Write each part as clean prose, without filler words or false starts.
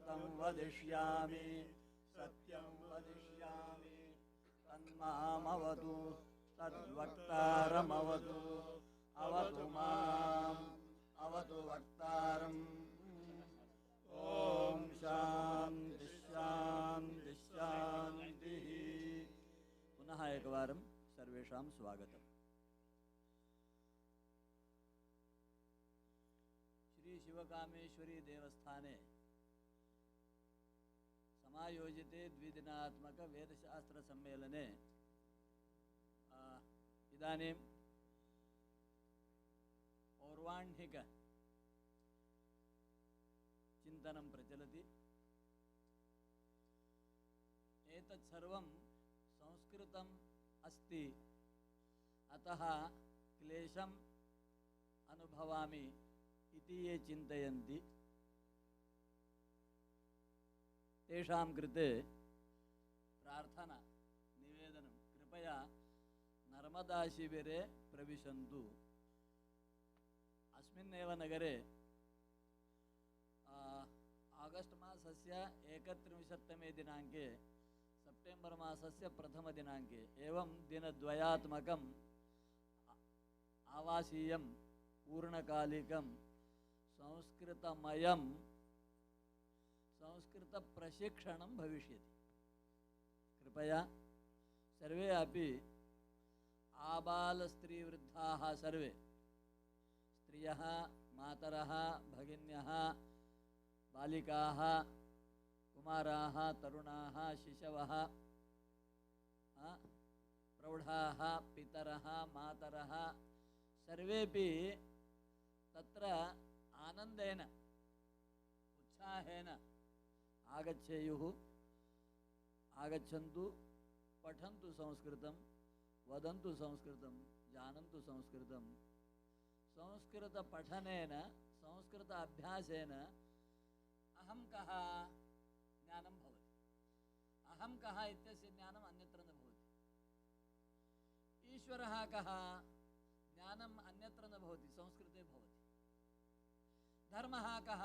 सत्यं वदिष्यामि सत्यं वदिष्यामि तन्मामवतु तद्वक्तारमवतु अवतु माम् अवतु वक्तारम् ॐ शान्ति शान्ति शान्तिः। पुनः एकवारं सर्वेषां स्वागतम्। श्री शिवकामेश्वरी देवस्थाने समायोजिते द्विदिनात्मक वेदशास्त्र सम्मेलने इदानीं पौर्वाह्निक चिन्तनं प्रचलति। एतत् सर्वं संस्कृतम् अस्ति, अतः क्लेशम् अनुभवामि इति ये चिन्तयन्ति तेषां कृते प्रार्थना निवेदनं, कृपया नर्मदाशिबिरे प्रविशन्तु। अस्मिन्नेव नगरे आगस्ट् मासस्य 31तमे दिनाङ्के सेप्टेम्बर् मासस्य प्रथमदिनाङ्के एवं दिनद्वयात्मकम् आवासीयं पूर्णकालिकं संस्कृतमयं संस्कृतप्रशिक्षणं भविष्यति। कृपया सर्वे अपि आबालस्त्रीवृद्धाः सर्वे स्त्रियः मातरः भगिन्यः बालिकाः कुमाराः तरुणाः शिशवः प्रौढाः पितरः मातरः सर्वेपि तत्र आनन्देन उत्साहेन आगच्छेयुः। आगच्छन्तु, पठन्तु संस्कृतं, वदन्तु संस्कृतं, जानन्तु संस्कृतं। संस्कृतपठनेन संस्कृत अभ्यासेन अहं कः ज्ञानं भवति। अहं कः इत्यस्य ज्ञानम् अन्यत्र न भवति। ईश्वरः कः ज्ञानम् अन्यत्र न भवति, संस्कृते भवति। धर्मः कः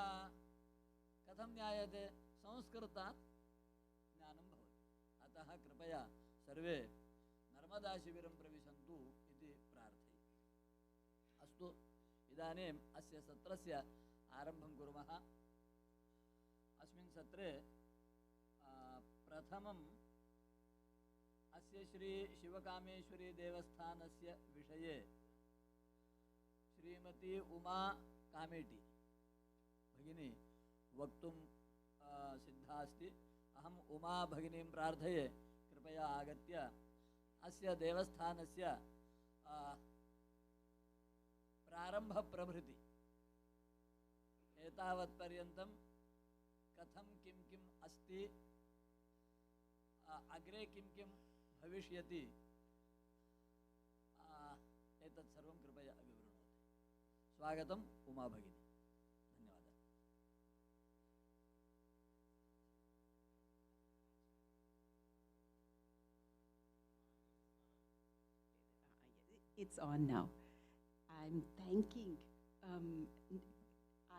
कथं ज्ञायते, संस्कृतात् ज्ञानं भवति। अतः कृपया सर्वे नर्मदाशिबिरं प्रविशन्तु इति प्रार्थये। अस्तु, इदानीम् अस्य सत्रस्य आरम्भं कुर्मः। अस्मिन् सत्रे प्रथमम् अस्य श्री शिवकामेश्वरी देवस्थानस्य विषये श्रीमती उमा कामेटी भगिनी वक्तुं सिद्धा अस्ति। अहम् उमा भगिनीं प्रार्थये कृपया आगत्य अस्य देवस्थानस्य प्रारम्भप्रभृति एतावत्पर्यन्तं कथं किं किम् अस्ति, अग्रे किं किं भविष्यति, एतत् सर्वं कृपया विवृणोतु। स्वागतम् उमा भगिनी। धन्यवादः। It's on now. I'm thanking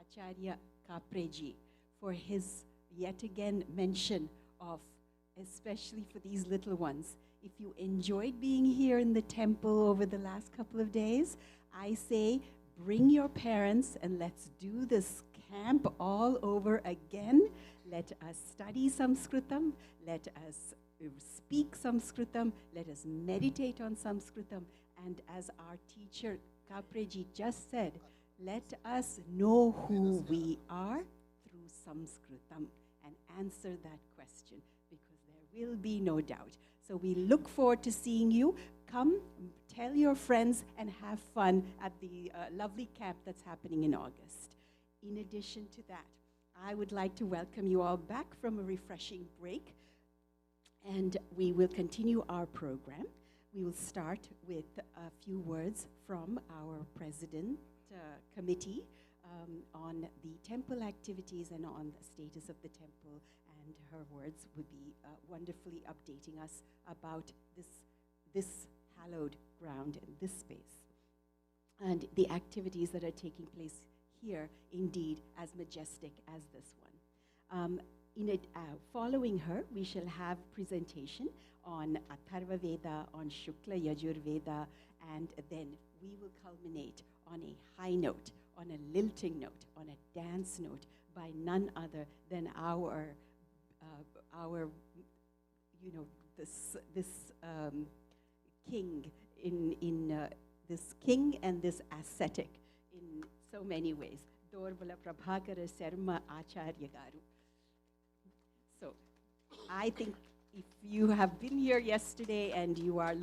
Acharya Kapreji for his yet again mention of, especially for these little ones. If you enjoyed being here in the temple over the last couple of days, I say bring your parents and let's do this camp all over again. Let us study Sanskritam. Let us speak Sanskritam. Let us meditate on Sanskritam. And as our teacher Kapreji just said, let us know who we are through Sanskritam and answer that question, because there will be no doubt. So we look forward to seeing you. Come, tell your friends, and have fun at the lovely camp that's happening in August. In addition to that, I would like to welcome you all back from a refreshing break, and we will continue our program. We will start with a few words from our President Committee on the temple activities and on the status of the temple, and her words would be wonderfully updating us about this hallowed ground and this space, and the activities that are taking place here, indeed as majestic as this one. Following her, we shall have presentation on Atharva Veda, on Shukla Yajur Veda, and then we will culminate on a high note, on a lilting note, on a dance note by none other than our king this king and this ascetic in so many ways, Dorvala Prabhakara Sarma Acharya Garu. So I think if you have been here yesterday and you are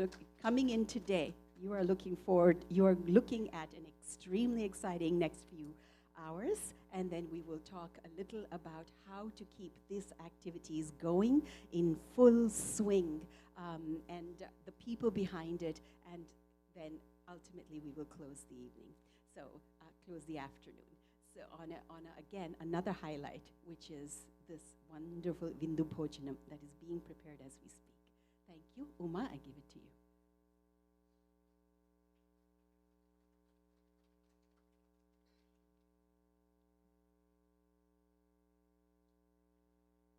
coming in today, you are looking at an extremely exciting next few hours, and then we will talk a little about how to keep these activities going in full swing, and the people behind it, and then ultimately we will close the evening, so close the afternoon. So again, another highlight, which is this wonderful Vindu Bhojanam that is being prepared as we speak. Thank you. Uma, I give it to you.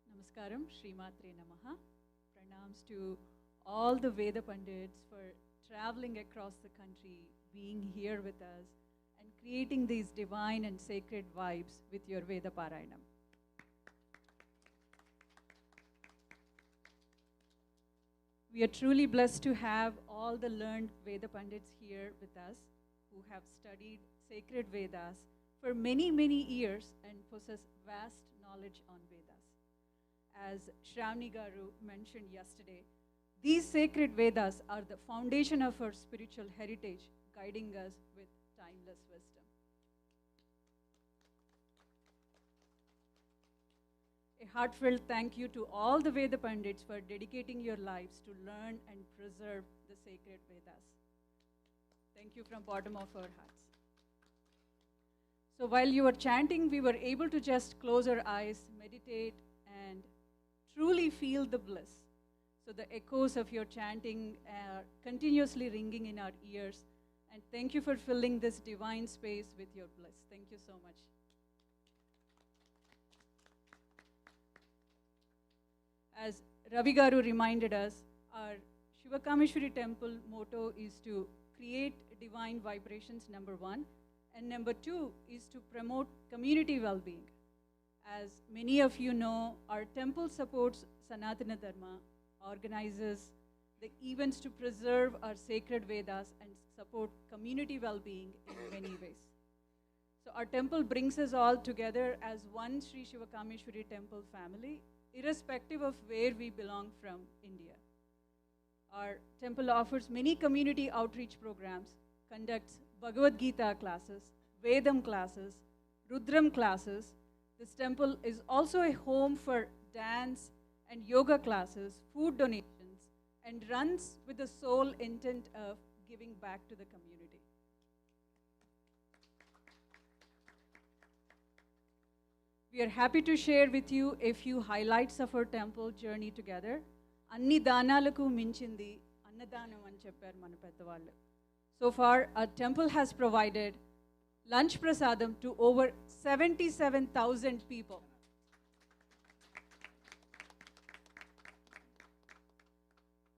Namaskaram, Srimatre Namaha. Pranams to all the Veda Pandits for traveling across the country, being here with us, and creating these divine and sacred vibes with your Veda Parayanam. We are truly blessed to have all the learned Veda Pandits here with us who have studied sacred Vedas for many, many years and possess vast knowledge on Vedas. As Shravani Garu mentioned yesterday, these sacred Vedas are the foundation of our spiritual heritage, guiding us with timeless wisdom. A heartfelt thank you to all the Veda Pandits for dedicating your lives to learn and preserve the sacred Vedas. Thank you from the bottom of our hearts. So while you were chanting, we were able to just close our eyes, meditate, and truly feel the bliss. So the echoes of your chanting are continuously ringing in our ears. And thank you for filling this divine space with your bliss. Thank you so much. As Ravi Garu reminded us, our śivakāmeśwarī temple motto is to create divine vibrations, number one. And number two is to promote community well-being. As many of you know, our temple supports Sanatana Dharma, organizes the events to preserve our sacred Vedas and support community well-being in many ways. So our temple brings us all together as one Sri śivakāmeśwarī temple family, irrespective of where we belong from India. Our temple offers many community outreach programs, conducts Bhagavad Gita classes, Vedam classes, Rudram classes. This temple is also a home for dance and yoga classes, food donations, and runs with the sole intent of giving back to the community. We are happy to share with you a few highlights of our temple journey together. Anni danalaku minchindi annadhanam ani chepparu mana peddavallu. So far, our temple has provided lunch prasadam to over 77,000 people.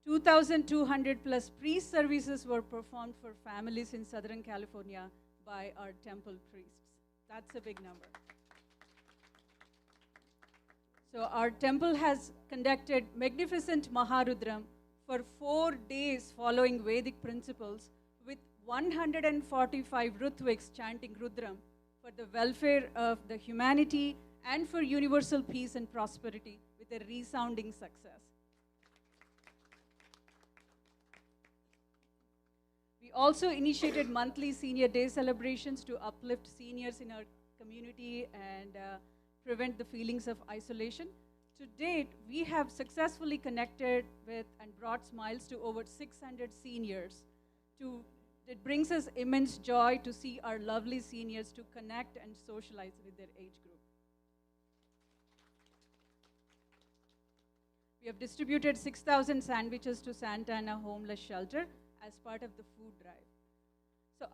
+2,200 priest-services were performed for families in Southern California by our temple priests. That's a big number. So our temple has conducted magnificent Maharudram for 4 days following Vedic principles with 145 Rutviks chanting Rudram for the welfare of the humanity and for universal peace and prosperity with a resounding success. We also initiated monthly Senior Day celebrations to uplift seniors in our community and prevent the feelings of isolation. To date, we have successfully connected with and brought smiles to over 600 seniors. It brings us immense joy to see our lovely seniors to connect and socialize with their age group. We have distributed 6,000 sandwiches to Santana homeless shelter as part of the food drive. So,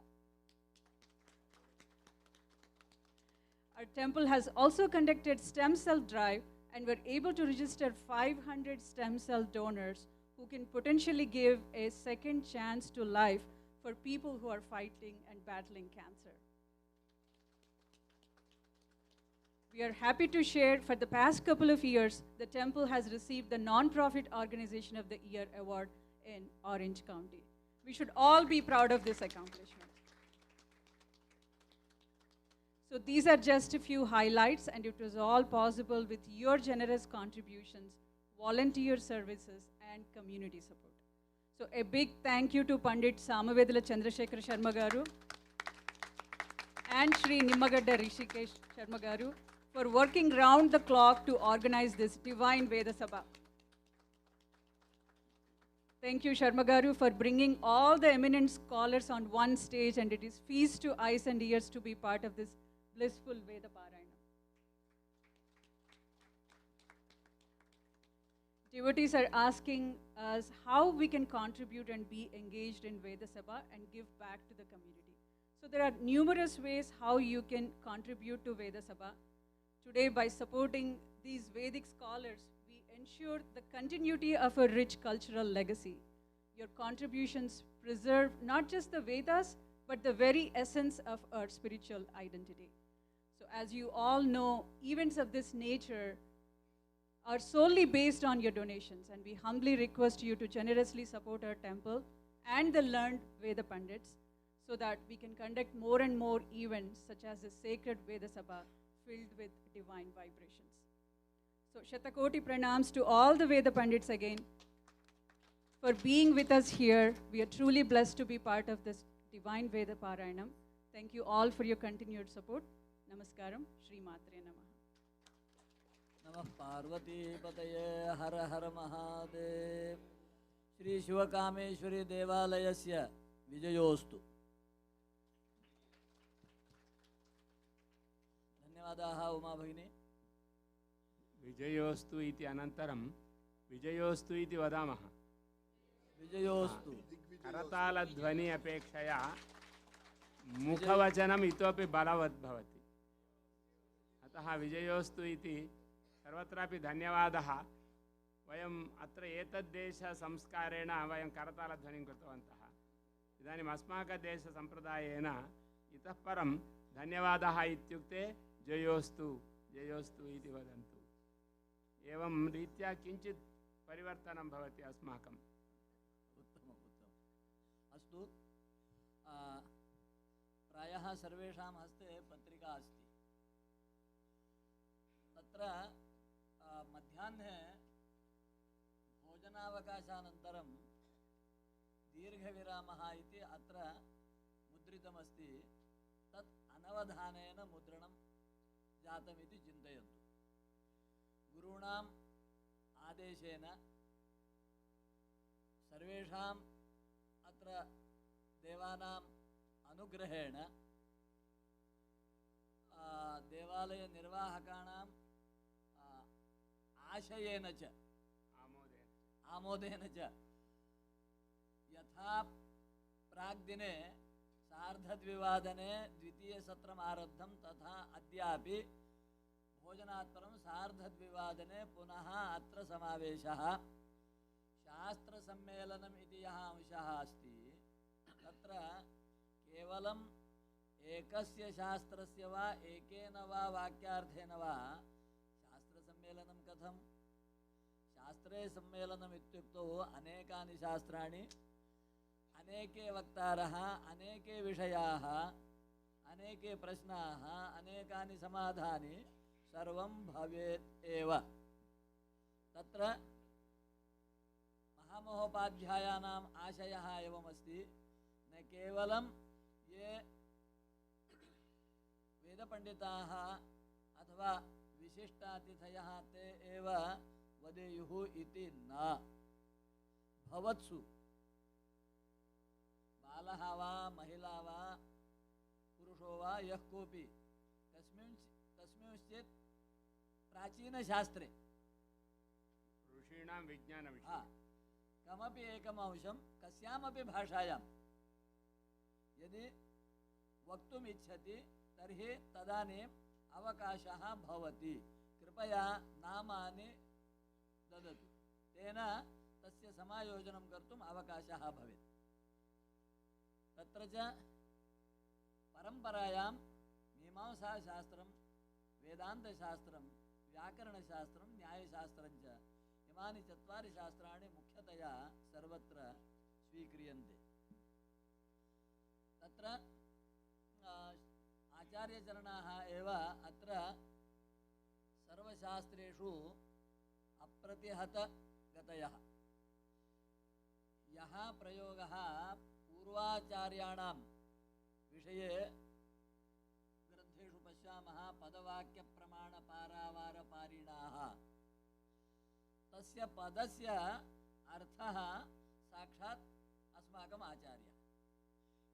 our temple has also conducted stem cell drive, and we're able to register 500 stem cell donors who can potentially give a second chance to life for people who are fighting and battling cancer. We are happy to share for the past couple of years, the temple has received the Nonprofit Organization of the Year award in Orange County. We should all be proud of this accomplishment. So these are just a few highlights, and it was all possible with your generous contributions, volunteer services, and community support. So a big thank you to Pandit Samavedula Chandrasekhar Sharma Garu and Shri Nimmagadda Rishikesh Sharma Garu for working round the clock to organize this divine Veda Sabha. Thank you, Sharma Garu, for bringing all the eminent scholars on one stage, and it is feast to eyes and ears to be part of this blissful Veda Parayana. Devotees are asking us how we can contribute and be engaged in Veda Sabha and give back to the community. So there are numerous ways how you can contribute to Veda Sabha. Today, by supporting these Vedic scholars, we ensure the continuity of a rich cultural legacy. Your contributions preserve not just the Vedas, but the very essence of our spiritual identity. So as you all know, events of this nature are solely based on your donations, and we humbly request you to generously support our temple and the learned Veda Pandits so that we can conduct more and more events such as the sacred Veda Sabha filled with divine vibrations. So Shatakoti pranams to all the Veda Pandits again for being with us here. We are truly blessed to be part of this divine Veda Parayanam. Thank you all for your continued support. Namaskaram, Shri Matre Namaha. Namah Parvati Pataye Har Har Mahadev. Shri Śivakāmeśwarī Devalayasya Vijayostu. धन्यवादाः उमा भगिनी. विजयोस्तु इति अनन्तरं विजयोस्तु इति वदामः. विजयोस्तु. करतालध्वनि अपेक्षया मुखवचनम् इतोपि बलवत् भवति. अतः विजयोस्तु इति सर्वत्रापि धन्यवादः. वयम् अत्र एतद्देशसंस्कारेण वयं करतालध्वनिं कृतवन्तः. इदानीम् अस्माकदेशसम्प्रदायेन इतः परं धन्यवादः इत्युक्ते जयोस्तु जयोस्तु इति वदन्तु. एवं रीत्या किञ्चित् परिवर्तनं भवति अस्माकम्. उत्तमम् उत्तमम्. अस्तु, प्रायः सर्वेषां हस्ते पत्रिका अस्ति. तत्र मध्याह्ने भोजनावकाशानन्तरं दीर्घविरामः इति अत्र मुद्रितमस्ति. तत् अनवधानेन मुद्रणं जातमिति चिन्तयन्तु. गुरूणाम् आदेशेन सर्वेषाम् अत्र देवानाम् अनुग्रहेण देवालयनिर्वाहकाणाम् आशयेन च आमोदेन च यथा प्राग्दिने सार्धद्विवादने द्वितीयसत्रम् आरब्धं तथा अद्यापि भोजनात्परं सार्धद्विवादने पुनः अत्र समावेशः. शास्त्रसम्मेलनम् इति यः अंशः अस्ति तत्र केवलम् एकस्य शास्त्रस्य वा एकेन वा वाक्यार्थेन वा शास्त्रसम्मेलनं कथं? शास्त्रे सम्मेलनम् इत्युक्तौ अनेकानि शास्त्राणि, अनेके वक्तारः, अनेके विषयाः, अनेके प्रश्नाः, अनेकानि समाधानि सर्वं भवेत् एव. तत्र महामहोपाध्यायानाम् आशयः एवमस्ति, न केवलं ये वेदपण्डिताः अथवा विशिष्टातिथयः ते एव वदेयुः इति न. भवत्सु बालः वा महिला वा पुरुषो वा यः कोऽपि कस्मिंश्चित् प्राचीनशास्त्रे ऋषीणां विज्ञानविषये कमपि एकम् अंशं कस्यामपि भाषायां यदि वक्तुम् इच्छति तर्हि तदानीं अवकाशः भवति, कृपया नामानि ददतु, तेन तस्य समायोजनं कर्तुम् अवकाशः भवेत्। तत्र च परम्परायां मीमांसाशास्त्रं, वेदान्तशास्त्रं, व्याकरणशास्त्रं, न्यायशास्त्रं च इमानि चत्वारि शास्त्राणि मुख्यतया सर्वत्र स्वीक्रियन्ते। तत्र आचार्यचरणाः एव अत्र सर्वशास्त्रेषु अप्रतिहतगतयः। यः प्रयोगः पूर्वाचार्याणां विषये ग्रन्थेषु पश्यामः, पदवाक्यप्रमाणपारावारपारिणाः, तस्य पदस्य अर्थः साक्षात् अस्माकम् आचार्यः।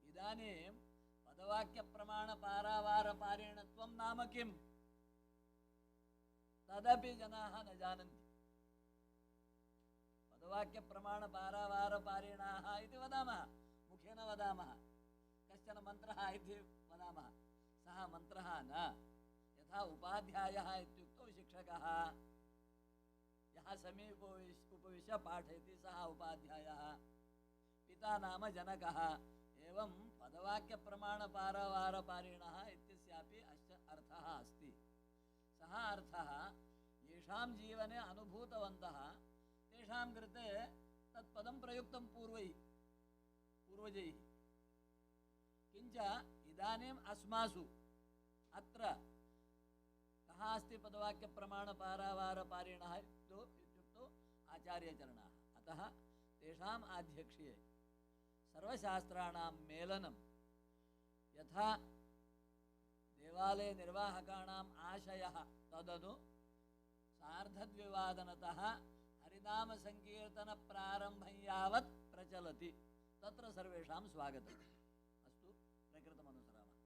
इदानीं पदवाक्यप्रमाणपारावारपारिणत्वं नाम किं तदपि जनाः न जानन्ति। पदवाक्यप्रमाणपारावारपारिणाः इति वदामः, मुखेन वदामः, कश्चन मन्त्रः इति वदामः, सः मन्त्रः न। यथा उपाध्यायः इत्युक्तौ शिक्षकः, यः समीपे उपविश्य पाठयति सः उपाध्यायः, पिता नाम जनकः। एवं पदवाक्यप्रमाणपारावारपारिणः इत्यस्यापि अस्य अर्थः अस्ति। सः अर्थः येषां जीवने अनुभूतवन्तः तेषां कृते तत्पदं प्रयुक्तं पूर्वजैः। किञ्च इदानीम् अस्मासु अत्र कः अस्ति पदवाक्यप्रमाणपारावारपारिणः इत्युक्तौ आचार्यचरणाः। अतः तेषाम् आध्यक्ष्ये सर्वशास्त्राणां मेलनं, यथा देवालयनिर्वाहकाणाम् आशयः तदनु सार्धद्विवादनतः हरिनामसङ्कीर्तनप्रारम्भं यावत् प्रचलति, तत्र सर्वेषां स्वागतम्। अस्तु, प्रकृतमनुसरामः।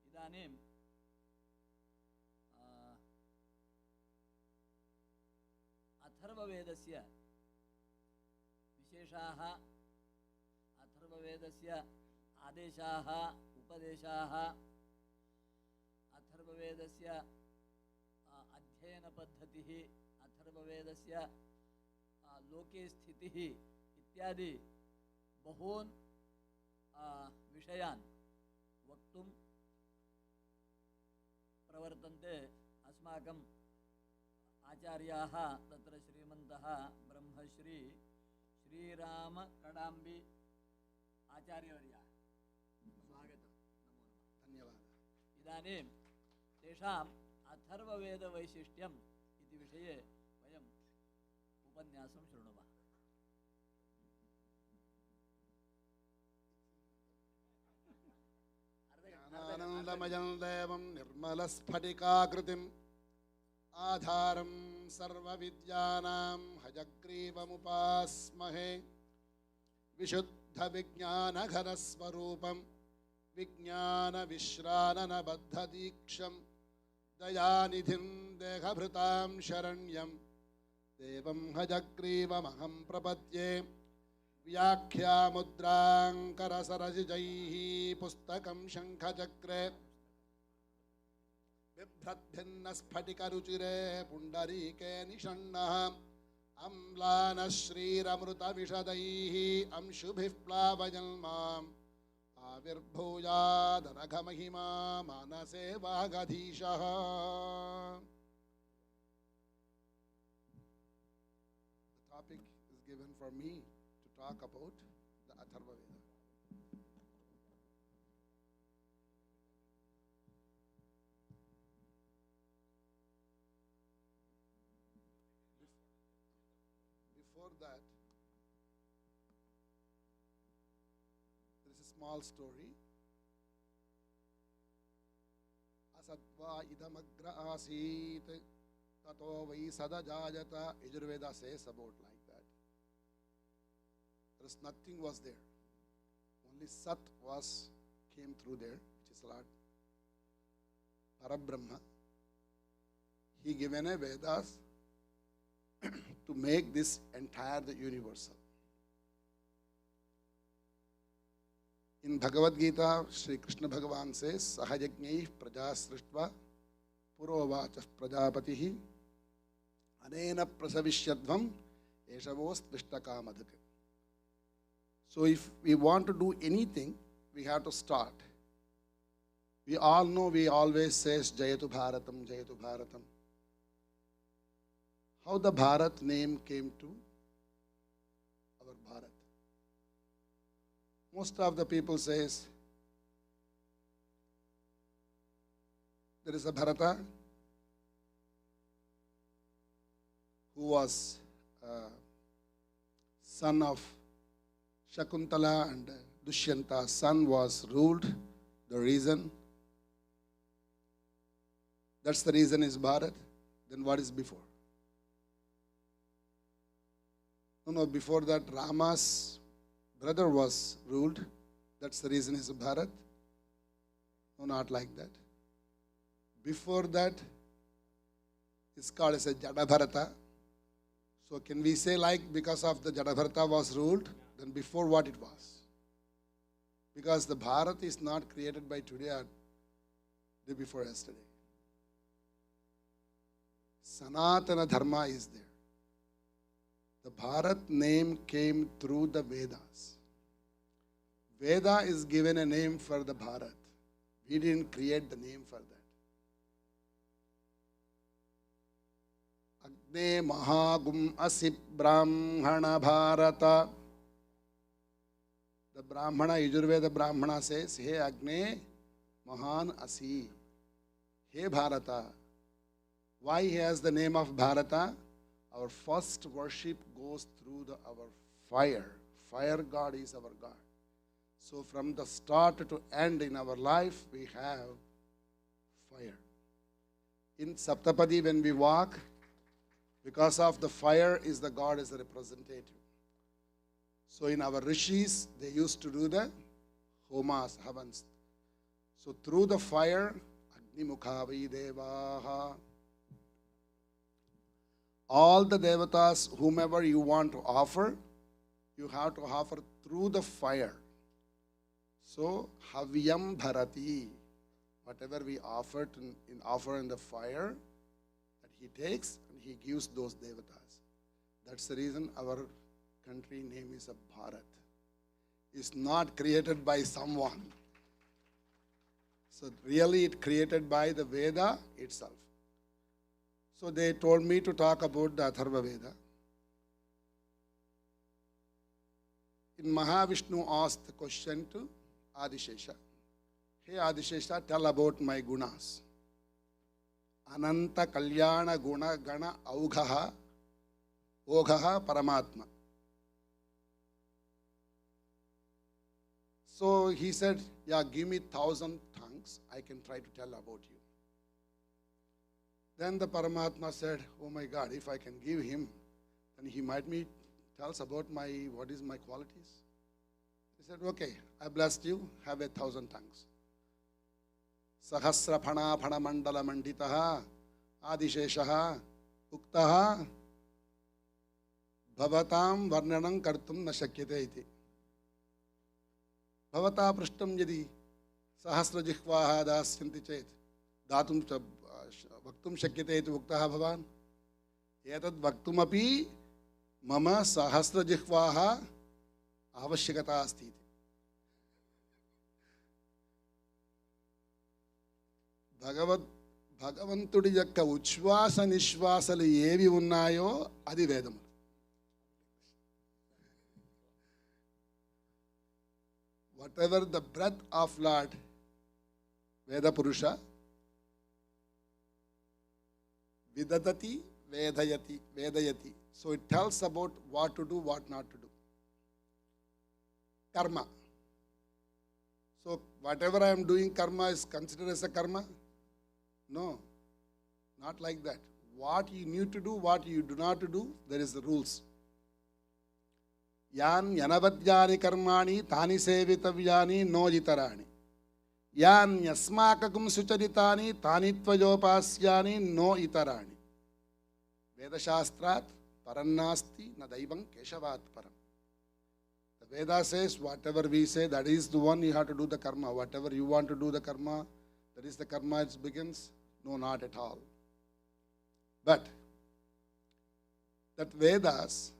इदानीं अथर्ववेदस्य विशेषाः, अथर्ववेदस्य आदेशाः, उपदेशाः, अथर्ववेदस्य अध्ययनपद्धतिः, अथर्ववेदस्य लोके स्थितिः इत्यादि बहून् विषयान् वक्तुं प्रवर्तन्ते अस्माकम् आचार्याः। तत्र श्रीमन्तः ब्रह्मश्री श्रीराम कडाम्बी आचार्यवर्यः, स्वागतं, नमो नमः, धन्यवादः। इदानीं तेषाम् अथर्ववेदवैशिष्ट्यम् इति विषये वयम् उपन्यासं शृणुमः। ज्ञानानन्दमयं देवं निर्मलस्फटिकाकृतिम् आधारं सर्वविद्यानां हयग्रीवमुपास्महे। विशुद्धविज्ञानघनस्वरूपं विज्ञानविश्राननबद्धदीक्षं दयानिधिं देहभृतां शरण्यं देवं हयग्रीवमहं प्रपद्ये। व्याख्यामुद्राङ्करसरसिजैः पुस्तकं शङ्खचक्रे बिभ्रद्भिन्नस्फटिकरुचिरे पुण्डरीके निषण्णः अम्लानः श्रीरमृतविशदैः अंशुभिः प्लावयन् माम् आविर्भूयादनघमहिमा मानसे वागधीशः। The topic is given for me to talk about the Atharva Veda. Before that, there is a small story. Asadva idamagra asit tato vai sadajayata. Ayurveda says about like that. There is nothing was there. Only Sat came through there, which is Lord Parabrahma. He given a Vedas to make this entire the universal. In Bhagavad Gita, Sri Krishna Bhagavan says, Sahajajñaih praja srištva purovachah prajapatihi anena prasavishyadvam eshavos tvishtakamadak. So if we want to do anything, we have to start. We all know, we always says Jayatu Bharatam, Jayatu Bharatam. How the Bharat name came to our Bharat? Most of the people says, there is a Bharata who was son of Shakuntala, and Dushyanta's son was ruled. The reason, that's the reason is Bharat. Then what is before? No, before that Rama's brother was ruled. That's the reason is Bharat. No, not like that. Before that, it's called as a Jadabharata. So can we say like because of the Jadabharata was ruled, then before what it was? Because the Bharat is not created by today or day before yesterday. Sanatana Dharma is there. The Bharat name came through the Vedas. Veda is given a name for the Bharat. We didn't create the name for that. Agne Mahagum Asi Brahmana Bharata. The Brahmana, Yajurveda Brahmana says, Hey Agne Mahan Asi. Hey Bharata. Why he has the name of Bharata? Our first worship goes through our fire. Fire God is our God. So from the start to end in our life, we have fire. In Saptapadi, when we walk, because of the fire is the God as a representative. So in our rishis, they used to do the homas, havans. So through the fire, Agni Mukhavi Devaha. All the devatas, whomever you want to offer, you have to offer through the fire. So, Havyam Bharati, whatever we offer in the fire, that he takes and he gives those devatas. That's the reason our country name is a Bharat. It's not created by someone. So really it created by the Veda itself. So they told me to talk about the Atharva Veda. In Mahavishnu asked the question to Adishesha. Hey Adishesha, tell about my gunas. Ananta Kalyana Guna Gana Aughaha Oghaha Paramatma. So he said, yeah, give me 1,000 tongues. I can try to tell about you. Then the Paramatma said, oh my God, if I can give him, then he might tell us about what is my qualities. He said, okay, I blessed you, have 1,000 tongues. Sahasra Phana Phana Mandala Manditaha Adisheshaha Uktaha Bhavatam Varnanam Kartum Nashakyate iti. Bhavata Prashtam Yadi Sahasra Jihvaha Dasyanti Chet Datum Vaktum Shakyate iti Uktaha Bhavan Etad Vaktumapi Mama Sahasra Jihvaha Avashyakata Asti. భగవంతుడి యొక్క ఉచ్ఛ్వాస నిశ్వాసలు ఏవి ఉన్నాయో అది వేదము. Whatever the breath of Lord, Veda Purusha, Vidadati, Vedayati, Vedayati. So it tells about what to do, what not to do. Karma. So whatever I am doing, karma is considered as a karma? No, not like that. What you need to do, what you do not to do, there is the rules. Yan yanavadyani karmani tani sevitavyani no jitarani. Yan yasmakagum sucharitani tani tvajopasyani no itarani. Veda Shastrat parannasti na daivam keshavat param. The The Veda says, whatever we say, that is the one you have to do the karma. Whatever you want to do the karma, that is the karma it begins. No, not at all. But that Vedas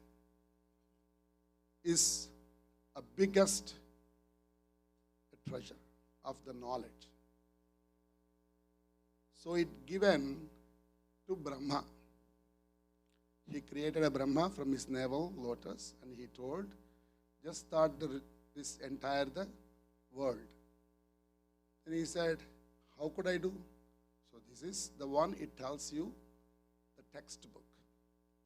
is a biggest treasure of the knowledge. So it given to Brahma. He created a Brahma from his navel lotus, and he told, just start this entire the world. And he said, how could I do? So this is the one, it tells you the textbook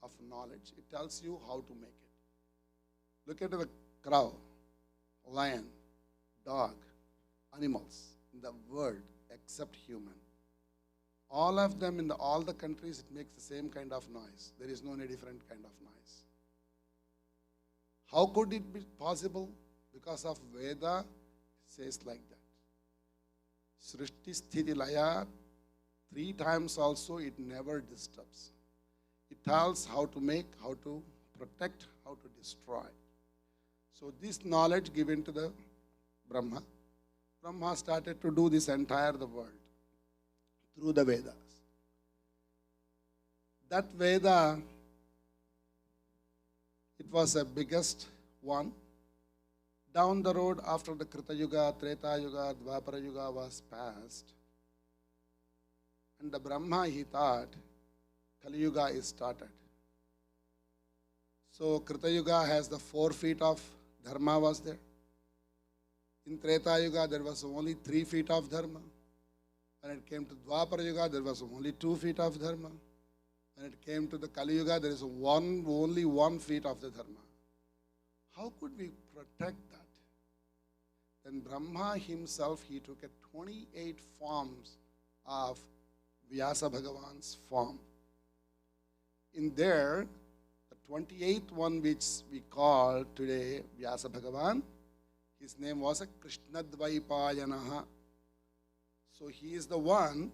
of knowledge. It tells you how to make it. Look at the crow, lion, dog, animals in the world except human. All of them in all the countries, it makes the same kind of noise. There is no any different kind of noise. How could it be possible? Because of Veda, it says like that. Srishti Sthiti Laya, 3 times also it never disturbs. It tells how to make, how to protect, how to destroy. So this knowledge given to the Brahma, Brahma started to do this entire the world through the Vedas. That Veda, it was the biggest one. Down the road after the Krita Yuga, Treta Yuga, Dvapara Yuga was passed, and the Brahma, he thought, Kali Yuga is started. So Krita Yuga has the 4 feet of Dharma was there. In Treta Yuga, there was only 3 feet of Dharma. When it came to Dvapara Yuga, there was only 2 feet of Dharma. When it came to the Kali Yuga, there is only 1 feet of the Dharma. How could we protect that? Then Brahma himself, he took 28 forms of Vyasa Bhagavan's form. In there, the 28th one which we call today Vyasa Bhagavan, his name was a Krishna Dvaipayanaha. So he is the one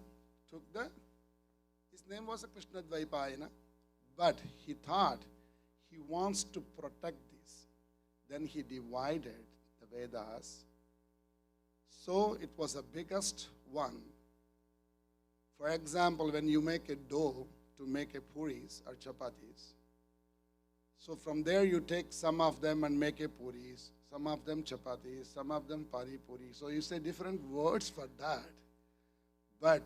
his name was a Krishna Dvaipayana, but he thought he wants to protect this. Then he divided the Vedas. So it was the biggest one. For example, when you make a dough to make a puris or chapatis, so from there you take some of them and make a puris, some of them chapatis, some of them pari puri. So you say different words for that. But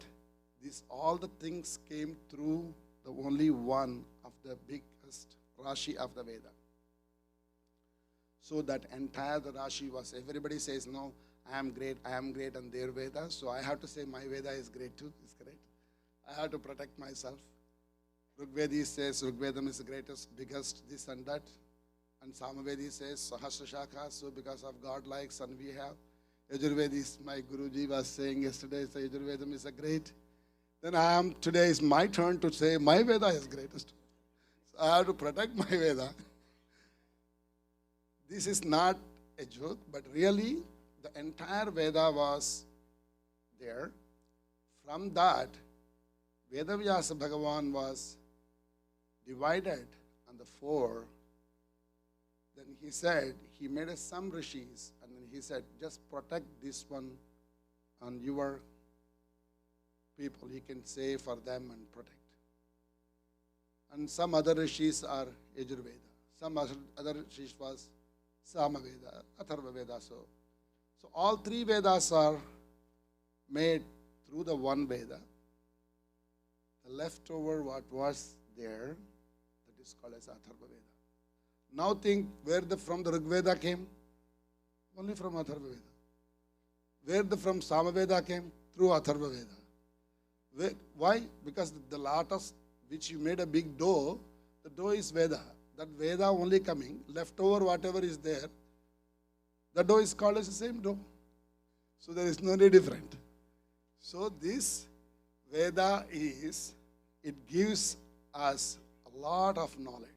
all the things came through the only one of the biggest Rashi of the Veda. So that entire the Rashi was, everybody says, no, I am great and their Veda. So I have to say my Veda is great too, is correct. I have to protect myself. Rigvedi says Rigvedam is the greatest, biggest, this and that. And Samavedi says Sahasra Shakha, so because of God-like son we have. Yajurvedi, my Guruji was saying yesterday, so Yajurvedam is a great. Then today is my turn to say my Veda is greatest. So I have to protect my Veda. This is not a joke, but really the entire Veda was there. From that, Vedavyasa Bhagavan was divided on the 4. Then he said, he made some rishis, and then he said, just protect this one on your people. He can say for them and protect. And some other rishis are Yajurveda. Some other rishis was Samaveda, Atharva Veda. So all 3 Vedas are made through the one Veda. The leftover what was there, that is called as Atharva Veda. Now think where from the Rig Veda came? Only from Atharva Veda. Where from Samaveda came? Through Atharva Veda. Why? Because the lotus which you made a big dough, the dough is Veda. That Veda only coming, leftover whatever is there, the dough is called as the same dough. So there is no different. So this Veda it gives us a lot of knowledge.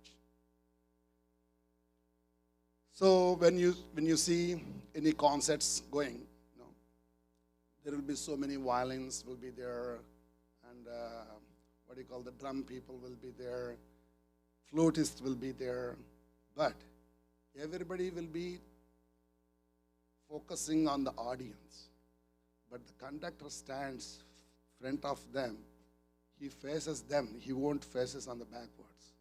So when you see any concerts going, there will be so many violins will be there, and the drum people will be there, flutists will be there, but everybody will be focusing on the audience. But the conductor stands front of them. He faces them. He won't faces on the backwards.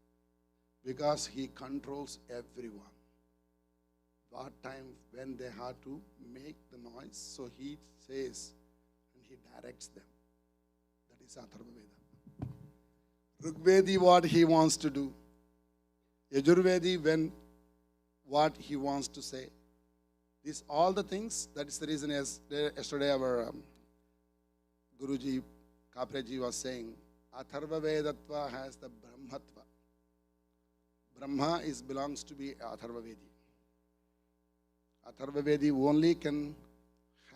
Because he controls everyone. What time when they have to make the noise, so he says and he directs them. That is Atharva Veda. Rigvedi what he wants to do. Yajurvedi when what he wants to say. These all the things, that is the reason as yesterday our Guruji Kapreji was saying, Atharva Vedatva has the Brahmatva. Brahma belongs to be Atharva Vedi. Atharva Vedi only can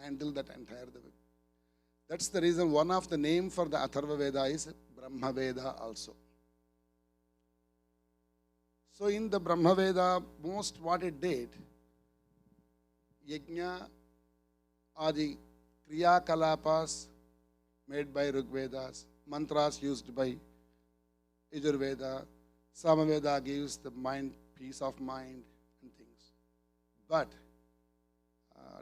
handle that entire Veda. That's the reason one of the name for the Atharva Veda is Brahma Veda also. So in the Brahma Veda, most what it did, Yajna Adi Kriya Kalapas made by Rigvedas, mantras used by Yajurveda, Samaveda gives the mind, peace of mind and things. But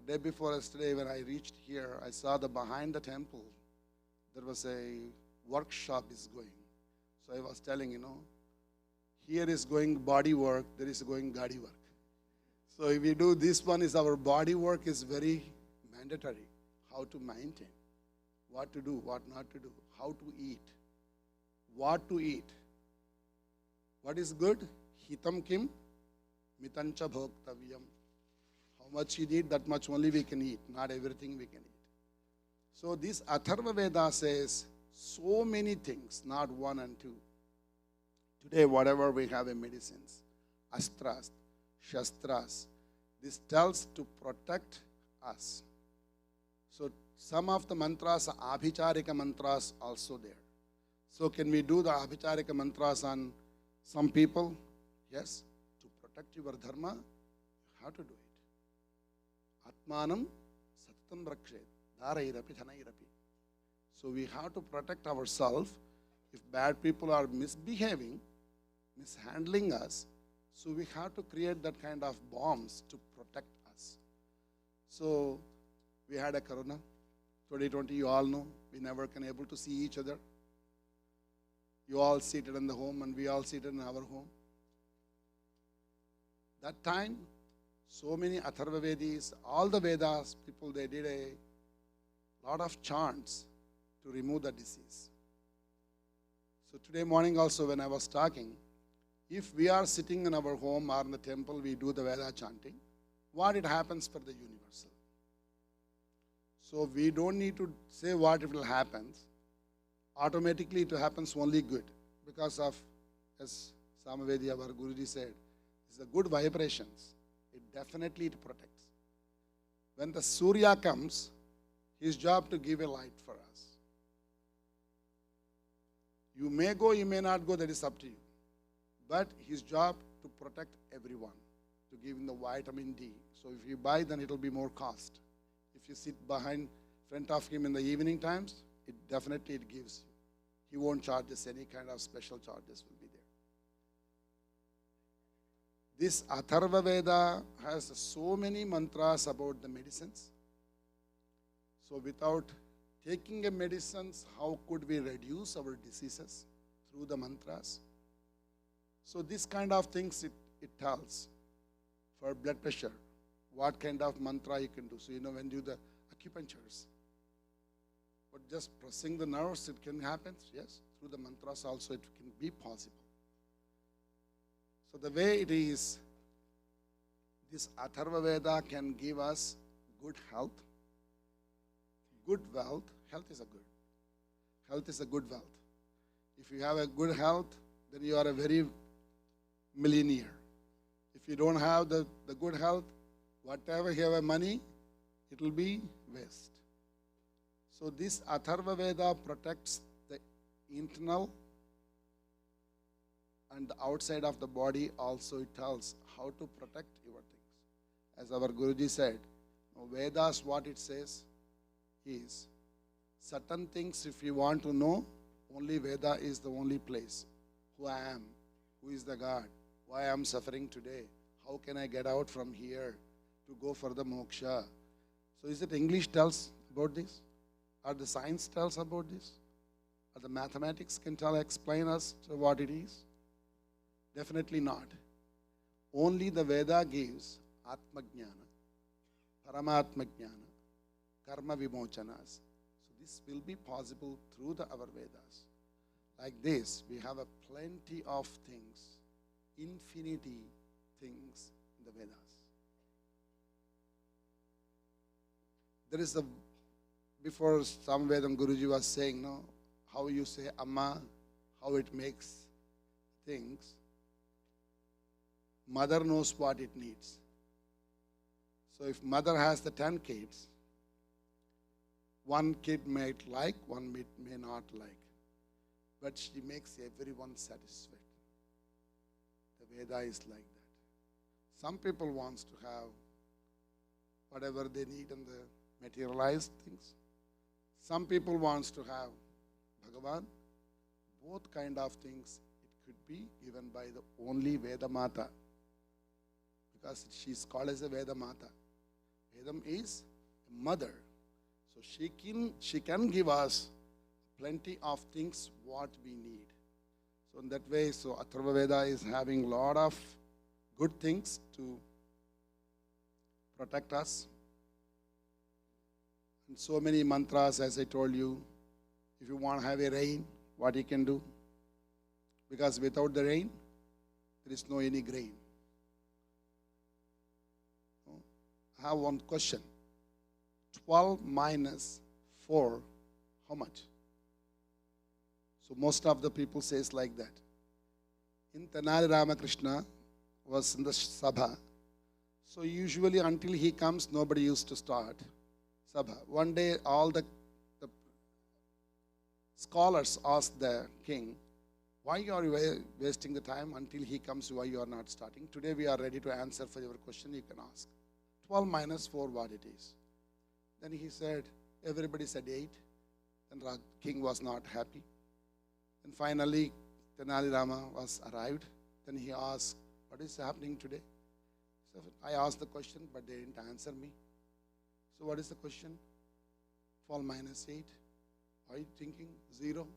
day before yesterday when I reached here, I saw that behind the temple, there was a workshop is going. So I was telling, here is going body work, there is going gadi work. So if we do this one is our body work is very mandatory. How to maintain, what to do, what not to do, how to eat, what to eat. What is good? Hitam kim, mitancha bhoktavyam. How much you need, that much only we can eat. Not everything we can eat. So this Atharva Veda says so many things, not one and two. Today, whatever we have in medicines, astras, shastras, this tells to protect us. So some of the mantras are abhicharika mantras also there. So can we do the abhicharika mantras on some people? Yes. To protect your dharma, you have to do it. Atmanam satatam rakshet, dharairapi dhanairapi. So we have to protect ourselves. If bad people are misbehaving, mishandling us, so we have to create that kind of bombs to protect us. So we had a corona, 2020, you all know, we never can able to see each other. You all seated in the home and we all seated in our home. That time, so many Atharva Vedis, all the Vedas, people, they did a lot of chants to remove the disease. So today morning also when I was talking, if we are sitting in our home or in the temple, we do the Veda chanting, what it happens for the universal. So we don't need to say what it will happen. Automatically it happens only good because of, as Samavedi, our Guruji said, it's the good vibrations. It definitely protects. When the Surya comes, his job to give a light for us. You may go, you may not go, that is up to you. But his job to protect everyone, to give him the vitamin D. So if you buy, then it will be more cost. If you sit behind, front of him in the evening times, it definitely gives you. He won't charge us any kind of special charges will be there. This Atharva Veda has so many mantras about the medicines. So without taking a medicines, how could we reduce our diseases through the mantras? So this kind of things it tells. For blood pressure, what kind of mantra you can do. So when you do the acupunctures, but just pressing the nerves, it can happen. Yes, through the mantras also it can be possible. So the way it is, this Atharva Veda can give us good health, good wealth. Health is a good. Health is a good wealth. If you have a good health, then you are a very millionaire. If you don't have the good health, whatever you have money, it will be waste. So this Atharva Veda protects the internal and the outside of the body also. It tells how to protect your things. As our Guruji said, Vedas, what it says is, certain things if you want to know, only Veda is the only place. Who I am, who is the God, why I am suffering today, how can I get out from here to go for the moksha, So is it English tells about this? Or the science tells about this? Or the mathematics can explain us to what it is? Definitely not. Only the Veda gives Atma Jnana, Paramatma Jnana, Karma Vimochanas. So this will be possible through our Vedas. Like this, we have a plenty of things, infinity things in the Vedas. There is before Samvedam Guruji was saying, no, how you say Amma, how it makes things. Mother knows what it needs. So if mother has the 10 kids, one kid may like, one may not like. But she makes everyone satisfied. The Veda is like that. Some people want to have whatever they need in the materialized things. Some people want to have Bhagavan. Both kind of things it could be given by the only Veda Mata. Because she is called as a Veda Mata. Vedam is a mother. So she can give us plenty of things what we need. So in that way, so Atharva Veda is having a lot of good things to protect us. And so many mantras, as I told you, if you want to have a rain, what you can do? Because without the rain, there is no any grain. I have one question. 12 minus 4, how much? So most of the people says like that. In Tenali Ramakrishna was in the Sabha. So usually until he comes, nobody used to start Sabha. One day all the scholars asked the king, why are you wasting the time until he comes, why you are not starting? Today we are ready to answer for your question, you can ask. 12 minus 4 what it is. Then he said, everybody said 8. Then king was not happy. And finally, Tenali Rama was arrived. Then he asked, what is happening today? So I asked the question, but they didn't answer me. So what is the question? 12 minus 8. Why are you thinking? 0.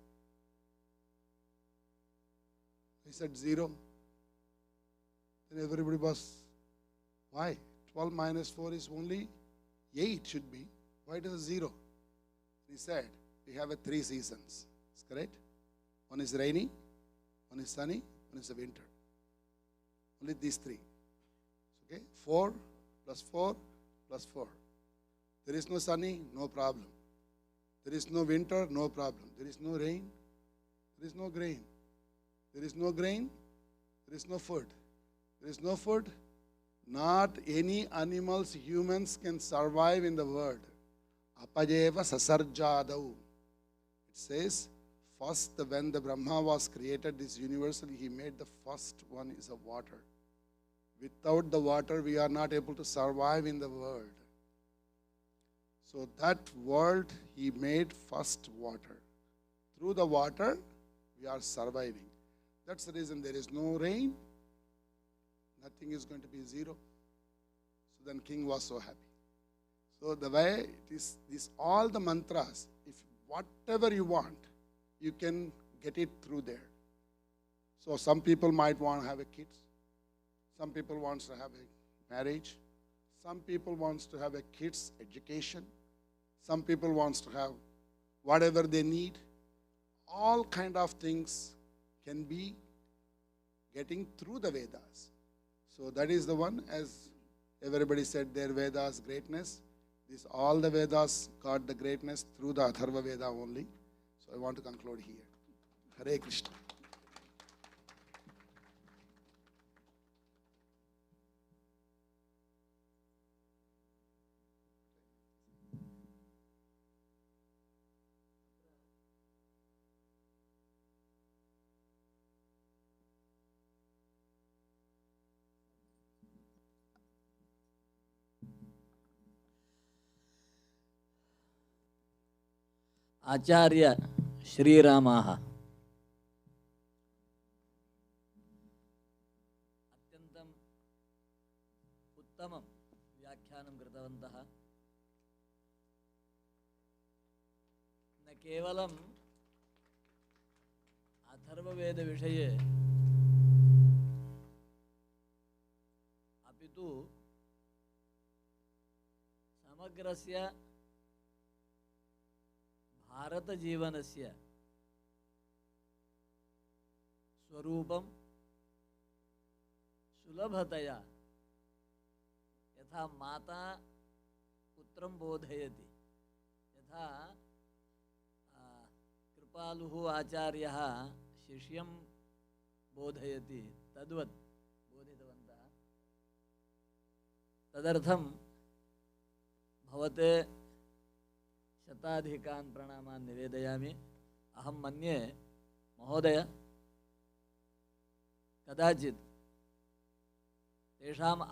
He said 0. Then everybody was, why? 12 minus 4 is only 8 should be. Why it is 0? He said, we have 3 seasons. Is correct? One is rainy, one is sunny, one is a winter. Only these 3. Okay? 4 plus 4 plus 4. There is no sunny, no problem. There is no winter, no problem. There is no rain, there is no grain. There is no grain, there is no food. There is no food, not any animals, humans can survive in the world. Apajeva sasarjadau. It says, first when the Brahma was created, this universal, he made the first one is a water. Without the water, we are not able to survive in the world. So that world, he made first water. Through the water, we are surviving. That's the reason there is no rain. Nothing is going to be 0. So then king was so happy. So the way it is, this all the mantras, if whatever you want, you can get it through there. So some people might want to have a kids. Some people wants to have a marriage. Some people wants to have a kids education. Some people wants to have whatever they need. All kind of things can be getting through the Vedas. So that is the one, as everybody said, their Vedas greatness. This all the Vedas got the greatness through the Atharva Veda only. So I want to conclude here. Hare Krishna. आचार्य श्रीरामाः अत्यन्तम् उत्तमं व्याख्यानं कृतवन्तः। केवलम् अथर्ववेदविषये अपि तु समग्रस्य भारतजीवनस्य स्वरूपं सुलभतया यथा माता पुत्रं बोधयति, यथा कृपालुः आचार्यः शिष्यं बोधयति, तद्वत् बोधितवन्तः। तदर्थं भवते शताधिकान् प्रणामान् निवेदयामि। अहं मन्ये महोदय कदाचित् तेषाम्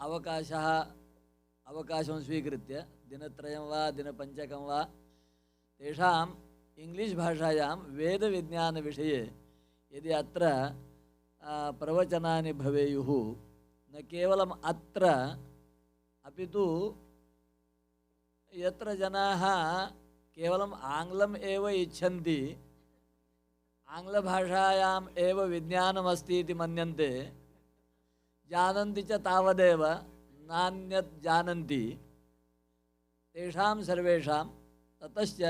अवकाशं स्वीकृत्य दिनत्रयं वा दिनपञ्चकं वा तेषाम् इंग्लिश् भाषायां वेदविज्ञानविषये यदि अत्र प्रवचनानि भवेयुः, न केवलम् अत्र अपि तु यत्र जनाः केवलम् आङ्ग्लम् एव इच्छन्ति, आङ्ग्लभाषायाम् एव विज्ञानमस्ति इति मन्यन्ते, जानन्ति च तावदेव नान्यत् जानन्ति, तेषां सर्वेषां ततश्च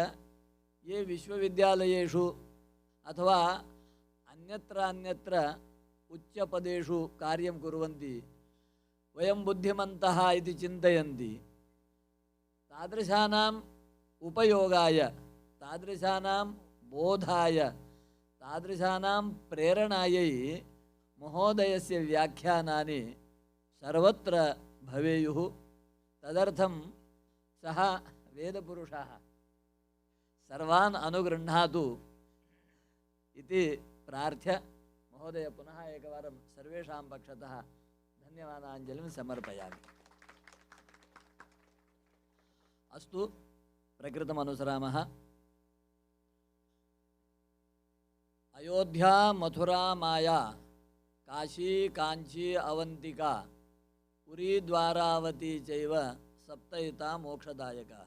ये विश्वविद्यालयेषु अथवा अन्यत्र उच्चपदेषु कार्यं कुर्वन्ति, वयं बुद्धिमन्तः इति चिन्तयन्ति, तादृशानाम् उपयोगाय, तादृशानां बोधाय, तादृशानां प्रेरणायै महोदयस्य व्याख्यानानि सर्वत्र भवेयुः। तदर्थं सः वेदपुरुषः सर्वान् अनुगृह्णातु इति प्रार्थ्य महोदय पुनः एकवारं सर्वेषां पक्षतः धन्यवादाञ्जलिं समर्पयामि। अस्तु, प्रकृतमनुसरामः। अयोध्या, मथुरा, माया, काशी, कांची, अवंतिका, पुरी, द्वारावती चैव सप्तहिता मोक्षदायकाः।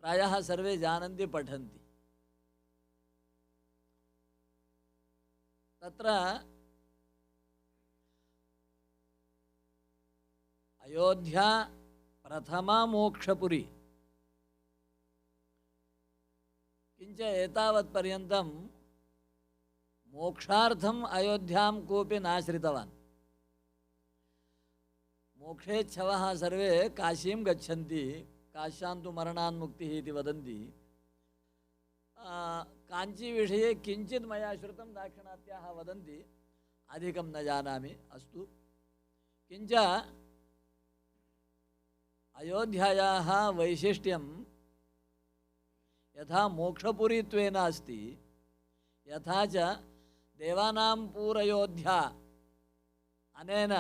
प्रायः सर्वे जानन्ति, पठन्ति। तत्र अयोध्या प्रथमा मोक्षपुरी, किञ्च एतावत्पर्यन्तं मोक्षार्थम् अयोध्यां कोऽपि नाश्रितवान्। मोक्षेच्छवः सर्वे काशीं गच्छन्ति, काश्यां तु मरणान्मुक्तिः इति वदन्ति। काञ्ची विषये किञ्चित् मया श्रुतं, दाक्षिणात्याः वदन्ति, अधिकं न जानामि। अस्तु, किञ्च अयोध्यायाः वैशिष्ट्यं यथा मोक्षपुरीत्वेन अस्ति, यथा च देवानां पूरयोध्या अनेन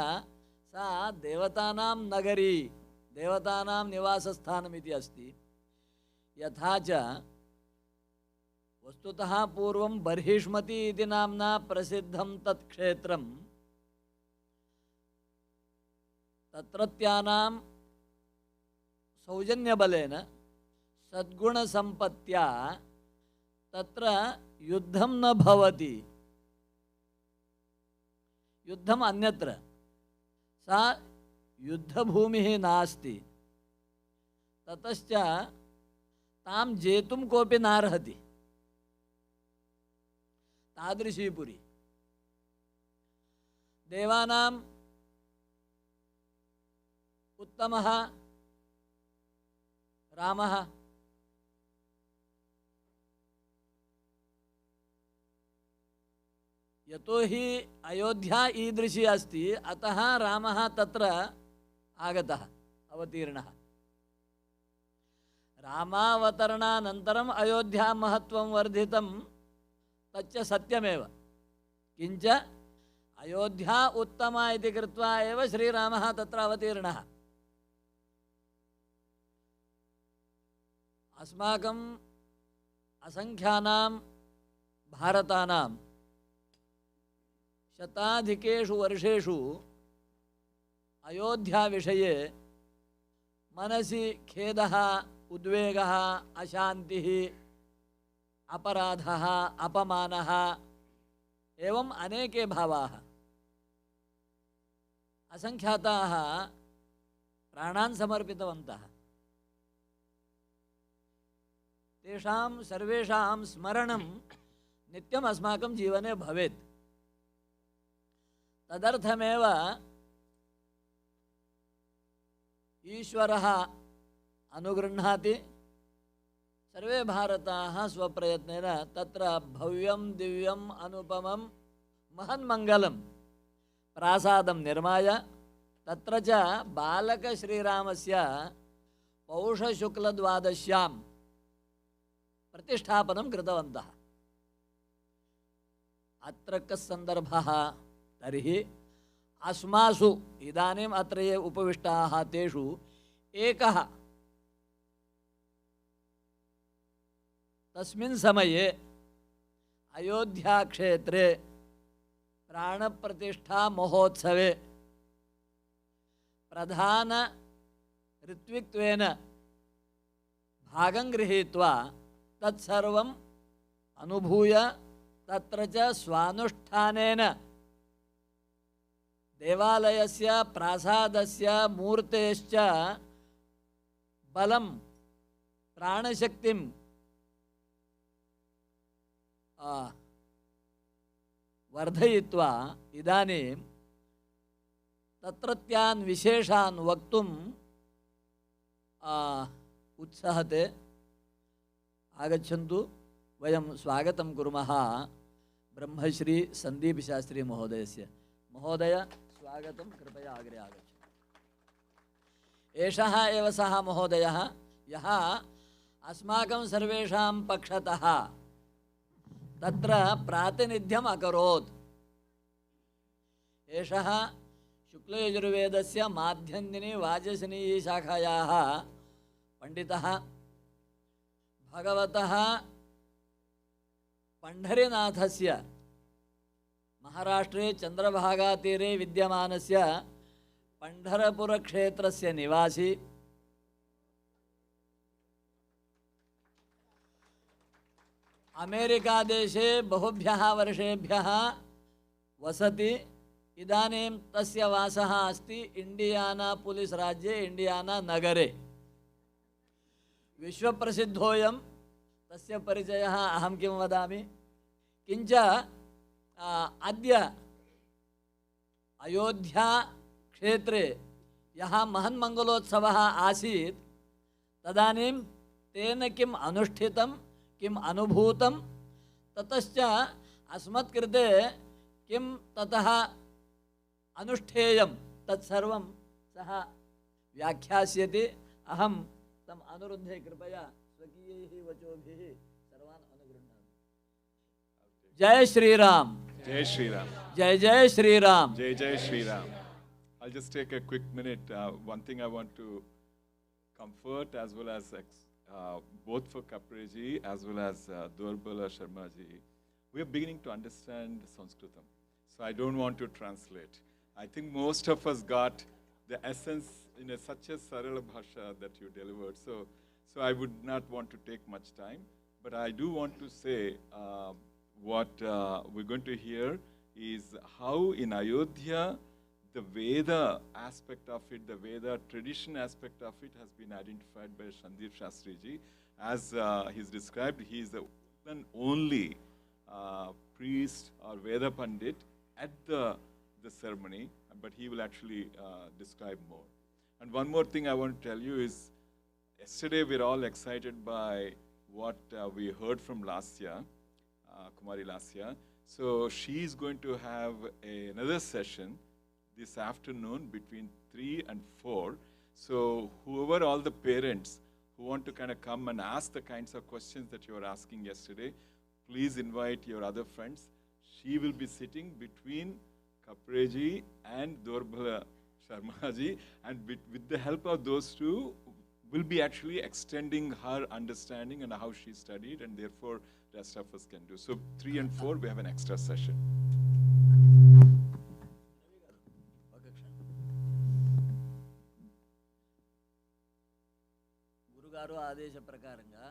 सा देवतानां नगरी, देवतानां निवासस्थानमिति अस्ति। यथा च वस्तुतः पूर्वं बर्हिष्मति इति नाम्ना प्रसिद्धं तत् क्षेत्रं तत्रत्यानां सौजन्यबलेन सद्गुणसम्पत्त्या तत्र युद्धं न भवति, युद्धम् अन्यत्र, सा युद्धभूमिः नास्ति। ततश्च तां जेतुं कोऽपि नार्हति, तादृशी पुरी। देवानाम् उत्तमः रामः, यतो हि अयोध्या ईदृशी अस्ति, अतः रामः तत्र आगतः, अवतीर्णः। रामावतरणानन्तरम् अयोध्या महत्त्वं वर्धितं, तच्च सत्यमेव। किञ्च अयोध्या उत्तमा इति कृत्वा एव श्रीरामः तत्र अवतीर्णः। अस्माकं असंख्यानां भारतानां शताधिकेषु वर्षेषु अयोध्या विषये मनसि खेदः, उद्वेगः, अशान्तिः अपराधः, अपमानः, एवं अनेके भावाः। असंख्याताः प्राणान् समर्पितवन्तः। तेषां सर्वेषां स्मरणं नित्यम् अस्माकं जीवने भवेत्। तदर्थमेव ईश्वरः अनुगृह्णाति। सर्वे भारताः स्वप्रयत्नेन तत्र भव्यं दिव्यम् अनुपमं महन्मङ्गलं प्रासादं निर्माय तत्र च बालकश्रीरामस्य पौषशुक्लद्वादश्यां प्रतिष्ठापनं कृतवन्तः। अत्र कः सन्दर्भः तर्हि अस्मासु इदानीम् अत्र ये उपविष्टाः तेषु एकः तस्मिन् समये अयोध्याक्षेत्रे प्राणप्रतिष्ठा महोत्सवे प्रधान ऋत्विक्त्वेन भागं गृहीत्वा तत्सर्वम् अनुभूय तत्र च स्वानुष्ठानेन देवालयस्य प्रासादस्य मूर्तेश्च बलं प्राणशक्तिं वर्धयित्वा इदानीं तत्रत्यान् विशेषान् वक्तुम् उत्सहते। आगच्छन्तु, वयं स्वागतं कुर्मः ब्रह्मश्री संदीप शास्त्री महोदयस्य। महोदय स्वागतं, कृपया अग्रे आगच्छतु। एषः एव सः महोदयः यः अस्माकं सर्वेषां पक्षतः तत्र प्रातिनिध्यम् अकरोत्। एषः शुक्लयजुर्वेदस्य माध्यन्दिनी वाजसनीयी शाखायाः पंडितः। भगवतः पंढरीनाथस्य महाराष्ट्रे चंद्रभागातीरे विद्यमानस्य पंढरपुरक्षेत्रस्य निवासी। अमेरिकादेशे बहुभ्यः वर्षेभ्यः वसति। इदानीं तस्य वासः अस्ति इण्डियानापोलिस् राज्ये, इण्डियाना नगरे। विश्वप्रसिद्धोऽयं, तस्य परिचयः अहं किं वदामि। किञ्च अद्य अयोध्या क्षेत्रे यः महन्मङ्गलोत्सवः आसीत् तदानीं तेन किम् अनुष्ठितं, किम् अनुभूतं, ततश्च अस्मत्कृते किं ततः अनुष्ठेयं तत्सर्वं सः व्याख्यास्यति। अहं तम् अनुरुद्धे कृपया स्वकीयैः वचोभिः सर्वान् अनुगृह्णामि। जय श्रीराम, Jai Shri Ram. जय जय Shriram, Jai Jai Shri Ram. I'll just take a quick minute. One thing I want to comfort as well as both for Kapreji as well as Durbala Sharma ji. We are beginning to understand Sanskritam. So I don't want to translate. I think most of us got the essence in such a sarala bhasha that you delivered. So I would not want to take much time. But I do want to say what we're going to hear is how in Ayodhya, the Veda aspect of it, the Veda tradition aspect of it has been identified by Sandeep Shastri ji. As he's described, he is the one and only priest or Veda Pandit at the ceremony, but he will actually describe more. And one more thing I want to tell you is, yesterday we're all excited by what we heard from Lasya, Kumari Lasya. So she's going to have another session this afternoon between 3 and 4. So whoever, all the parents who want to kind of come and ask the kinds of questions that you were asking yesterday, please invite your other friends. She will be sitting between Kapreji and Durbala Sharmaji, and with the help of those two, will be actually extending her understanding and how she studied, and therefore rest of us can do. So 3 and 4, we have an extra session. గురుగారు ఆదేశ ప్రకారంగా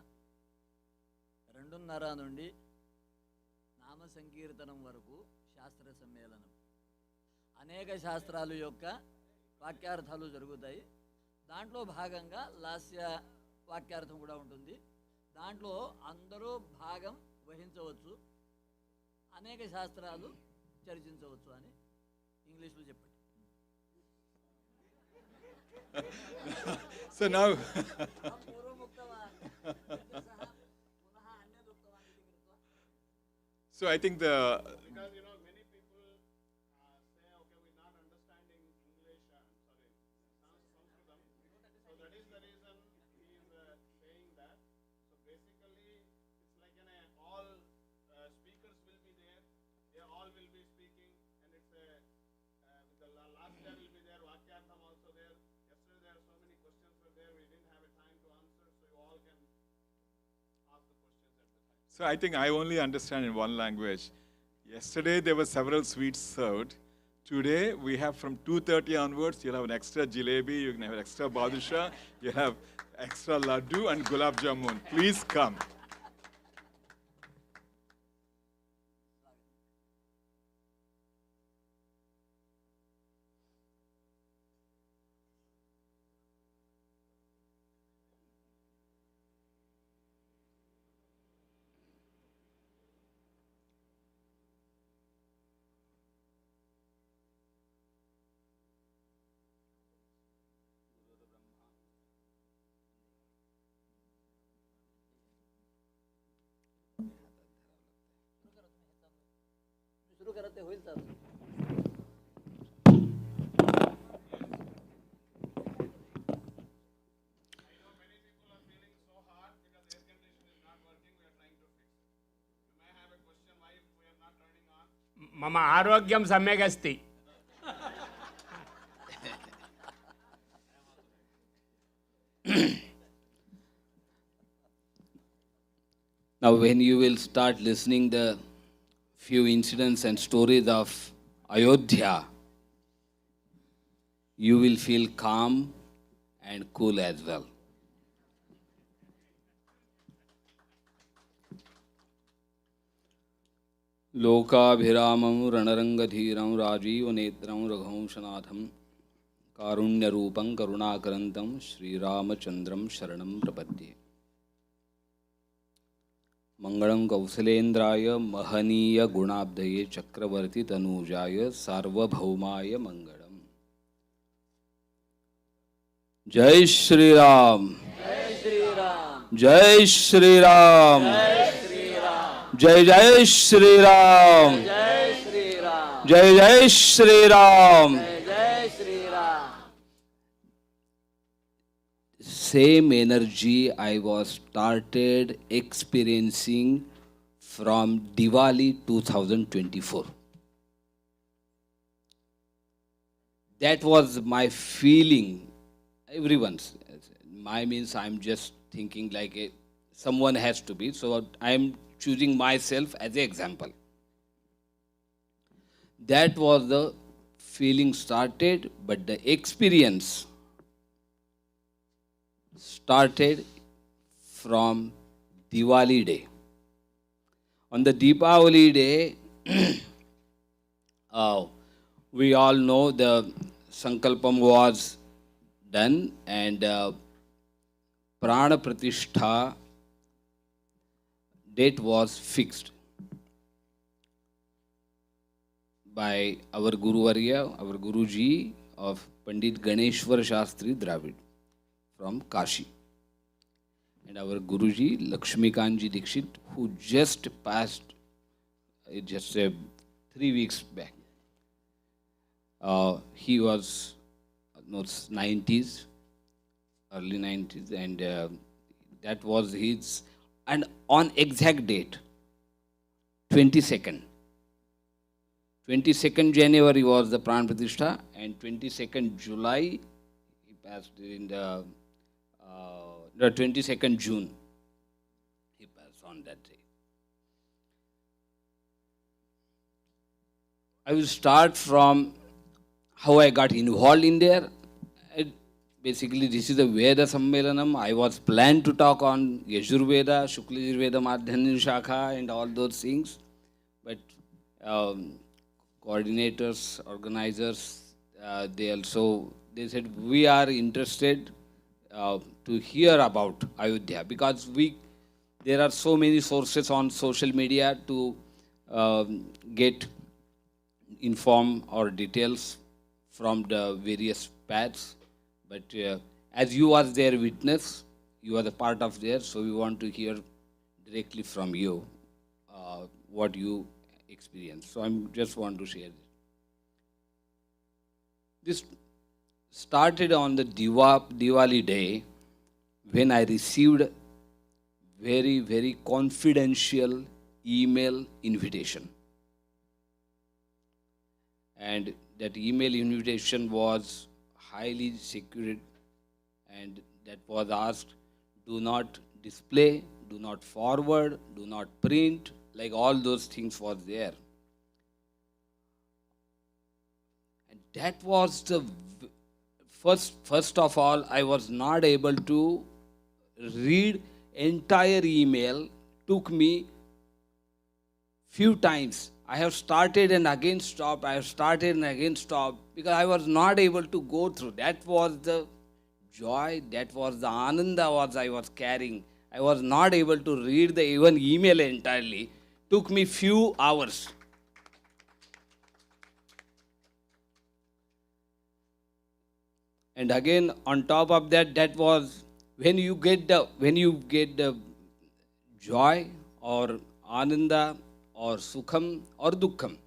2:30 నుండి నామ సంకీర్తనం వరకు శాస్త్ర సమ్మేళనం. అనేక శాస్త్రాల యొక్క వాక్యార్థాలు జరుగుతాయి. దాంట్లో భాగంగా లాస్య వాక్యార్థం కూడా ఉంటుంది. దాంట్లో అందరూ భాగం వహించవచ్చు, అనేక శాస్త్రాలు చర్చించవచ్చు అని ఇంగ్లీష్లో చెప్పండి. So now, so I think the Because many people say, okay, we're not understanding English, Sanskritam. So that is the reason he is saying that. So basically, it's like all speakers will be there. They all will be speaking, and it's with the last year will be there. Vakyartham also there. Yesterday there are so many questions were there. We didn't have a time to answer, so you all can ask the questions at the time. So I think I only understand in one language. Yesterday there were several sweets served. Today we have from 2:30 onwards, you'll have an extra jalebi, you can have extra badusha, you have extra laddu and gulab jamun. Please come. सुरू करते होईल चालू. Many people are feeling so hard because air conditioner is not working. We are trying to fix it. You may have a question why we are not turning on. मम आरोग्यं सम्यक् अस्ति. Now when you will start listening the few incidents and stories of Ayodhya, you will feel calm and cool as well. लोकाभिरामं रणरंगधीरं राजीवनेत्रं रघुवंशनाथं कारुण्यरूपं करुणाकरन्तं श्रीरामचन्द्रं शरणं प्रपद्ये. मंगलं कौसलेन्द्राय महनीय गुणाब्धये चक्रवर्ती तनूजाय सार्वभौमाय मंगलम्. जय श्री राम. जय श्री राम. जय श्री राम. जय श्री राम. जय जय श्री राम. जय श्री राम. जय जय श्री राम. जय जय Shri Ram. Same energy I was started experiencing from Diwali 2024. That was my feeling. Everyone's. My means I'm just thinking like someone has to be. So I'm choosing myself as an example. That was the feeling started, but the experience started from Diwali day. On the Deepavali day, we all know the Sankalpam was done and Prana Pratishtha date was fixed by our Guru Varya, our Guruji of Pandit Ganeshwar Shastri Dravid from Kashi, and our Guruji Lakshmikanji Dikshit, who just passed just 3 weeks back. He was 90s, early 90s, and that was his. And on exact date, 22nd January was the Pran Pratishtha, and 22nd July he passed in the 22nd June he passed on that day. I will start from how I got involved in there. basically this is a Veda Sammelanam. I was planned to talk on Yajurveda, Shukla Yajurveda, Madhyana Shakha and all those things. But coordinators, organizers, they said we are interested to hear about Ayodhya because there are so many sources on social media to get inform or details from the various paths. But as you are their witness, you are the part of there, so we want to hear directly from you what you experience. So I just want to share this. This started on the Diwali day when I received very, very confidential email invitation. And that email invitation was highly secured, and that was asked, do not display, do not forward, do not print, like all those things was there. And that was the first of all, I was not able to read entire email. Took me few times. I have started and again stopped. I have started and again stopped because I was not able to go through. That was the joy, that was the ananda I was carrying. I was not able to read the even email entirely. Took me few hours. And again, on top of that, that was when you get the joy or ananda or sukham or dukkham,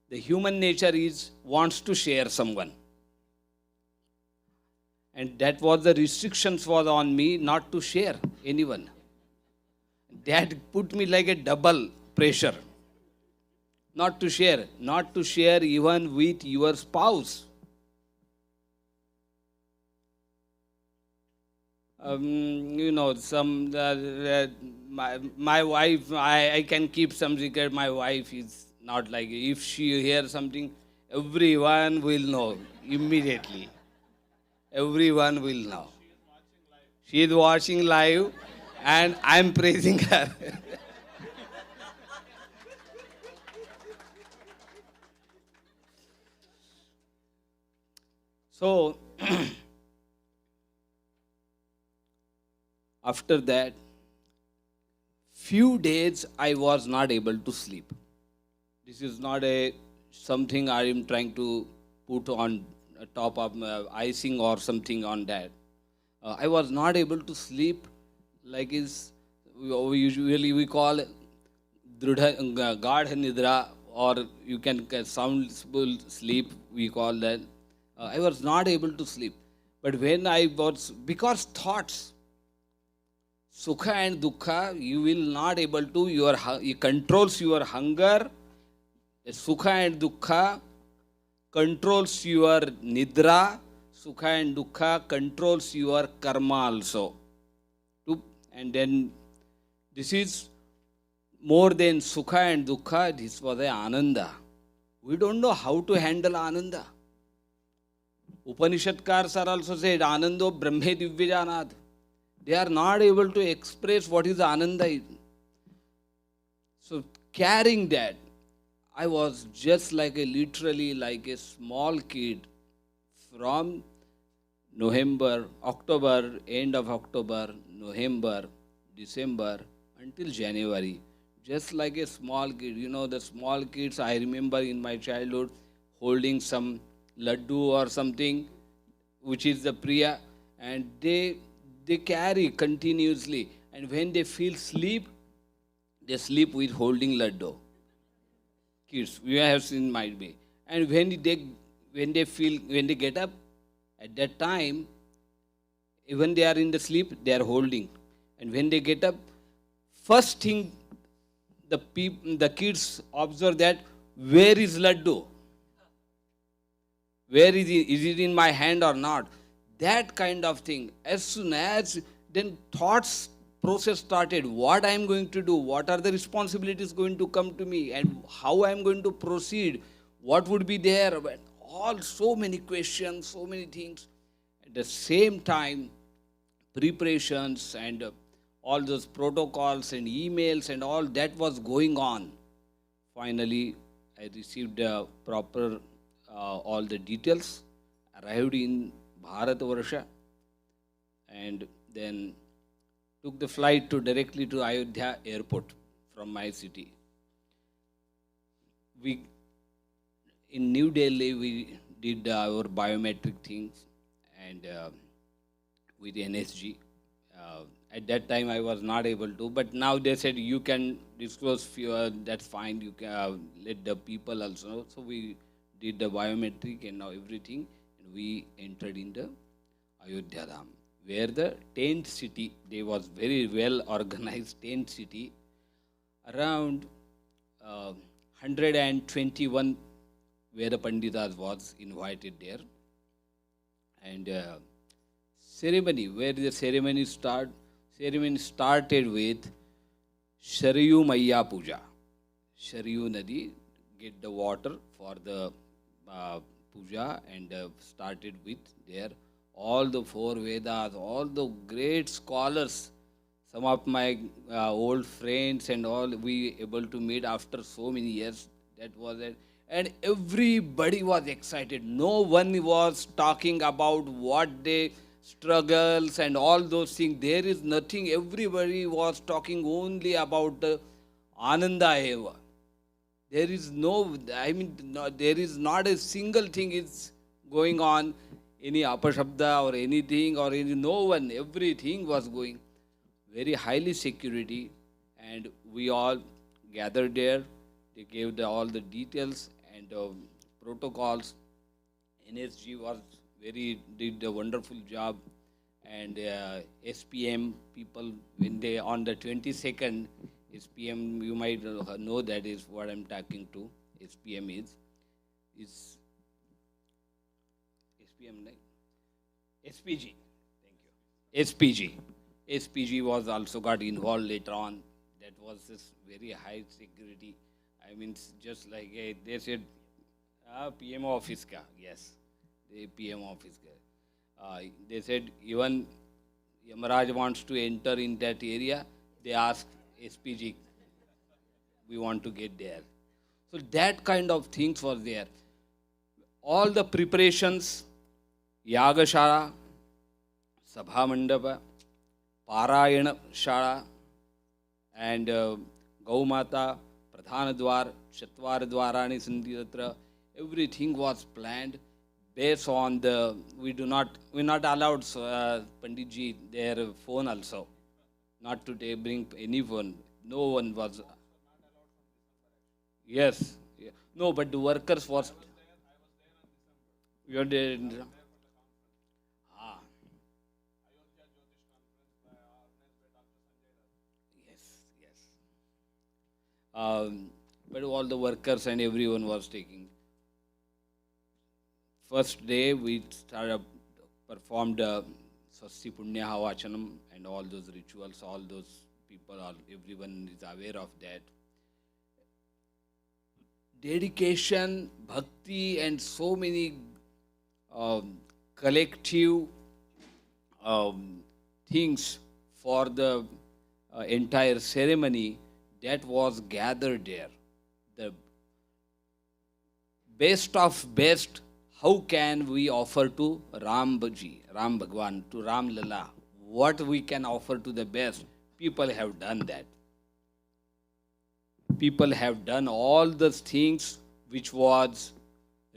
the human nature wants to share someone. And that was the restrictions was on me not to share anyone. That put me like a double pressure. Not to share even with your spouse. My wife, I can keep some secret. My wife is not like, if she hears something, everyone will know immediately. Everyone will know. She is watching live and I am praising her. So, after that, few days I was not able to sleep. This is not something I am trying to put on top of icing or something on that. I was not able to sleep like usually we call Gadha Nidra, or you can soundful sleep, we call that. I was not able to sleep. But when because thoughts, Sukha and Dukkha, you will not able to, it controls your hunger. Sukha and Dukkha controls your Nidra. Sukha and Dukkha controls your karma also. And then this is more than Sukha and Dukkha, this was a Ananda. We don't know how to handle Ananda. Upanishadkars are also said, Anando Brahme Divyajanad. They are not able to express what is Ananda. So carrying that, I was just literally like a small kid from October, end of October, November, December, until January. Just like a small kid. The small kids, I remember in my childhood holding some laddu or something, which is the priya, and they carry continuously. And when they feel sleep, they sleep with holding laddu. Kids, we have seen might be. And when they get up, at that time, even they are in the sleep, they are holding. And when they get up, first thing the kids observe that, where is laddu? Where is it? Is it in my hand or not? That kind of thing. As soon as then thoughts process started, what I am going to do, what are the responsibilities going to come to me, and how I am going to proceed, what would be there, all so many questions, so many things. At the same time, preparations and all those protocols and emails and all that was going on. Finally, I received proper all the details, arrived in Bharatvarsha, and then took the flight to directly to Ayodhya airport from my city. We in New Delhi we did our biometric things and with NSG. At that time I was not able to, but now they said you can disclose few, that's fine. You can let the people also know. So we did the biometric and now everything, and we entered in the Ayodhya Dham, where the tent city, they was very well organized tent city, around 121 Veda Panditas was invited there. And ceremony, where the ceremony started with Sharayu Maya Puja. Sharayu Nadi get the water for the puja and started with there. All the four Vedas, all the great scholars, some of my old friends and all, we able to meet after so many years. That was it. And everybody was excited. No one was talking about what they struggles and all those things. There is nothing. Everybody was talking only about the Ananda Eva. There is no, there is not a single thing is going on, any apashabda or anything or any, no one, everything was going. Very highly security, and we all gathered there. They gave all the details and protocols. NSG was did a wonderful job, and SPM people, when they on the 22nd, SPM, you might know that is what I'm talking to. SPM is SPM, right? SPG. Thank you. SPG. SPG was also got involved later on. That was this very high security. I mean, just like they said, PM office ka. Yes, the PM office ka. They said even Yamaraj wants to enter in that area. They ask SPG, we want to get there. So that kind of things was there. All the preparations, Yagashala, Sabha Mandapa, Parayana Shala, and Gaumata, Pradhana Dwar, Shatwar Dwarani Sindhitra, everything was planned based on the, we're not allowed, Panditji, their phone also, not to bring any phone. No one was. Yes. Yeah. No, but the workers was. You are there. But all the workers and everyone was taking. First day we performed Swasti Punya Havachanam and all those rituals, all those people, everyone is aware of that. Dedication, bhakti, and so many collective things for the entire ceremony that was gathered there. The best of best, how can we offer to Ram Bhagwan, to Ram Lala? What we can offer to the best? People have done that. People have done all the things which was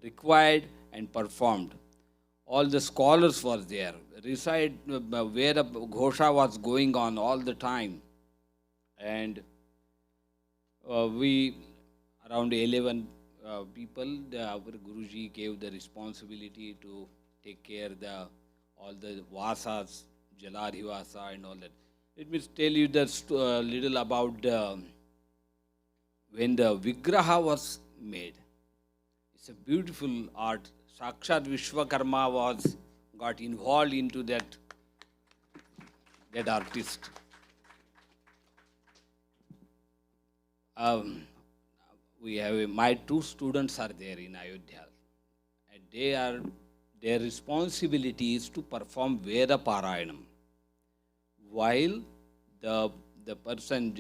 required and performed. All the scholars was there. Recite where the Ghosha was going on all the time. And we, around 11 people, our Guruji gave the responsibility to take care of all the vasas, Jaladhivasa and all that. Let me tell you just little about when the Vigraha was made. It's a beautiful art. Sakshat Vishwakarma got involved into that artist. We have my two students are there in Ayodhya, and their responsibility is to perform Veda Parayanam. While the person,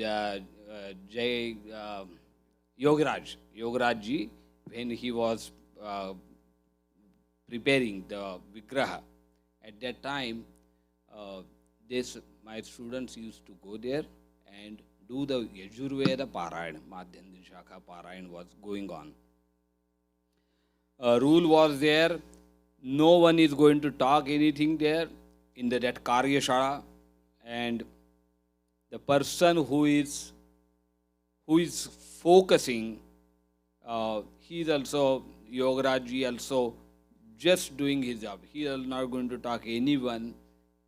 Yogaraj ji, when he was preparing the Vigraha, at that time, my students used to go there and do the Yajurveda Parayan. Madhyandri Shakha Parayan was going on. A rule was there, no one is going to talk anything there in that Karya Shala, and the person who is focusing, he is also, Yogaraj ji also just doing his job. He is not going to talk anyone,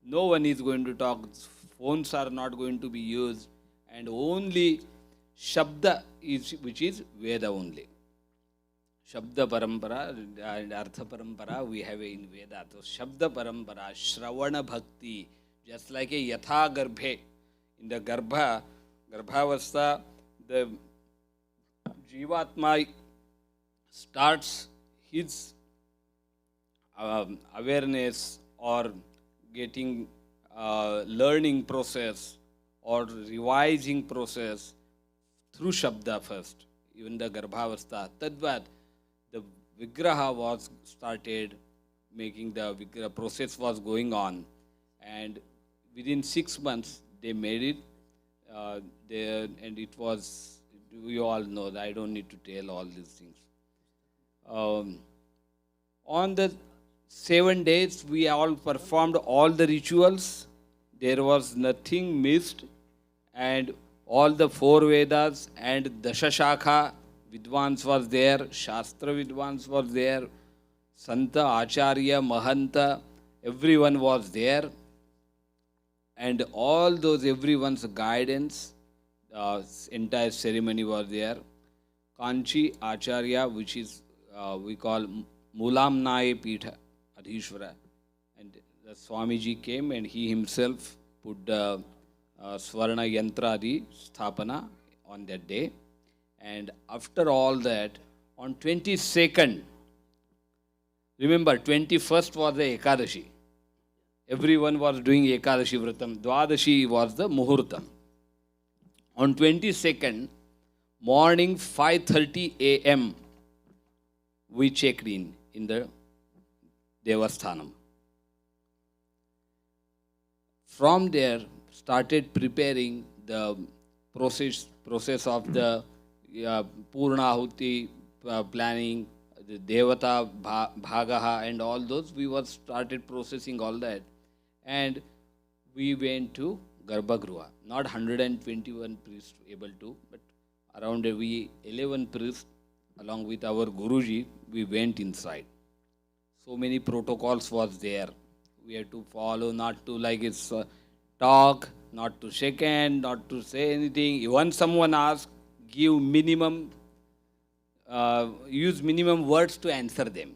no one is going to talk, phones are not going to be used, and only Shabda is, which is Veda only. Shabda Parampara and Artha Parampara we have in Veda. So Shabda Parampara, Shravana Bhakti, just like a Yatha Garbhe. In the Garbhavastha, the Jivatma starts his awareness or getting learning process or revising process through Shabda first. Even the Garbhavastha, Tadvat, the Vigraha was started, making the Vigraha process was going on, and within 6 months they made it there, and it was, you all know that I don't need to tell all these things. On the 7 days we all performed all the rituals, there was nothing missed, and all the 4 Vedas and Dashashakha Vidwans was there, Shastra Vidwans was there, Santa, Acharya, Mahanta, everyone was there. And all those, everyone's guidance, entire ceremony was there. Kanchi Acharya, which is, we call Mulamnaye Pitha Adhishvara. And the Swamiji came and he himself put the Swarna Yantra Adi Sthapana on that day. And after all that, on 22nd, remember 21st was the Ekadashi. Everyone was doing Ekadashi Vratam. Dwadashi was the Muhurtam. On 22nd, morning 5:30 a.m., we checked in the devasthānam. From there, started preparing the process of the Purnahuti planning, the Devata Bhagaha and all those. We was started processing all that. And we went to Garbhagruha. Not 121 priests able to, but around 11 priests along with our Guruji, we went inside. So many protocols was there. We had to follow, not to like it's talk, not to shake hand, not to say anything. Once someone asks, give minimum, use minimum words to answer them.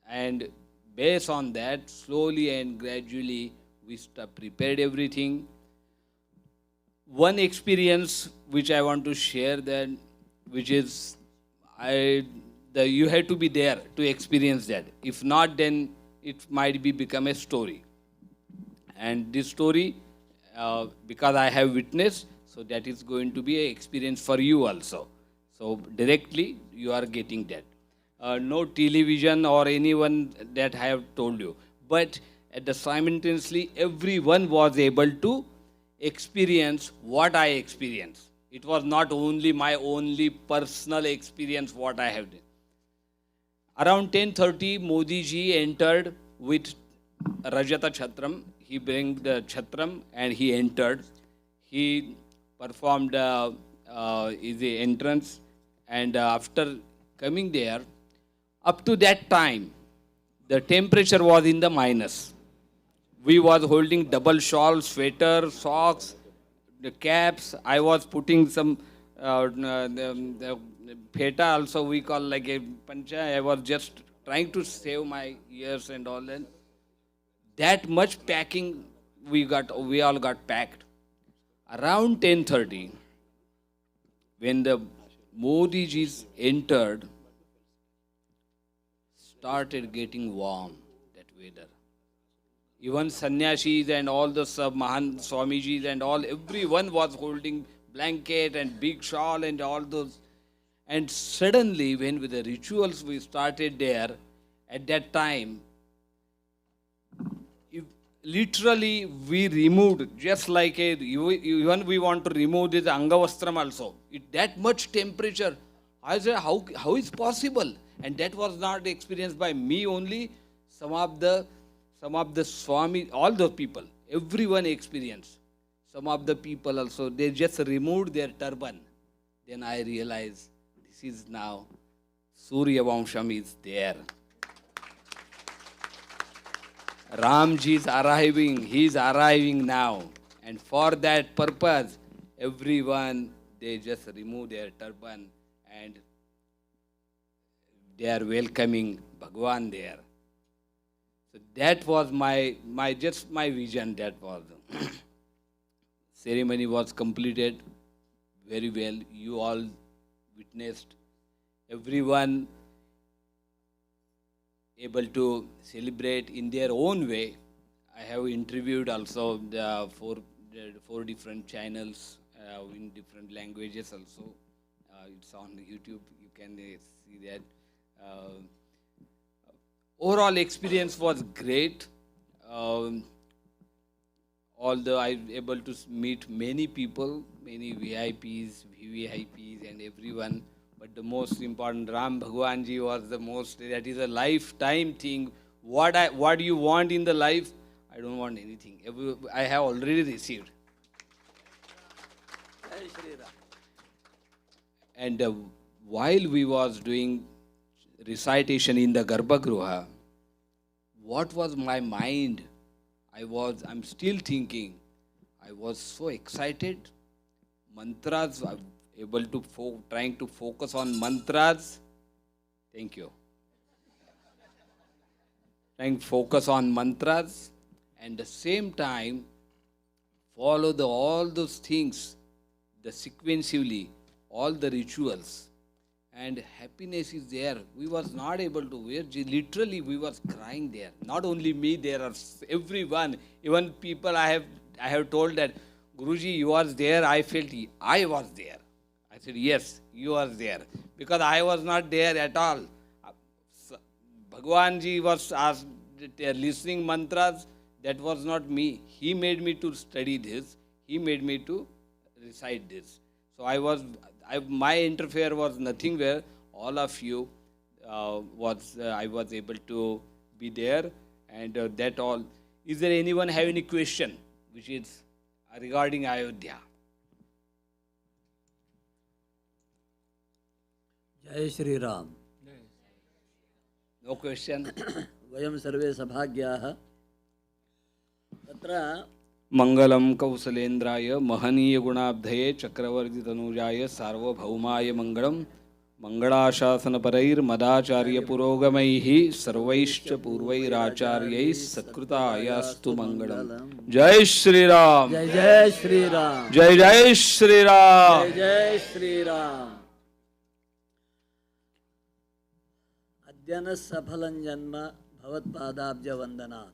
And based on that, slowly and gradually, we prepared everything. One experience which I want to share that, which is, you have to be there to experience that. If not, then it might become a story. And this story, because I have witnessed, so that is going to be an experience for you also. So directly, you are getting that. No television or anyone that I have told you. But at the simultaneously, everyone was able to experience what I experienced. It was not only my only personal experience what I have done. Around 10:30, Modi ji entered with Rajata Chhatram. He bring the Chhatram and he entered. He performed the entrance, and after coming there, up to that time, the temperature was in the minus. We was holding double shawl, sweater, socks, the caps. I was putting some the pheta also, we call like a pancha. I was just trying to save my ears and all that. That much packing we all got packed. Around 10:30, when the Modi ji entered, started getting warm, that weather. Even sannyasis and all the Mahan Swamijis and all, everyone was holding blanket and big shawl and all those. And suddenly, when with the rituals we started there, at that time, literally we removed, just like even we want to remove this Angavastram also. That much temperature. I said, how is possible? And that was not experienced by me only. Some of the Swami, all the people, everyone experienced. Some of the people also, they just removed their turban. Then I realized, this is now, Surya Vamsham is there. Ramji is arriving, he is arriving now. And for that purpose, everyone, they just remove their turban and they are welcoming Bhagwan there. So that was my vision, that was. Ceremony was completed very well. You all witnessed. Everyone able to celebrate in their own way. I have interviewed also the four different channels in different languages also. It's on YouTube. You can see that. Overall experience was great. Although I was able to meet many people, many VIPs, VVIPs and everyone. But the most important, Ram Bhagwanji was the most, that is a lifetime thing. What you want in the life, I don't want anything. I have already received. Jai Shri Ram. And while we was doing recitation in the Garbhagruha, what was my mind? I'm still thinking. I was so excited. Mantras, I'm able to trying to focus on mantras. Thank you. Trying to focus on mantras and the same time follow all those things, the sequentially, all the rituals. And happiness is there. We was not able to wear. Literally, we was crying there. Not only me, there are everyone. Even people I have told that, Guruji, you was there. I felt I was there. I said, yes, you was there. Because I was not there at all. Bhagwanji was listening mantras. That was not me. He made me to study this. He made me to recite this. So my interfere was nothing where all of you I was able to be there and that all. Is there anyone have any question which is regarding Ayodhya? Jai Shri Ram. No question. Vayam sarve sabhagyaha. Tatra Mangalam Kausalendraya Mahaniya Gunabdhaye Chakravarti Tanujaya Sarvabhaumaya Mangalam Mangalashasana Parair Madacharya Purogamaihi Sarvaischa Purvairacharyais Satkృతాyastu Mangalam. Jai Shri Ram. Jai Jai Shri Ram. Jai Jai Shri Ram. Jai Jai Shri Ram. Adhyana saphalam janma bhavatpadabja vandanat.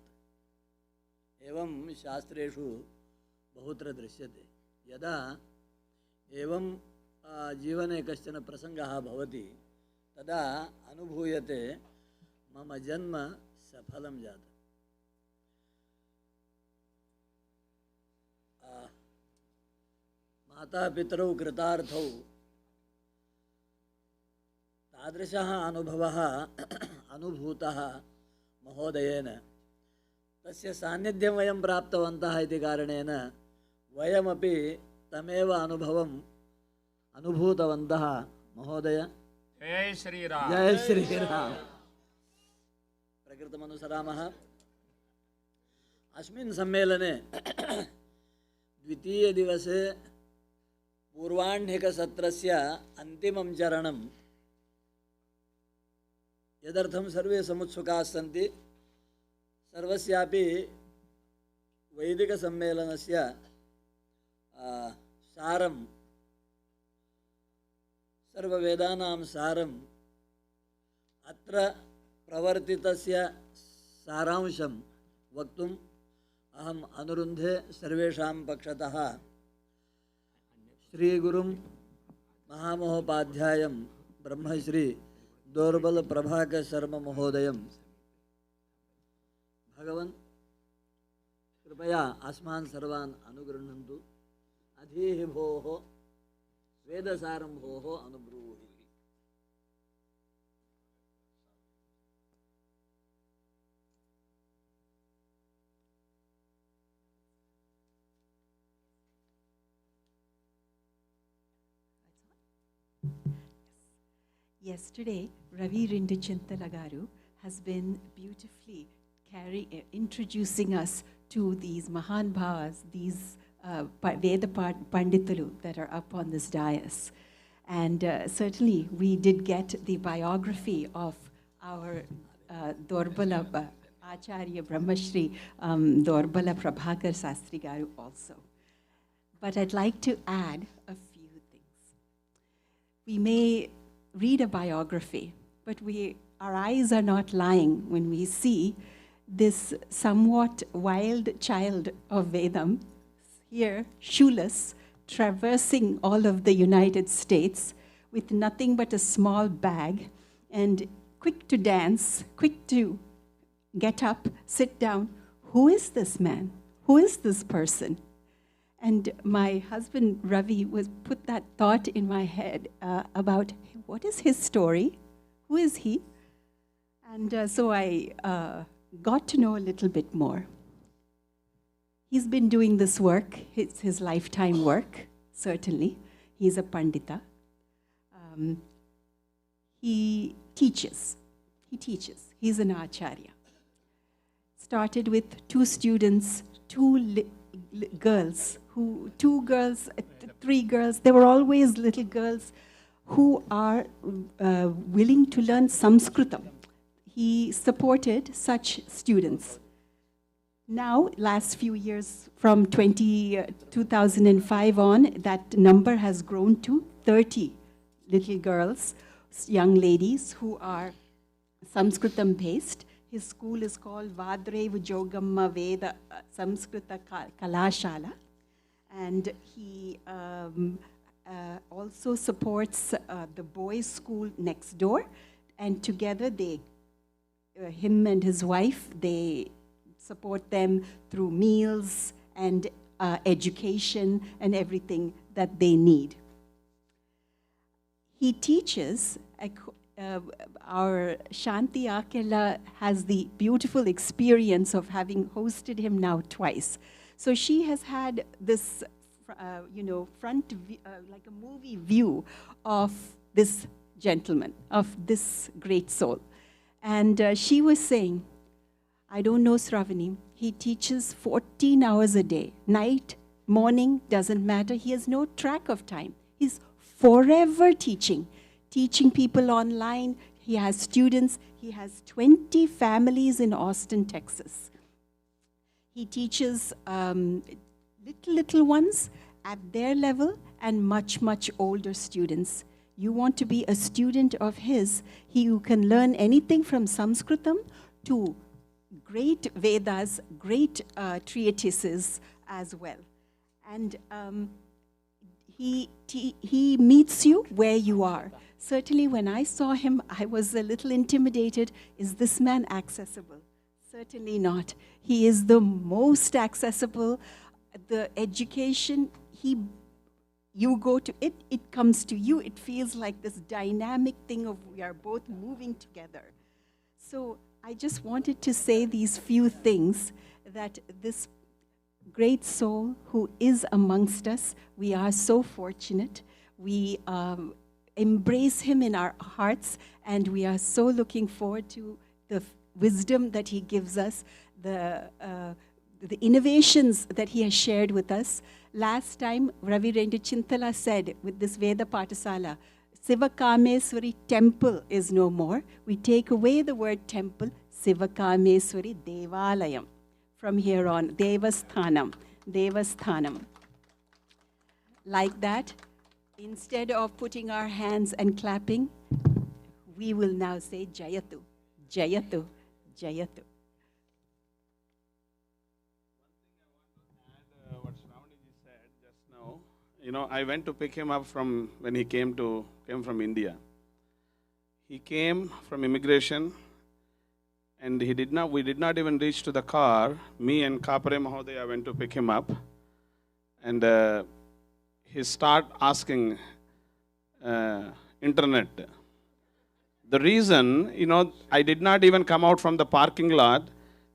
एवं शास्त्रेषु बहुत्र दृश्यते यदा एवं जीवने कश्चन प्रसंगः भवति तदा अनुभूयते मम जन्म सफलं जातम् मातापितरौ कृतार्थौ तादृशः अनुभवः अनुभूतः महोदयेन तस्य सान्निध्यं वयं प्राप्तवन्तः इति कारणेन वयमपि तमेव अनुभवम् अनुभूतवन्तः महोदय. जय श्रीराम. जय श्रीराम. प्रकृतमनुसरामः. अस्मिन् सम्मेलने द्वितीयदिवसे पूर्वाह्निकसत्रस्य अन्तिमं चरणं यदर्थं सर्वे समुत्सुकाः सन्ति सर्वस्यापि वैदिकसम्मेलनस्य सारं सर्ववेदानां सारम् अत्र प्रवर्तितस्य सारांशं वक्तुम् अहम् अनुरुन्धे सर्वेषां पक्षतः श्रीगुरुं महामहोपाध्यायं ब्रह्मश्री दोर्बल प्रभाकर शर्मा महोदयं भगवन् कृपया अस्मान् सर्वान् अनुगृह्णन्तु अधीहि भोः वेदसारं भोः अनुब्रूहि. Yesterday, Ravi Rinduchintalagaru has been beautifully introducing us to these Mahan Bhavas, these Veda Panditalu that are up on this dais. And certainly we did get the biography of our Dorbala Acharya Brahmashri Dorbala Prabhakar Sastri Garu also. But I'd like to add a few things. We may read a biography, but our eyes are not lying when we see this somewhat wild child of Vedam here, shoeless, traversing all of the United States with nothing but a small bag and quick to dance, quick to get up, sit down. Who is this man? Who is this person? And my husband, Ravi, put that thought in my head about what is his story? Who is he? And so I got to know a little bit more. He's been doing this work, his lifetime work, certainly. He's a Pandita. He teaches. He's an Acharya. Started with 2 students, 2 girls, 3 girls. They were always little girls who are willing to learn Sanskritam. He supported such students. Now, last few years, from 2005 on, that number has grown to 30 little girls, young ladies who are Sanskritam based. His school is called Vadrev Jogamma Veda Samskrita Kalashala. And he also supports the boys' school next door. And together, him and his wife, they support them through meals and education and everything that they need. He teaches. Our Shanti Akela has the beautiful experience of having hosted him now twice. So she has had this, front like a movie view of this gentleman, of this great soul. And she was saying, I don't know Sravani, he teaches 14 hours a day. Night, morning, doesn't matter. He has no track of time. He's forever teaching people online. He has students. He has 20 families in Austin, Texas. He teaches little ones at their level and much, much older students. You want to be a student of his, you can learn anything from Sanskritam to great Vedas, great treatises as well. And he meets you where you are. Certainly when I saw him, I was a little intimidated. Is this man accessible? Certainly not. He is the most accessible. The education, you go to it, it comes to you. It feels like this dynamic thing of we are both moving together. So I just wanted to say these few things, that this great soul who is amongst us, we are so fortunate. We embrace him in our hearts, and we are so looking forward to the wisdom that he gives us, the innovations that he has shared with us. Last time, Ravi Renduchintala said with this Veda Patasala, śivakāmeśwarī temple is no more. We take away the word temple, śivakāmeśwarī devalayam. From here on, devasthānam. Like that, instead of putting our hands and clapping, we will now say Jayatu. Jayatu, Jayatu. What Shravani said just now, you know, I went to pick him up from when he came from India. He came from immigration, and we did not even reach to the car. Me and Kapare Mahodaya went to pick him up, and he start asking internet. The reason, you know, I did not even come out from the parking lot.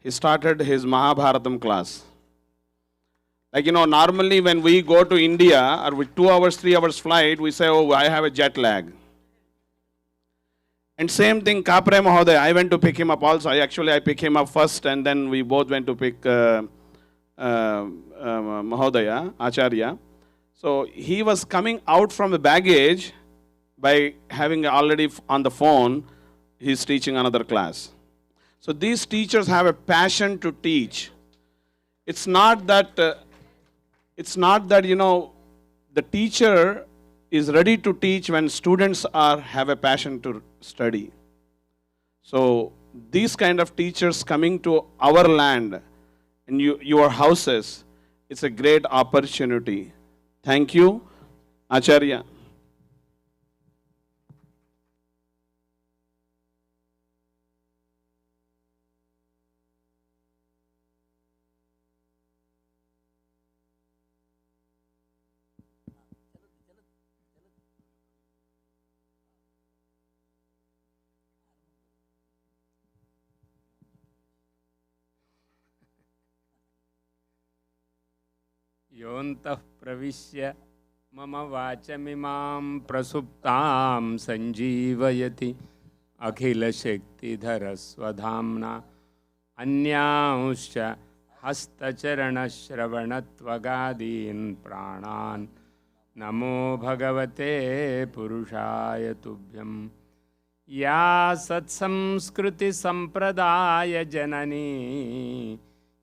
He started his Mahabharatam class. Like, you know, normally when we go to India or with 2 hours, 3 hours flight, we say, oh, I have a jet lag. And same thing, Kapre Mahodaya, I went to pick him up also. I picked him up first, and then we both went to pick Mahodaya, Acharya. So he was coming out from the baggage by having already on the phone, he's teaching another class. So these teachers have a passion to teach. It's not that, you know, the teacher is ready to teach when students have a passion to study. So these kind of teachers coming to our land and your houses, it's a great opportunity. Thank you, Acharya. योऽन्तः प्रविश्य मम वाचमिमां प्रसुप्तां सञ्जीवयति अखिलशक्तिधरस्वधाम्ना अन्यांश्च हस्तचरणश्रवणत्वगादीन् प्राणान् नमो भगवते पुरुषाय तुभ्यं या सत्संस्कृतिसम्प्रदायजननी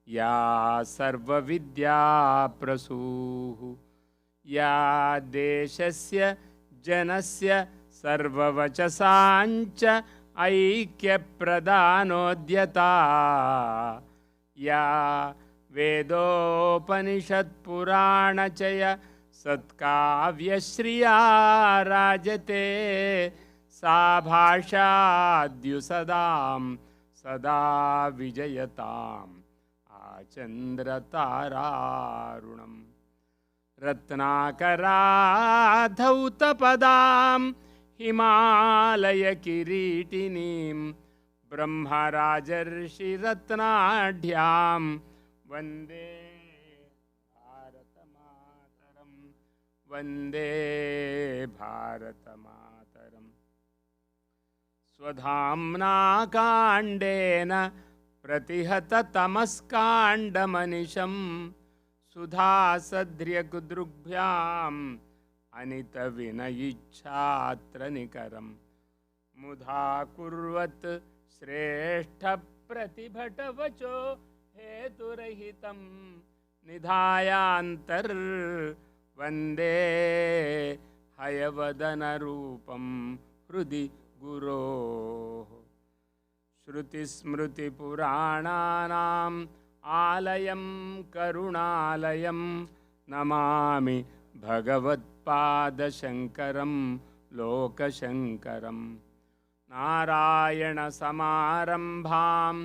या सर्वविद्याप्रसूः या देशस्य जनस्य सर्ववचसाञ्च ऐक्यप्रदानोद्यता या वेदोपनिषत्पुराणचय सत्काव्यश्रिया राजते सा भाषाद्युसदां सदा विजयताम् चन्द्रतारारुणम् रत्नाकराधौतपदां हिमालयकिरीटिनीं ब्रह्मराजर्षिरत्नाढ्यां वन्दे भारतमातरं वन्दे भारतमातरम् स्वधाम्ना काण्डेन प्रतिहततमस्काण्डमनिशं सुधासद्र्यकुदृग्भ्याम् अनितविनयिच्छात्रनिकरं मुधा कुर्वत् श्रेष्ठप्रतिभटवचो हेतुरहितं निधायान्तर्वन्दे हयवदनरूपं हृदि गुरोः श्रुतिस्मृतिपुराणानाम् आलयं करुणालयं नमामि भगवत्पादशङ्करं लोकशङ्करं नारायणसमारम्भां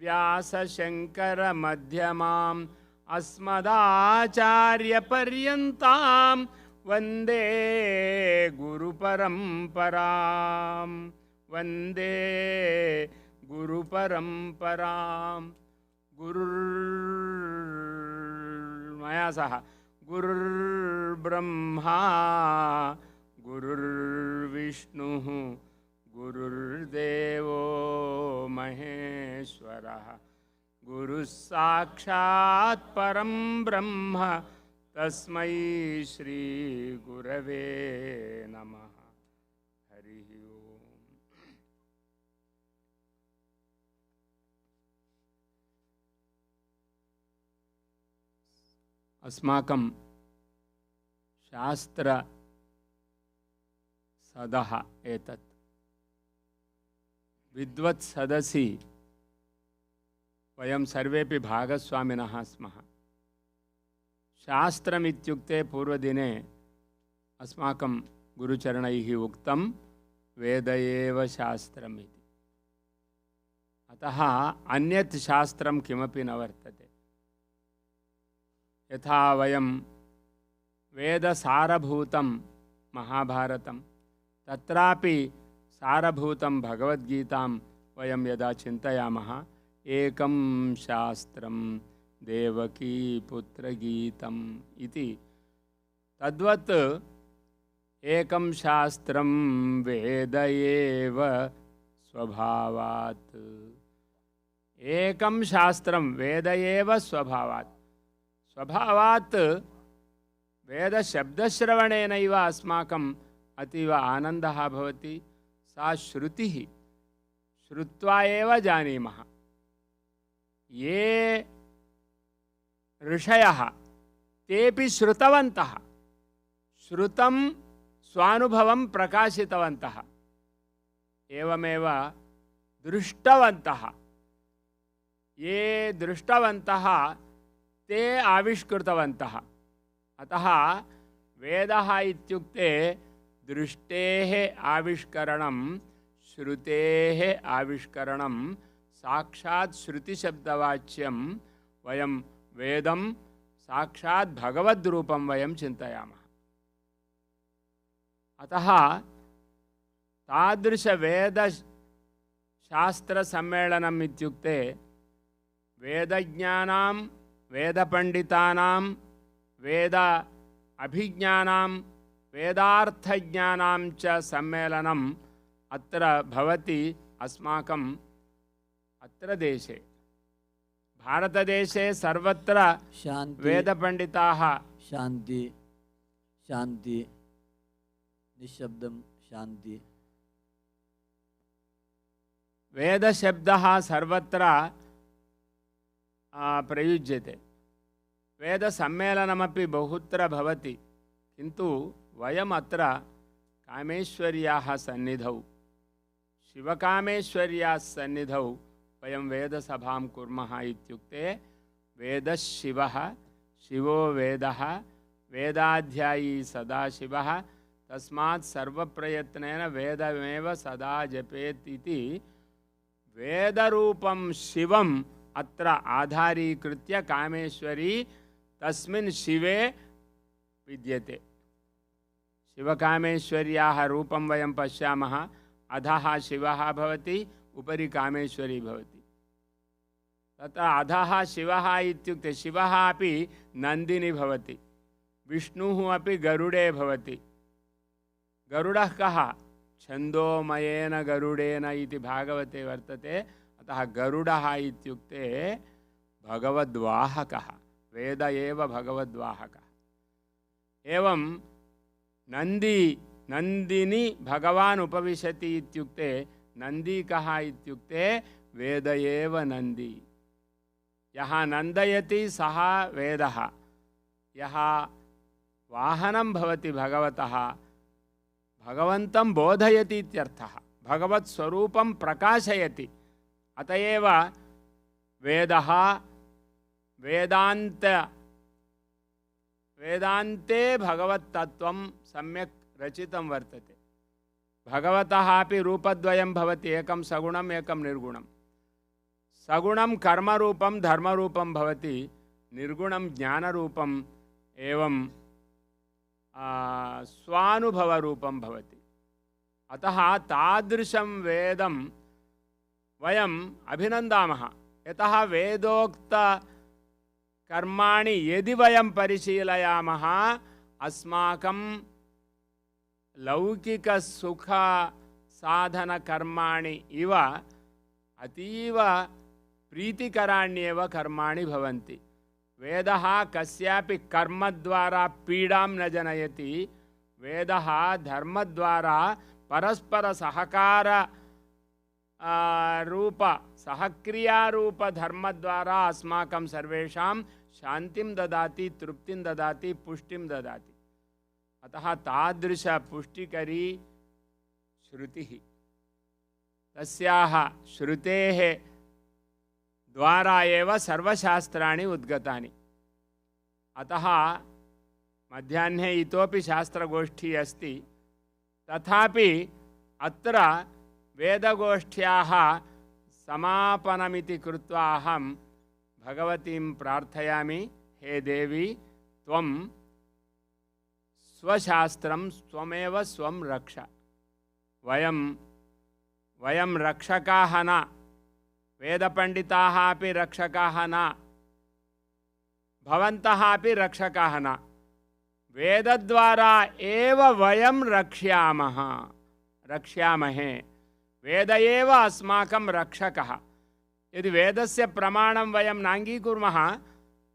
व्यासशङ्करमध्यमाम् अस्मदाचार्यपर्यन्तां वन्दे गुरुपरम्परां वन्दे गुरुपरम्परां गुरुर्मया सह गुरुर्ब्रह्मा गुरुर्विष्णुः गुरुर्देवो महेश्वरः गुरुः साक्षात् परं ब्रह्म तस्मै श्रीगुरवे नमः। हरिः ओम्। अस्माकं शास्त्रसदः एतत् विद्वत् सदसि वयं सर्वेपि भागस्वामिनः स्मः। शास्त्रमित्युक्ते पूर्वदिने अस्माकं गुरुचरणैः उक्तं वेद एव शास्त्रम् इति। अतः अन्यत् शास्त्रं किमपि न वर्तते। यथा वयं वेदसारभूतं महाभारतं, तत्रापि सारभूतं भगवद्गीतां वयं यदा चिन्तयामः, एकं शास्त्रं देवकीपुत्रगीतम् इति, तद्वत् एकं शास्त्रं वेद एव स्वभावात्। एकं शास्त्रं वेद एव स्वभावात्। स्वभावात् वेदशब्दश्रवणेनैव अस्माकम् अतीव आनन्दः भवति। सा श्रुतिः श्रुत्वा एव जानीमः। ये ऋषयः तेपि श्रुतवन्तः, श्रुतं स्वानुभवं प्रकाशितवन्तः, एवमेव दृष्टवन्तः। ये दृष्टवन्तः ते आविष्कृतवन्तः। अतः वेदः इत्युक्ते दृष्टेः आविष्करणं, श्रुतेः आविष्करणं। साक्षात् श्रुतिशब्दवाच्यं वयं वेदं साक्षात् भगवद्रूपं वयं चिन्तयामः। अतः तादृशवेदशास्त्रसम्मेलनम् इत्युक्ते वेदज्ञानां, वेदपण्डितानां, वेद अभिज्ञानां, वेदार्थज्ञानां च सम्मेलनम् अत्र भवति। अस्माकम् अत्र देशे, भारतदेशे सर्वत्र शान्ति वेदपण्डिताः, शान्ति शान्ति निःशब्दं शान्ति। वेदशब्दः सर्वत्र प्रयुज्यते। वेदसम्मेलनमपि बहुत्र भवति, किन्तु वयम् अत्र कामेश्वर्याः सन्निधौ, शिवकामेश्वर्याः सन्निधौ वयं वेदसभां कुर्मः। इत्युक्ते वेदशिवः, शिवो वेदः, वेदाध्यायी सदाशिवः, तस्मात् सर्वप्रयत्नेन वेदमेव सदा जपेत् इति वेदरूपं शिवम् अत्र आधारीकृत्य कामेश्वरी तस्मिन् शिवे विद्यते। शिवकामेश्वर्याः रूपं वयं पश्यामः। अधः शिवः भवति, उपरि कामेश्वरी भवति। तत्र अधः शिवः इत्युक्ते शिवः अपि नन्दिनी भवति, विष्णुः अपि गरुडे भवति। गरुडः कः? छन्दोमयेन गरुडेन इति भागवते वर्तते। अतः गरुडः इत्युक्ते भगवद्वाहकः, वेद एव भगवद्वाहकः। एवं नन्दिनी भगवान् उपविशति इत्युक्ते नन्दी कः इत्युक्ते वेद एव नन्दी। यः नन्दयति सः वेदः, यः वाहनं भवति भगवतः, भगवन्तं बोधयति इत्यर्थः, भगवत्स्वरूपं प्रकाशयति। अत एव वेदः वेदान्ते भगवत्तत्त्वं सम्यक् रचितं वर्तते। भगवतः अपि रूपद्वयं भवति, एकं सगुणम् एकं निर्गुणं। सगुणं कर्मरूपं धर्मरूपं भवति, निर्गुणं ज्ञानरूपम् एवं स्वानुभवरूपं भवति। अतः तादृशं वेदं वयम् अभिनन्दामः। यतः वेदोक्तकर्माणि यदि वयं परिशीलयामः, अस्माकं लौकिकसुखसाधनकर्माणि इव अतीव प्रीतिकराण्येव कर्माणि भवन्ति। वेदः कस्यापि कर्मद्वारा पीडां न जनयति। वेदः धर्मद्वारा परस्परसहकार रूप सहक्रियारूप धर्मद्वारा अस्माकं सर्वेषां शान्तिं ददाति, तृप्तिं ददाति, पुष्टिं ददाति। अतः तादृश पुष्टिकरी श्रुतिः तस्याः श्रुतेः द्वारा एव सर्वशास्त्राणि उद्गतानि। अतः मध्याह्ने इतोपि शास्त्रगोष्ठी अस्ति, तथापि अत्र वेदगोष्ठ्याः समापनमिति कृत्वा अहं भगवतीं प्रार्थयामि, हे देवी त्वं स्वशास्त्रं स्वमेव स्वं रक्ष। वयं रक्षकाः न, वेदपण्डिताः अपि रक्षकाः न, भवन्तः अपि रक्षकाः न, वेदद्वारा एव वयं रक्ष्यामहे। वेद एव अस्माकं रक्षकः। यदि वेदस्य प्रमाणं वयं नाङ्गीकुर्मः,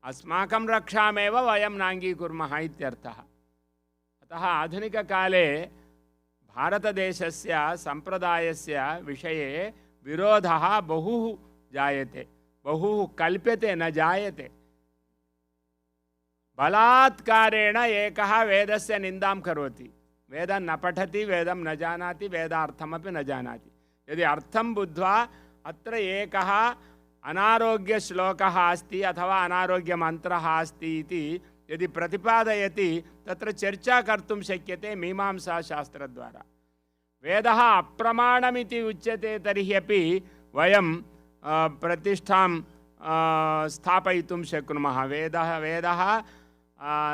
अस्माकं रक्षामेव वयं नाङ्गीकुर्मः इत्यर्थः। अतः आधुनिककाले भारतदेशस्य सम्प्रदायस्य विषये विरोधः बहु जायते, बहु कल्प्यते, न जायते। बलात्कारेण एकः वेदस्य निन्दां करोति, वेदं न पठति, वेदं न जानाति, वेदार्थमपि न जानाति। यदि अर्थं बुद्ध्वा अत्र एकः अनारोग्यश्लोकः अस्ति अथवा अनारोग्यमन्त्रः अस्ति इति यदि प्रतिपादयति, तत्र चर्चा कर्तुं शक्यते मीमांसाशास्त्रद्वारा। वेदः अप्रमाणमिति उच्यते तर्हि अपि वयं प्रतिष्ठां स्थापयितुं शक्नुमः। वेदः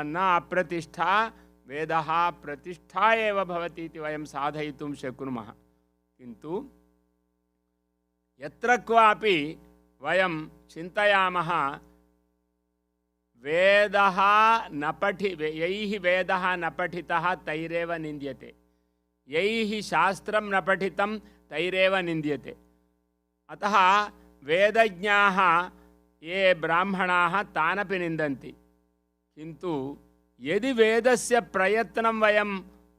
न अप्रतिष्ठा, वेदः प्रतिष्ठा एव भवति इति वयं साधयितुं शक्नुमः। किन्तु यत्र क्वापि वयं चिन्तयामः वेदः न यैः वेदः न पठितः तैरेव निन्द्यते, यैः शास्त्रं न पठितं तैरेव निन्द्यते। अतः वेदज्ञाः ये ब्राह्मणाः तानपि निन्दन्ति। किन्तु यदि वेदस्य प्रयत्नं वयं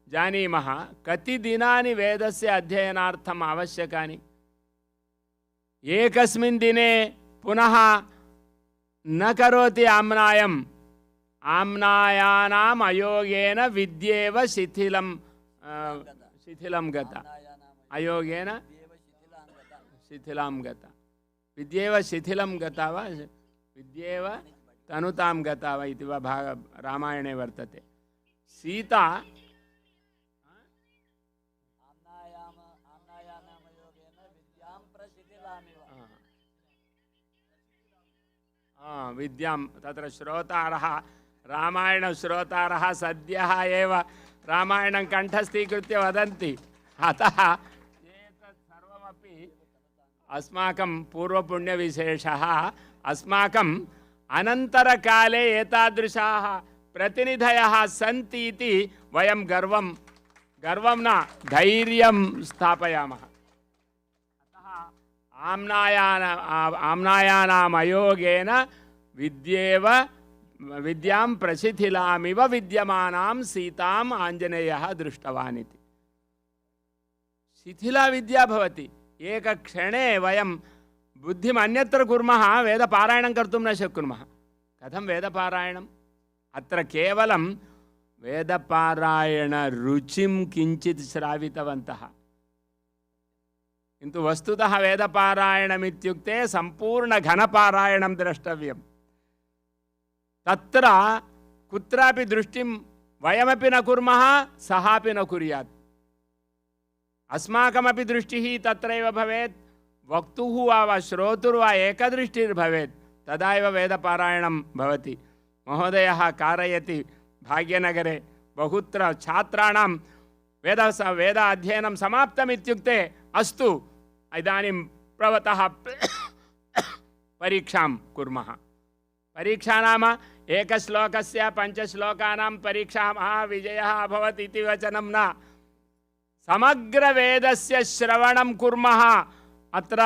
जानीमः, कति दिनानि वेदस्य अध्ययनार्थम् आवश्यकानि? एकस्मिन् दिने पुनः न करोति आम्नायम्, आम्नायानाम् अयोगेन विद्येव शिथिलं गता, अयोगेन शिथिलां गता, विद्येव शिथिलं गता वा विद्येव तनुतां गता वा इति वा रामायणे वर्तते। सीता विद्यां, तत्र श्रोतारः, रामायणश्रोतारः सद्यः एव रामायणं कण्ठस्थीकृत्य वदन्ति। अतः एतत् सर्वमपि अस्माकं पूर्वपुण्यविशेषः। अस्माकम् अनन्तरकाले एतादृशाः प्रतिनिधयः सन्ति इति वयं गर्वं न धैर्यं स्थापयामः। अतः आम्नायानाम् अयोगेन विद्यां प्रशिथिलामिव विद्यमानां सीताम् आञ्जनेयः दृष्टवान् इति। शिथिला विद्या भवति। एकक्षणे वयं बुद्धिम् अन्यत्र कुर्मः, वेदपारायणं कर्तुं न शक्नुमः। कथं वेदपारायणम्? अत्र केवलं वेदपारायणरुचिं किञ्चित् श्रावितवन्तः। किन्तु वस्तुतः वेदपारायणमित्युक्ते सम्पूर्णघनपारायणं द्रष्टव्यम्। तत्र कुत्रापि दृष्टिं वयमपि न कुर्मः, सः अपि न कुर्यात्। अस्माकमपि दृष्टिः तत्रैव भवेत्, वक्तुः वा श्रोतुर्वा एकदृष्टिर्भवेत्, तदा एव वेदपारायणं भवति। महोदयः कारयति भाग्यनगरे, बहुत्र छात्राणां वेद अध्ययनं समाप्तम् इत्युक्ते अस्तु इदानीं प्रवतः परीक्षां कुर्मः। परीक्षा नाम एकश्लोकस्य 5 श्लोकानां परीक्षा विजयः अभवत् इति वचनं न। समग्रवेदस्य श्रवणं कुर्मः। अत्र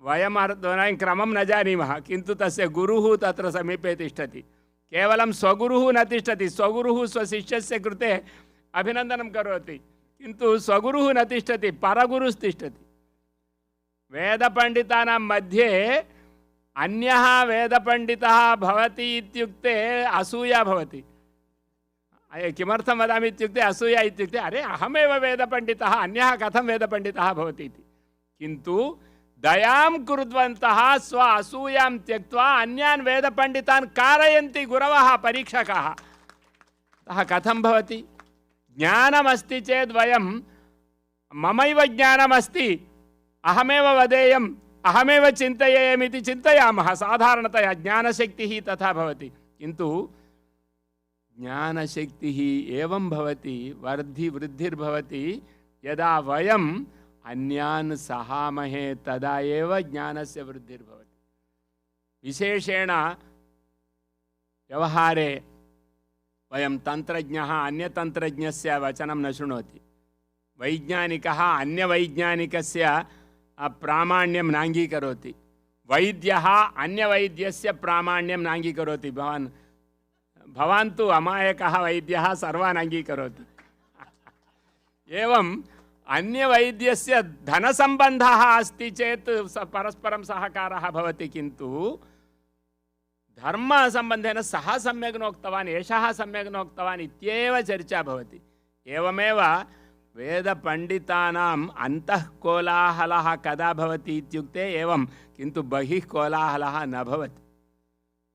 वयं क्रमं न जानीमः, किन्तु तस्य गुरुः तत्र समीपे तिष्ठति। केवलं स्वगुरुः न तिष्ठति, स्वगुरुः स्वशिष्यस्य कृते अभिनन्दनं करोति, किन्तु स्वगुरुः न तिष्ठति, परगुरुस्तिष्ठति। वेदपण्डितानां मध्ये अन्यः वेदपण्डितः भवति इत्युक्ते असूया भवति। किमर्थं वदामि इत्युक्ते असूया इत्युक्ते अरे अहमेव वेदपण्डितः अन्यः कथं वेदपण्डितः भवति इति। किन्तु दयां कुर्वन्तः स्व असूयां त्यक्त्वा अन्यान् वेदपण्डितान् कारयन्ति गुरवः परीक्षकाः। अतः कथं भवति? ज्ञानमस्ति चेद् वयं ममैव ज्ञानमस्ति अहमेव वदेयम् अहमेव चिन्तयेयमिति चिन्तयामः। साधारणतया ज्ञानशक्तिः तथा भवति। किन्तु ज्ञानशक्तिः एवं भवति, वृद्धिर्भवति यदा वयम् अन्यान् सहामहे, तदा एव ज्ञानस्य वृद्धिर्भवति। विशेषेण व्यवहारे वयं तन्त्रज्ञः अन्यतन्त्रज्ञस्य वचनं न शृणोति, वैज्ञानिकः अन्यवैज्ञानिकस्य प्रामाण्यं नाङ्गीकरोति, वैद्यः अन्यवैद्यस्य प्रामाण्यं नाङ्गीकरोति। भवान् तु अमायकः वैद्यः सर्वान् अङ्गीकरोति। एवम् अन्यवैद्यस्य धनसम्बन्धः अस्ति चेत् परस्परं सहकारः भवति, किन्तु धर्मसम्बन्धेन सः सम्यक् नोक्तवान् एषः सम्यक् नोक्तवान् इत्येव चर्चा भवति। एवमेव वेदपण्डितानाम् अन्तः कोलाहलः कदा भवति इत्युक्ते एवं, किन्तु बहिः कोलाहलः न भवति।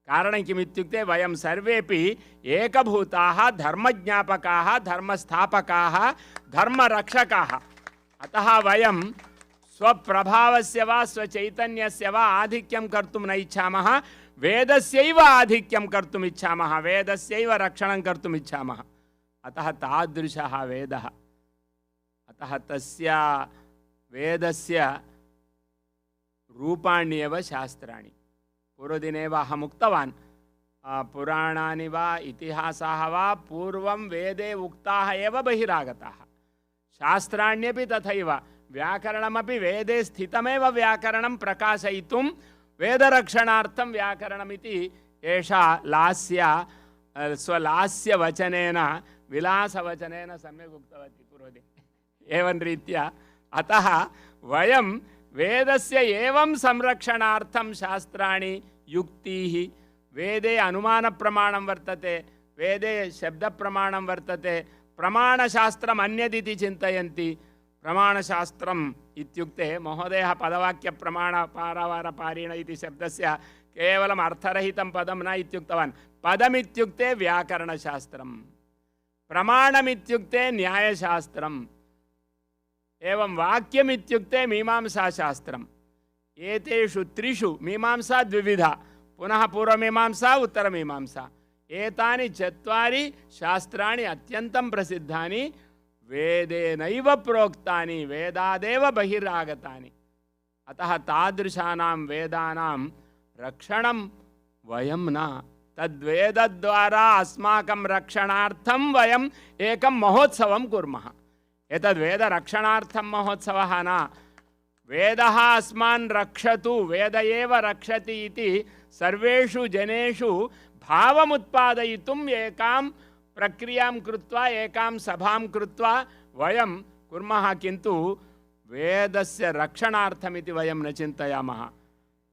कारणं किमित्युक्ते वयं सर्वेपि एकभूताः, धर्मज्ञापकाः, धर्मस्थापकाः, धर्मरक्षकाः। अतः वयं स्वप्रभावस्य वा स्वचैतन्यस्य वा आधिक्यं कर्तुं न इच्छामः, वेदस्यैव आधिक्यं कर्तुम् इच्छामः, वेदस्यैव रक्षणं कर्तुम् इच्छामः। अतः तादृशः वेदः। अतः तस्य वेदस्य रूपाण्येव शास्त्राणि। पूर्वदिने वा अहम् उक्तवान्, पुराणानि वा इतिहासाः वा पूर्वं वेदे उक्ताः एव बहिरागताः। शास्त्राण्यपि तथैव, व्याकरणमपि वेदे स्थितमेव व्याकरणं प्रकाशयितुं वेदरक्षणार्थं व्याकरणमिति एषा लास्य स्वलास्यवचनेन विलासवचनेन सम्यक् उक्तवती पूर्वदिने। एवं रीत्या अतः वयं वेदस्य एवं संरक्षणार्थं शास्त्राणि, युक्तिः, वेदे अनुमानप्रमाणं वर्तते, वेदे शब्दप्रमाणं वर्तते, प्रमाणशास्त्रम् अन्यदिति चिन्तयन्ति। प्रमाणशास्त्रम् इत्युक्ते महोदयः पदवाक्यप्रमाणपारावारपारिण इति शब्दस्य केवलम् अर्थरहितं पदं न इत्युक्तवान्। पदमित्युक्ते व्याकरणशास्त्रं, प्रमाणमित्युक्ते न्यायशास्त्रम्, एवं वाक्यमित्युक्ते मीमांसाशास्त्रम्। एतेषु त्रिषु, मीमांसा द्विविधा, पुनः पूर्वमीमांसा उत्तरमीमांसा, एतानि चत्वारि शास्त्राणि अत्यन्तं प्रसिद्धानि, वेदेनैव प्रोक्तानि, वेदादेव बहिरागतानि। अतः तादृशानां वेदानां रक्षणं वयं न, तद्वेदद्वारा अस्माकं रक्षणार्थं वयम् एकं महोत्सवं कुर्मः। एतद् वेदरक्षणार्थं महोत्सवः न, वेदः अस्मान् रक्षतु, वेद एव रक्षति इति सर्वेषु जनेषु भावमुत्पादयितुम् एकां प्रक्रियां कृत्वा, एकां सभां कृत्वा वयं कुर्मः। किन्तु वेदस्य रक्षणार्थमिति वयं न चिन्तयामः।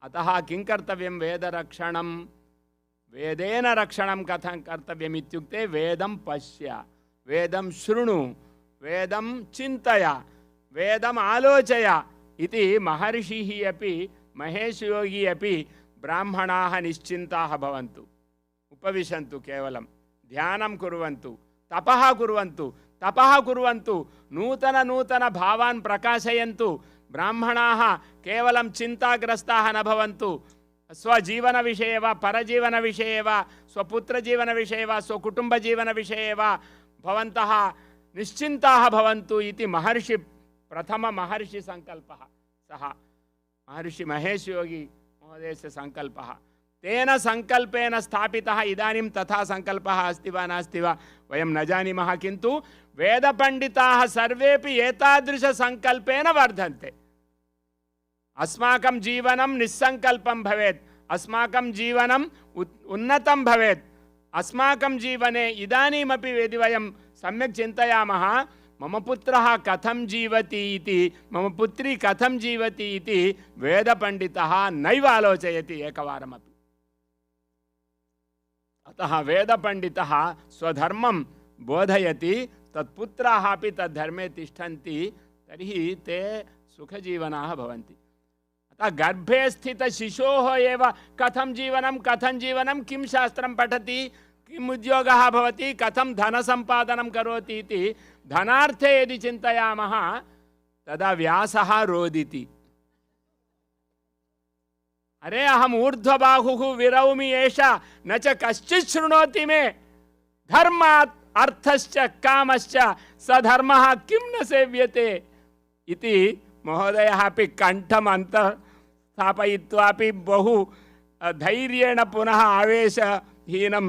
अतः किं कर्तव्यं? वेदरक्षणं, वेदेन रक्षणं कथं कर्तव्यम् इत्युक्ते वेदं पश्य, वेदं शृणु, वेदं चिन्तय, वेदम् आलोचय इति महर्षिः अपि महेशयोगी अपि ब्राह्मणाः निश्चिन्ताः भवन्तु, उपविशन्तु, केवलं ध्यानं कुर्वन्तु, तपः कुर्वन्तु, तपः कुर्वन्तु, नूतन नूतन भावान् प्रकाशयन्तु। ब्राह्मणाः केवलं चिन्ताग्रस्ताः न भवन्तु, स्वजीवनविषये वा परजीवनविषये वा स्वपुत्रजीवनविषये वा स्वकुटुम्बजीवनविषये वा भवन्तः निश्चिन्ताः भवन्तु इति महर्षि, प्रथममहर्षिसङ्कल्पः, सः महर्षि महेशयोगी महोदयस्य सङ्कल्पः। तेन सङ्कल्पेन स्थापितः। इदानीं तथा सङ्कल्पः अस्ति वा नास्ति वा वयं न जानीमः, किन्तु वेदपण्डिताः सर्वेपि एतादृशसङ्कल्पेन वर्धन्ते। अस्माकं जीवनं निस्सङ्कल्पं भवेत्, अस्माकं जीवनं उन्नतं भवेत्। अस्माकं जीवने इदानीमपि यदि वयं सम्यक् चिन्तयामः, मम पुत्रः कथं जीवति इति, मम पुत्री कथं जीवति इति वेदपण्डितः नैव आलोचयति एकवारमपि। अतः वेदपण्डितः स्वधर्मं बोधयति तत्पुत्राः अपि तद्धर्मे तिष्ठन्ति तर्हि ते सुखजीवनाः भवन्ति। अतः गर्भे स्थित शिशोः एव कथं जीवनं किं शास्त्रं पठति, किम् उद्योगः भवति, कथं धनसम्पादनं करोति इति धनार्थे यदि चिन्तयामः तदा व्यासः रोदिति। अरे अहम् ऊर्ध्वबाहुः विरौमि एषा न च कश्चित् शृणोति मे, धर्मात् अर्थश्च कामश्च सधर्मः किं न सेव्यते इति महोदयः अपि कण्ठम् अन्तः स्थापयित्वापि बहु धैर्येण पुनः आवेशहीनं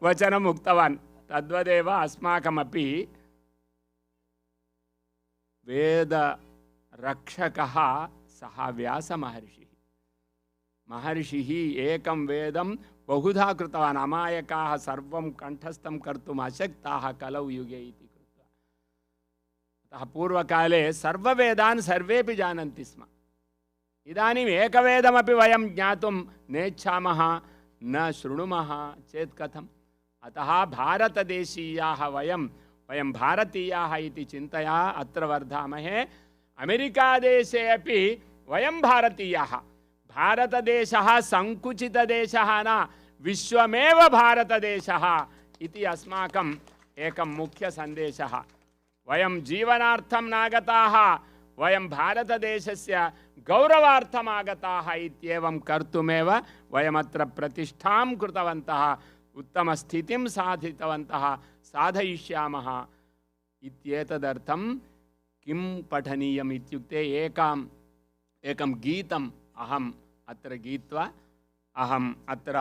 वचनम् उक्तवान्। तद्वदेव अस्माकमपि वेदरक्षकः सः व्यासमहर्षिः। महर्षिः एकं वेदं बहुधा कृतवान्, अमायकाः सर्वं कण्ठस्थं कर्तुम् अशक्ताः कलौ युगे इति कृत्वा। अतः पूर्वकाले सर्ववेदान् सर्वेपि जानन्ति स्म। इदानीम् एकवेदमपि वयं ज्ञातुं नेच्छामः, न शृणुमः चेत् कथम्? अतः भारतदेशीयाः वयं भारतीयाः इति चिन्तया अत्र वर्धामहे। अमेरिकादेशे अपि वयं भारतीयाः। भारतदेशः संकुचितदेशः न, विश्वमेव भारतदेशः इति अस्माकम् एकं मुख्यसन्देशः। वयं जीवनार्थं नागताः, वयं भारतदेशस्य गौरवार्थम् आगताः इत्येवं कर्तुमेव वयमत्र प्रतिष्ठां कृतवन्तः, उत्तमस्थितिं साधितवन्तः, साधयिष्यामः इत्येतदर्थं किं पठनीयम् इत्युक्ते एकं गीतम् अहम् अत्र गीत्वा अहम् अत्र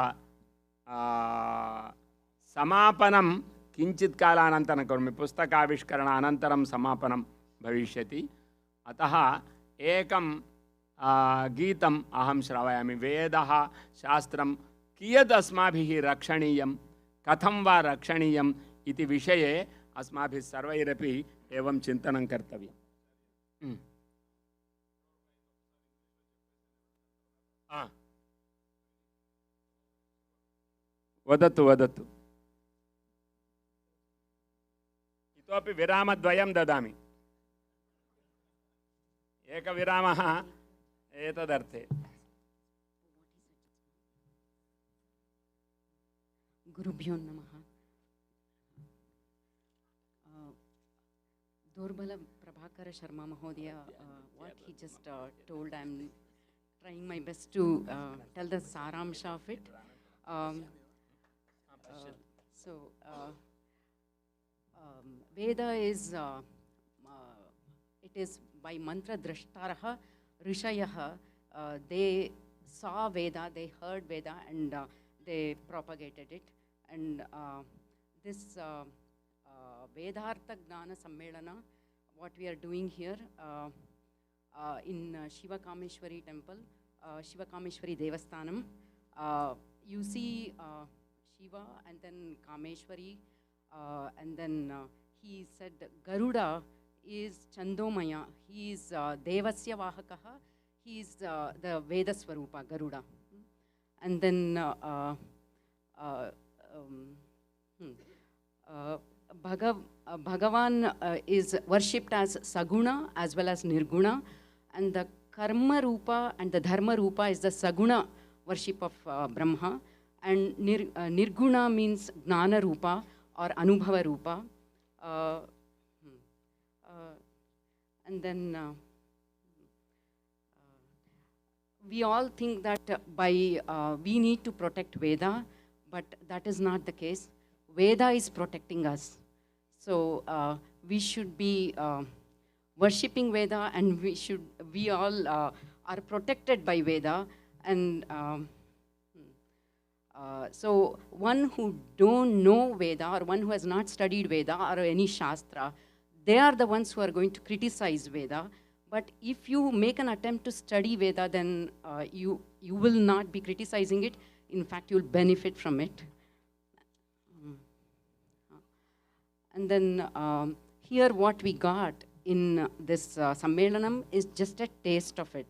समापनं किञ्चित् कालानन्तरं करोमि। पुस्तकाविष्करणानन्तरं समापनं भविष्यति। अतः एकं गीतम् अहं श्रावयामि। वेदः शास्त्रं कियद् अस्माभिः रक्षणीयं, कथं वा रक्षणीयम् इति विषये अस्माभिः सर्वैरपि एवं चिन्तनं कर्तव्यम्। वदतु वदतु। इतोपि विरामद्वयं ददामि। एकविरामः एतदर्थे। गुरुभ्यो नमः। Dorbala Prabhakara Sharma Mahodaya, what he just told, I'm trying my best to tell the saramsha of it. Veda is, it is by mantra drashtaraha, rishayaha, they saw Veda, they heard Veda, and they propagated it. And this Vedartha Gnana Sammelana, what we are doing here in śivakāmeśwarī temple, śivakāmeśwarī devasthānam, you see Shiva and then Kameshwari, and then he said Garuda is Chandomaya, he is Devasya Vahakaha, he is the Veda Swarupa, Garuda. And then Bhagavan is worshipped as Saguna as well as Nirguna, and the Karma Rupa and the Dharma Rupa is the Saguna worship of Brahma, and Nirguna means Gnana Rupa or Anubhava Rupa. And then we all think that we need to protect Veda, but that is not the case. Veda is protecting us. So we should be worshipping Veda, and we all are protected by Veda. And so one who don't know Veda, or one who has not studied Veda or any Shastra, they are the ones who are going to criticize Veda. But if you make an attempt to study Veda, then you will not be criticizing it. In fact, you will benefit from it. And then here what we got in this Sammelanam is just a taste of it.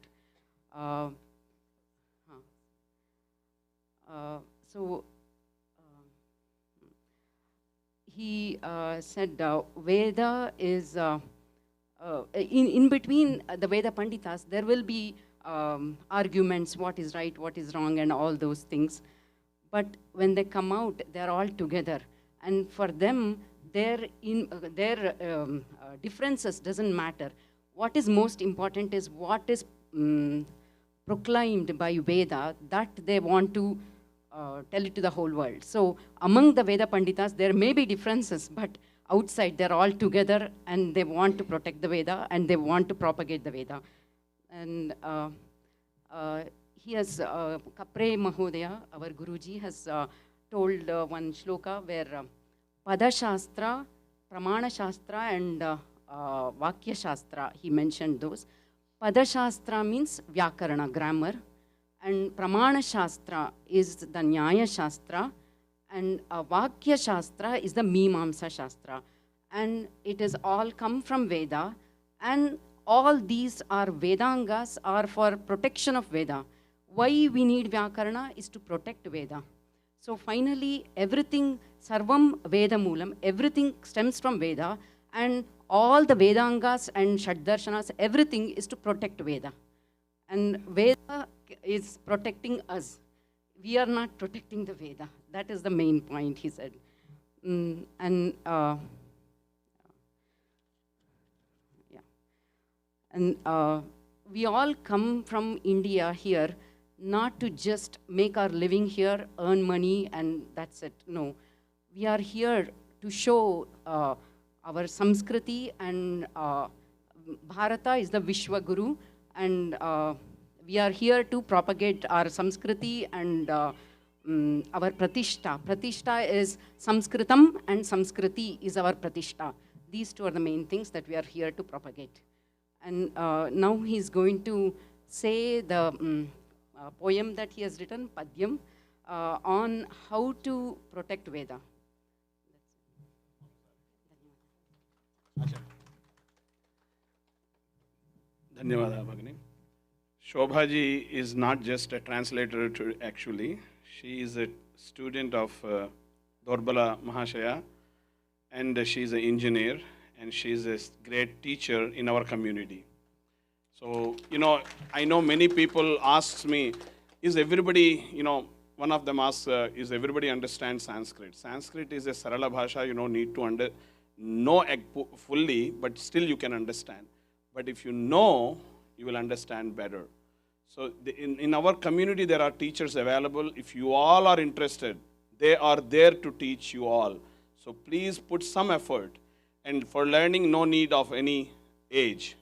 he said Veda is, in between the Veda Panditas, there will be arguments, what is right, what is wrong, and all those things. But when they come out, they're all together. And for them, their differences doesn't matter. What is most important is what is proclaimed by Veda, that they want to tell it to the whole world. So among the Veda Panditas, there may be differences, but outside they're all together and they want to protect the Veda and they want to propagate the Veda. And he has, Kapre Mahodaya, our Guruji, has told one shloka where Pada Shastra, Pramana Shastra and Vakya Shastra, he mentioned those. Pada Shastra means Vyakarana, grammar, and Pramana Shastra is the Nyaya Shastra, and Vakya Shastra is the Mimamsa Shastra. And it is all come from Veda, and all these are Vedangas are for protection of Veda. Why we need Vyakarana is to protect Veda. So finally, everything, Sarvam Veda Moolam, everything stems from Veda, and all the Vedangas and Shaddarshanas, everything is to protect Veda. And Veda is protecting us. We are not protecting the Veda. That is the main point, he said. And we all come from India here, not to just make our living here, earn money, and that's it. No. We are here to show our Samskriti, and Bharata is the Vishwa Guru, and we are here to propagate our Samskriti and our Pratishta. Pratishta is Samskritam, and Samskriti is our Pratishta. These two are the main things that we are here to propagate. And now he's going to say the poem that he has written, Padyam, on how to protect Veda. Dhanyawada, Bhagini. Shobhaji is not just a translator actually. She is a student of Dorbala Mahashaya, and she is an engineer, and she is a great teacher in our community. So, I know many people ask me, is everybody, one of them asks, is everybody understand Sanskrit? Sanskrit is a Sarala Bhasha, need to know fully, but still you can understand. But if you know, you will understand better. So in our community, there are teachers available. If you all are interested, they are there to teach you all. So please put some effort. And for learning, no need of any age.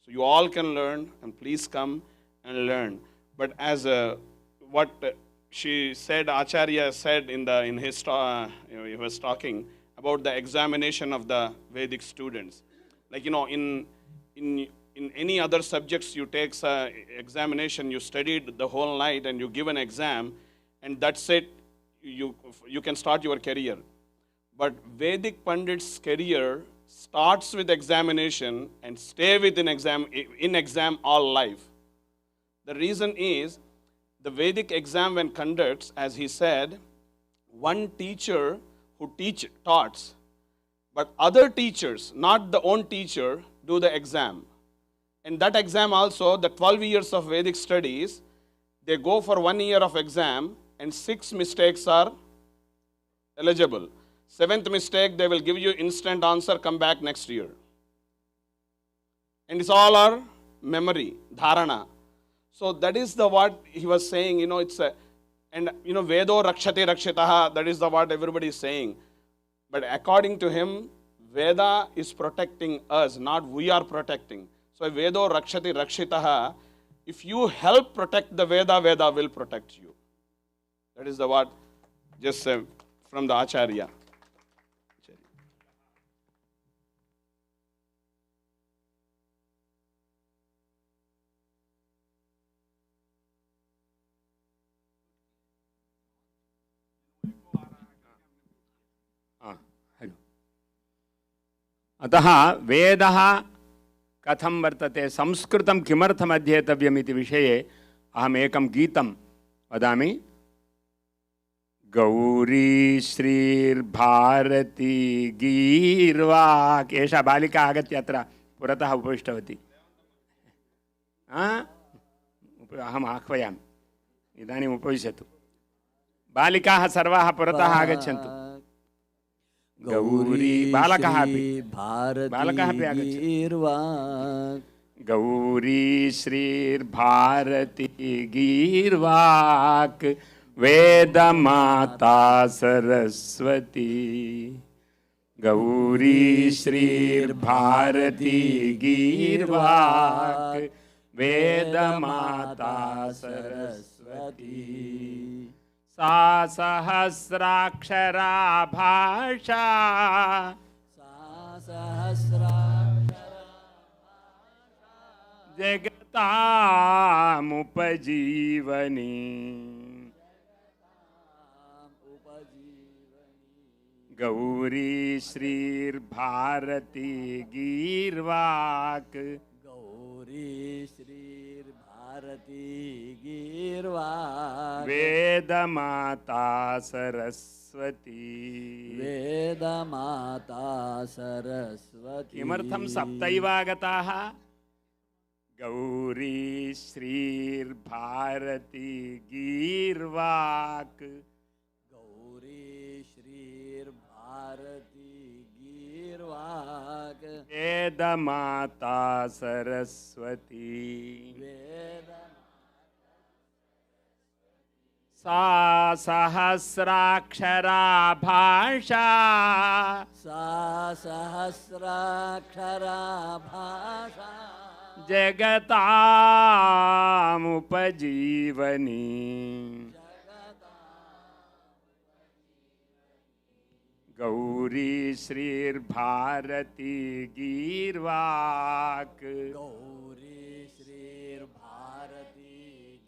So you all can learn, and please come and learn. But as what she said, Acharya said in his he was talking about the examination of the Vedic students. Like, in any other subjects, you take examination, you studied the whole night, and you give an exam, and that's it. You can start your career. But Vedic Pandit's career starts with examination and stay within exam all life. The reason is, the Vedic exam when conducts, as he said, one teacher who taught, but other teachers, not the own teacher, do the exam. And that exam also, the 12 years of Vedic studies, they go for 1 year of exam, and 6 mistakes are eligible. 7th mistake, they will give you instant answer, come back next year. And it's all our memory, dharana. So that is what he was saying, it's Vedo rakshate rakshitaha, that is what everybody is saying. But according to him, Veda is protecting us, not we are protecting. So Vedo rakshate rakshitaha, if you help protect the Veda, Veda will protect you. That is what just from the Acharya. अतः वेदः कथं वर्तते, संस्कृतं किमर्थम् अध्येतव्यम् इति विषये अहम् एकं गीतं वदामि. गौरी श्रीर्भारती गीर्वाक्। एषा बालिका आगत्य अत्र पुरतः उपविष्टवती। अहम् आह्वयामि, इदानीम् उपविशतु। बालिकाः सर्वाः पुरतः आगच्छन्तु। गौरी बालकः अपि गीर्वाक्। गौरी श्रीर्भारती गीर्वाक् वेदमाता सरस्वती। गौरी श्रीर्भारती गीर्वाक् वेदमाता सरस्वती। सा सहस्राक्षरा भाषा, जगतामुपजीवनी। गौरी श्रीर्भारती गीर्वाक्। गौरी श्रीर्भारती गीर्वाक् वेदमाता सरस्वती। वेदमाता सरस्वती। किमर्थं सप्तैवागताः? गौरी श्रीर्भारती गीर्वाक्। गौरी श्रीर्भारती गीर्वाक् वेदमाता सरस्वती। सा सहस्राक्षरा भाषा, सा सहस्राक्षरा भाषा जगतामुपजीवनी। गौरी श्रीर्भारती गीर्वाक्। गौरी श्रीर्भारती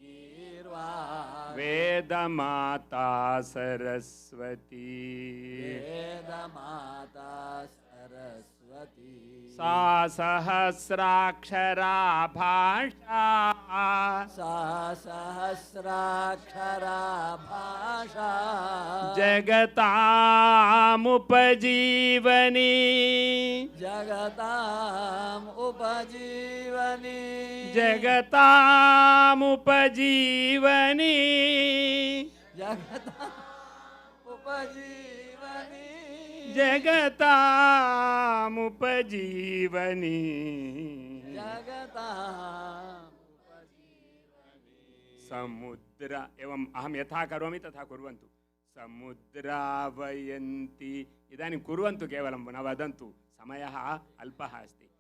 गीर्वाक् वेदमाता सरस्वती। वेदमाता सरस्वती। सा सहस्राक्षरा भाषा, सा सहस्राक्षरा भाषा जगतामुपजीवनी। जगताम् उपजीवनी। जगतामुपजीवनी। जगताम् उपजीवनी। जगतामुपजीवनी। जगताम् समुद्र एवं अहं यथा करोमि तथा कुर्वन्तु। समुद्रावयन्ति। इदानीं कुर्वन्तु, केवलं न वदन्तु, समयः अल्पः अस्ति।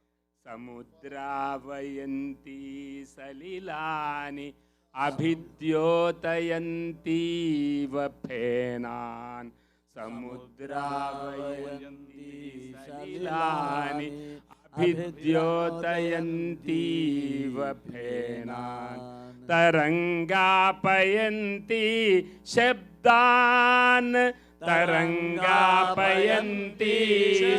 समुद्रावयन्ति सलिलानि अभिद्योतयन्तीव फेनान्। समुद्रावयन्ति सलिलानि अभिद्योतयन्तीव फेनान्। तरङ्गापयन्ति शब्दान्, तरङ्गापयन्ति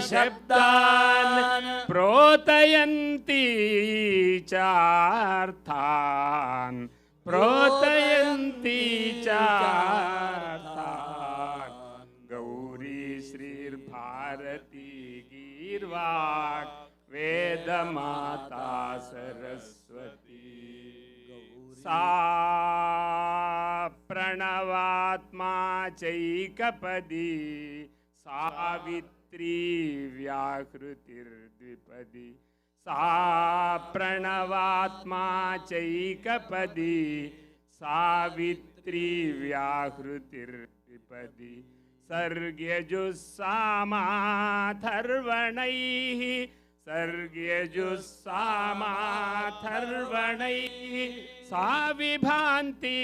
शब्दान् प्रोतयन्ति चार्थान्। प्रोतयन्ति चार्थान्। गौरी श्रीर्भारती गीर्वाक् वेदमाता सरस्वती। सा प्रणवात्मा चैकपदी, सावित्री व्याहृतिर्द्विपदी। सा प्रणवात्मा चैकपदी, सावित्री व्याहृतिर्द्विपदी। सर्ग्यजुस्सामाथर्वणैः, सर्ग्यजुस्सामाथर्वणैः सा विभान्ति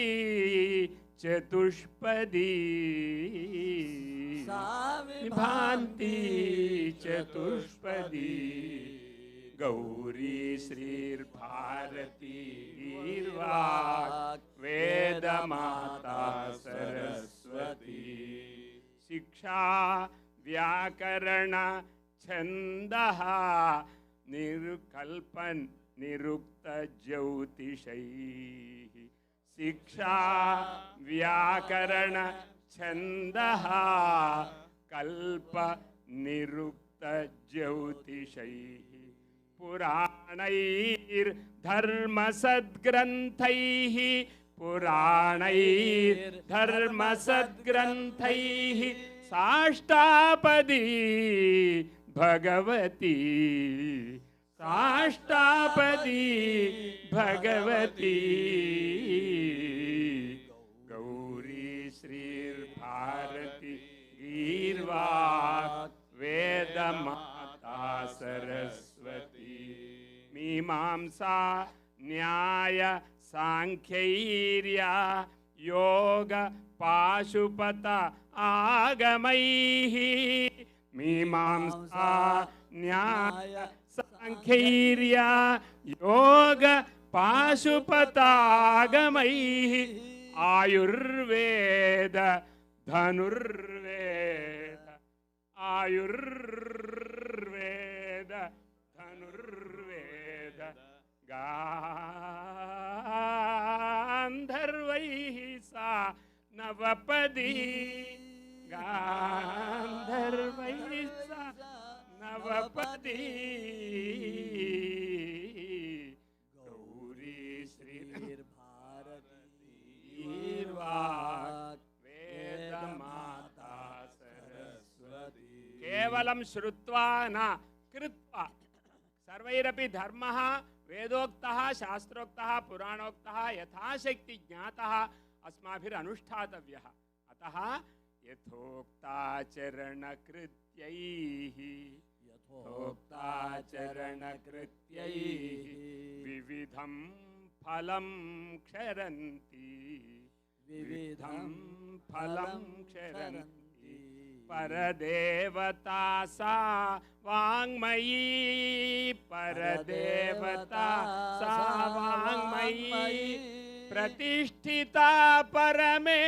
चतुष्पदी। सा विभान्ति चतुष्पदी। गौरी श्रीर्भारती गीर्वाक् वेदमाता सरस्वती। शिक्षा व्याकरण छन्दः निरुकल्पन् निरुक्त ज्योतिषैः। शिक्षा व्याकरण छन्दः कल्प निरुक्त ज्योतिषैः पुराणैर्धर्मसद्ग्रन्थैः पुराणैर्धर्मसद्ग्रन्थैः साष्टापदी भगवती साष्टापदी भगवती गौरी श्रीर्भारती गीर्वाक् वेदमाता सरस्वती मीमांसा न्याय सांख्यैर्या योग पाशुपत आगमैः मीमांसा न्याय सांख्यैर्या योग पाशुपतागमैः आयुर्वेद धनुर्वेद आयुर्वेद धनुर्वेद गान्धर्वैः सा नवपदी गान्धर्वैः सा नवपदी गौरी श्रीर्भारतीर्वाक् वेदमाता सरस्वती केवलं श्रुत्वा न कृत्वा सर्वैरपि धर्मः वेदोक्तः शास्त्रोक्तः पुराणोक्तः यथाशक्ति ज्ञातः अस्माभिरनुष्ठातव्यः अतः यथोक्ताचरणकृत्यैः विविधं फलं क्षरन्ति विविधं फलं क्षरन्ति परदेवता सा वाङ्मयी परदेवता सा वाङ्मयी प्रतिष्ठिता परमे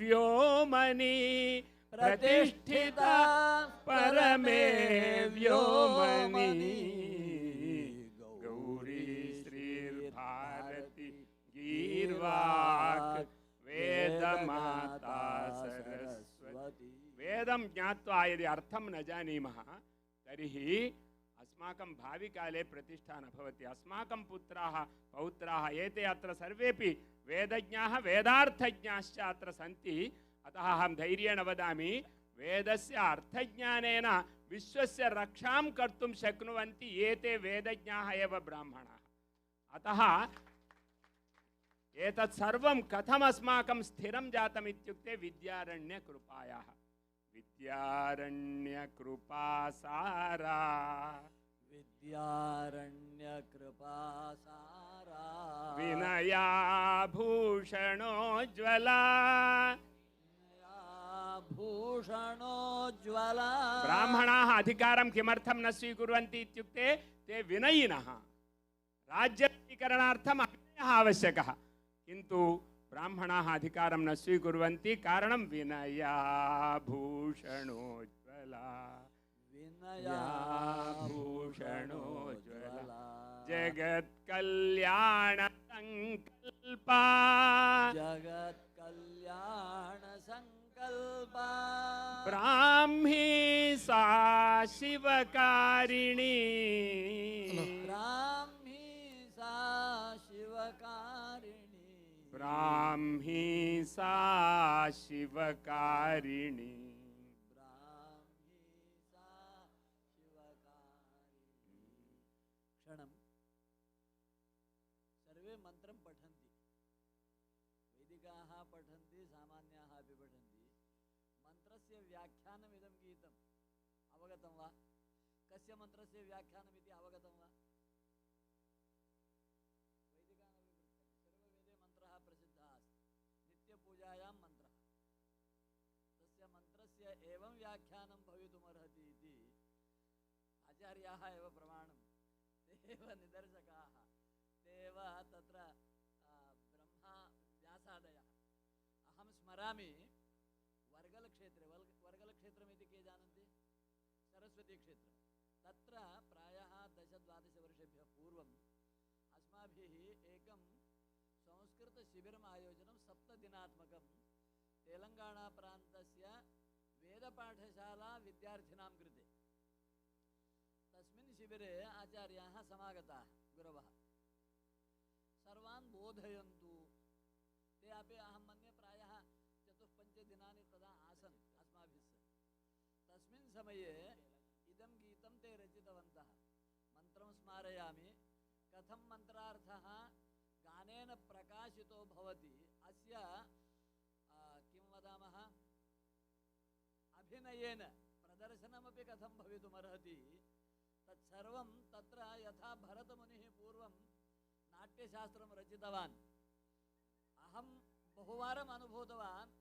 व्योमनि प्रतिष्ठिता परमे व्योमनि गौरी श्रीर्भारती गीर्वाक् वेदमाता सरस्वती वेदं ज्ञात्वा यदि अर्थं न जानीमः तर्हि अस्माकं भाविकाले प्रतिष्ठा न भवति अस्माकं पुत्राः पौत्राः एते अत्र सर्वेपि वेदज्ञाः वेदार्थज्ञाश्च अत्र सन्ति अतः अहं धैर्येण वदामि वेदस्य अर्थज्ञानेन विश्वस्य रक्षां कर्तुं शक्नुवन्ति एते वेदज्ञाः एव ब्राह्मणाः अतः एतत् सर्वं कथम् अस्माकं स्थिरं जातम् इत्युक्ते विद्यारण्यकृपायाः विद्यारण्यकृपासारा विद्यारण्यकृपासारा विनयाभूषणोज्ज्वला भूषणोज्ज्वला ब्राह्मणाः अधिकारं किमर्थं न स्वीकुर्वन्ति इत्युक्ते ते विनयिनः राज्यीकरणार्थम् अभिनयः आवश्यकः किन्तु ब्राह्मणाः अधिकारं न स्वीकुर्वन्ति कारणं विनयाभूषणोज्ज्वला विनयाभूषणोज्ज्वला जगत्कल्याणसङ्कल्पा जगत्कल्याणसङ्कल्पा ब्राह्मी सा शिवकारिणी ब्राह्मी सा शिवकारिणी ब्राह्मी सा शिवकारिणी क्षणं सर्वे मन्त्रं पठन्ति वैदिकाः पठन्ति सामान्याः अपि पठन्ति मन्त्रस्य व्याख्यानमिदं गीतम् अवगतं वा कस्य मन्त्रस्य व्याख्यानमिति अवगतं वा वैदिकानपि पृच्छामि सर्ववेदे मन्त्रः प्रसिद्धः अस्ति नित्यपूजायां मन्त्रः तस्य मन्त्रस्य एवं व्याख्यानं भवितुमर्हति इति आचार्याः एव प्रमाणं ते एव निदर्शकाः ते एव तत्र ब्रह्मा व्यासादयः अहं स्मरामि वर्गलक्षेत्रे वर्गलक्षेत्रमिति के जानन्ति सरस्वतीक्षेत्रं तत्र प्रायः 10-12 वर्षेभ्यः पूर्वम् अस्माभिः एकं संस्कृतशिबिरम् आयोजनं 7 दिनात्मकं तेलङ्गाणाप्रान्तस्य वेदपाठशाला विद्यार्थिनां कृते तस्मिन् शिबिरे आचार्याः समागताः गुरवः सर्वान् बोधयन्तु ते अपि अहं मन्ये प्रायः 4-5 दिनानि तदा आसन् अस्माभिः सह तस्मिन् समये इदं गीतं ते रचितवन्तः मन्त्रं स्मारयामि कथं मन्त्रार्थः गानेन प्रकाशितो भवति अस्य किं वदामः अभिनयेन प्रदर्शनमपि कथं भवितुमर्हति तत्सर्वं तत्र यथा भरतमुनिः पूर्वं नाट्यशास्त्रं रचितवान् अहं बहुवारम् अनुभूतवान्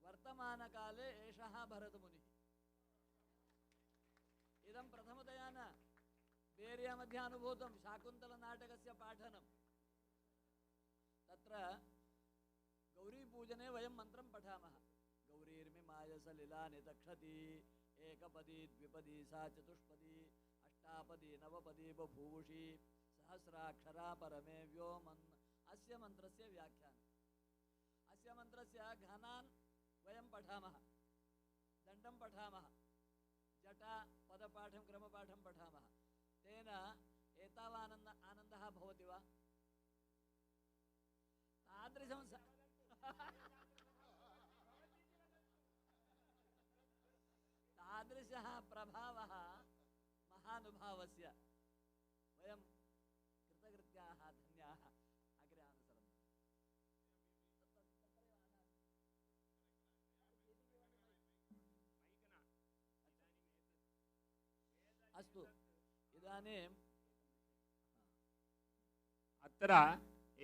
वर्तमानकाले एषः भरतमुनिः इदं प्रथमतया न बेरिया मध्ये अनुभूतं शाकुन्तलनाटकस्य पाठनं तत्र गौरीपूजने वयं मन्त्रं पठामः गौरीर्मिमायसलिलानि तक्षति एकपदी द्विपदी सा चतुष्पदी अष्टापदी नवपदी बभूवुषी सहस्राक्षरा परमे व्योमन् अस्य मन्त्रस्य व्याख्यानम् अस्य मन्त्रस्य घनान् वयं पठामः दण्डं पठामः जटा पदपाठं क्रमपाठं पठामः तेन एतावानन्दः भवति वा तादृशं तादृशः प्रभावः महानुभावस्य वयं कृतकृत्याः धन्याः अग्रे अनुसरन् अस्तु इदानीम् अत्र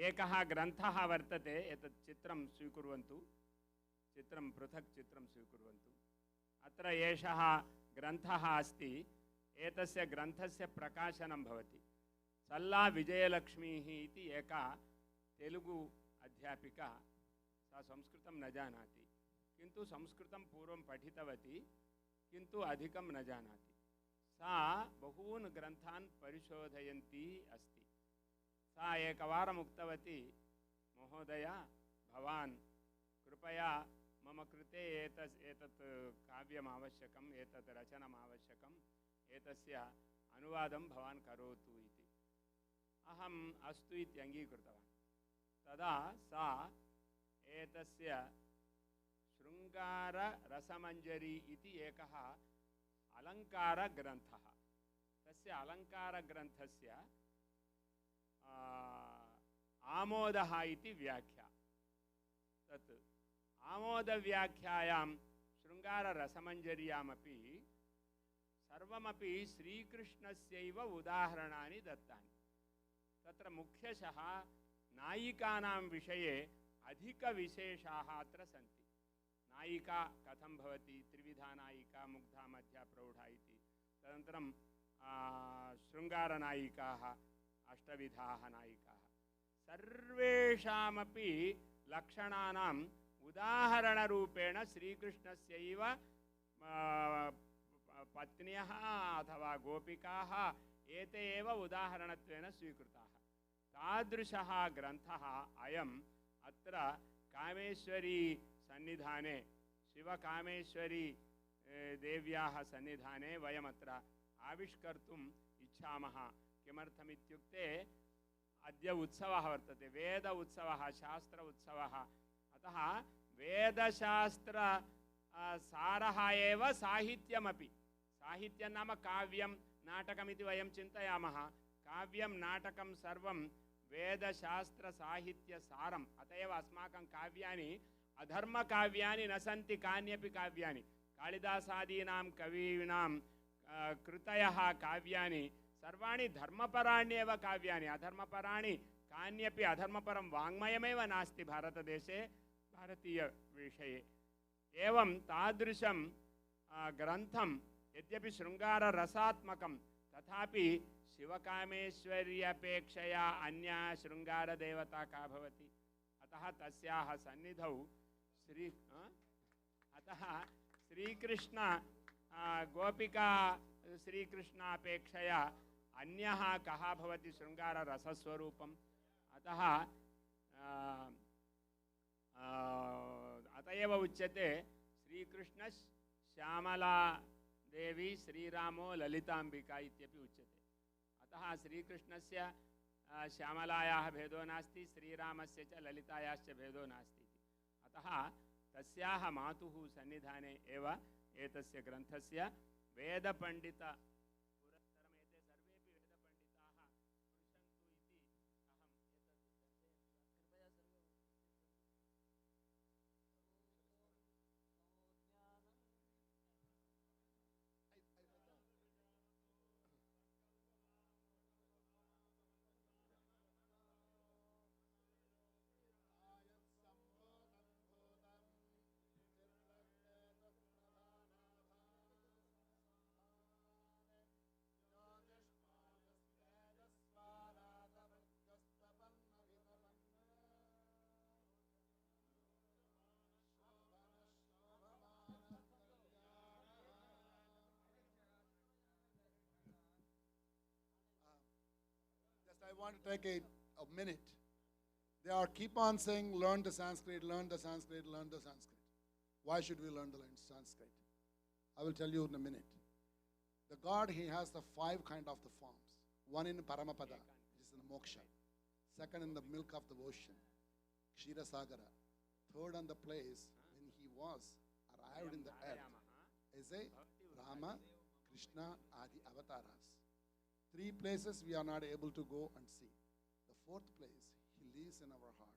एकः ग्रन्थः वर्तते एतत् चित्रं स्वीकुर्वन्तु चित्रं पृथक् चित्रं स्वीकुर्वन्तु अत्र एषः ग्रन्थः अस्ति एतस्य ग्रन्थस्य प्रकाशनं भवति सल्ला विजयलक्ष्मीः इति एका तेलुगु अध्यापिका सा संस्कृतं न जानाति किन्तु संस्कृतं पूर्वं पठितवती किन्तु अधिकं न जानाति सा बहून् ग्रन्थान् परिशोधयन्ती अस्ति सा एकवारम् उक्तवती महोदय भवान् कृपया मम कृते एतत् काव्यम् आवश्यकम् एतत् रचनम् आवश्यकम् एतस्य अनुवादं भवान् करोतु इति अहम् अस्तु इति अङ्गीकृतवान् तदा सा एतस्य शृङ्गाररसमञ्जरी इति एकः अलङ्कारग्रन्थः तस्य अलङ्कारग्रन्थस्य आमोदः इति व्याख्या तत् आमोदव्याख्यायां शृङ्गाररसमञ्जर्यामपि सर्वमपि श्रीकृष्णस्यैव उदाहरणानि दत्तानि तत्र मुख्यशः नायिकानां विषये अधिकविशेषाः अत्र सन्ति नायिका कथं भवति त्रिविधा नायिका मुग्धा मध्या प्रौढा इति तदनन्तरं शृङ्गारनायिकाः अष्टविधाः नायिकाः सर्वेषामपि लक्षणानाम् उदाहरणरूपेण श्रीकृष्णस्यैव पत्न्यः अथवा गोपिकाः एते एव उदाहरणत्वेन स्वीकृताः तादृशः ग्रन्थः अयम् अत्र कामेश्वरी सन्निधाने शिवकामेश्वरी देव्याः सन्निधाने वयमत्र आविष्कर्तुम् इच्छामः किमर्थमित्युक्ते अद्य उत्सवः वर्तते वेद उत्सवः शास्त्र उत्सवः अतः वेदशास्त्र सारः एव साहित्यमपि साहित्यं नाम काव्यं नाटकमिति वयं चिन्तयामः काव्यं नाटकं सर्वं वेदशास्त्रसाहित्यसारम् अत एव अस्माकं काव्यानि अधर्मकाव्यानि न सन्ति कान्यपि काव्यानि कालिदासादीनां कवीनां कृतयः काव्यानि सर्वाणि धर्मपराण्येव काव्यानि अधर्मपराणि कान्यपि अधर्मपरं वाङ्मयमेव नास्ति भारतदेशे भारतीयविषये एवं तादृशं ग्रन्थं यद्यपि शृङ्गाररसात्मकं तथापि शिवकामेश्वरी अपेक्षया अन्या शृङ्गारदेवता का भवति अतः तस्याः सन्निधौ अतः श्रीकृष्ण गोपिका श्रीकृष्णापेक्षया अन्यः कः भवति शृङ्गाररसस्वरूपम् अतः अत एव उच्यते श्रीकृष्ण श्यामला देवी श्रीरामो ललिताम्बिका इत्यपि उच्यते। अतः श्रीकृष्णस्य श्यामलायाः भेदो नास्ति, श्रीरामस्य च ललितायाश्च भेदो नास्ति इति। अतः तस्याः मातुः सन्निधाने एव एतस्य ग्रन्थस्य वेदपण्डित पुरस्सरम् एते सर्वेपि वेदपण्डिताः पृच्छन्तु इति अहम् एतत् कृपया सर्वे I want to take a minute. They are keep on saying, learn the Sanskrit, learn the Sanskrit, learn the Sanskrit. Why should we learn the Sanskrit? I will tell you in a minute. The God, he has the 5 kind of the forms. One in Paramapada, which is in the moksha. Second in the milk of the ocean, Kshira Sagara. Third on the place when he was arrived in the earth is a Rama, Krishna, Adi Avataras. 3 places we are not able to go and see. The 4th place, he lives in our heart,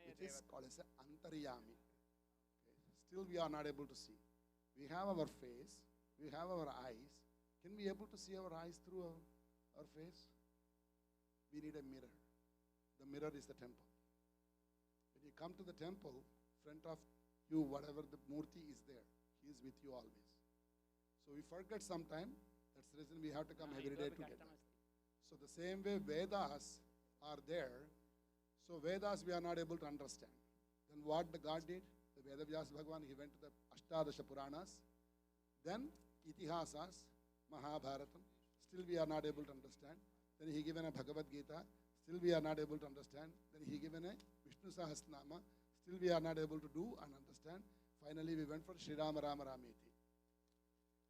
which is called as Antaryami. Okay. Still we are not able to see. We have our face, we have our eyes. Can we able to see our eyes through our face? We need a mirror. The mirror is the temple. When you come to the temple, front of you, whatever the murti is there, he is with you always. So we forget sometime. That's the reason we have to come every day together. So the same way Vedas are there. So Vedas we are not able to understand. Then what the God did? The Vedavyas Bhagavan, he went to the Ashtadasha Puranas. Then Itihasas, Mahabharatam. Still we are not able to understand. Then he given a Bhagavad Gita. Still we are not able to understand. Then he given a Vishnu Sahasranama. Still we are not able to do and understand. Finally we went for Sri Rama Rama Ramiti.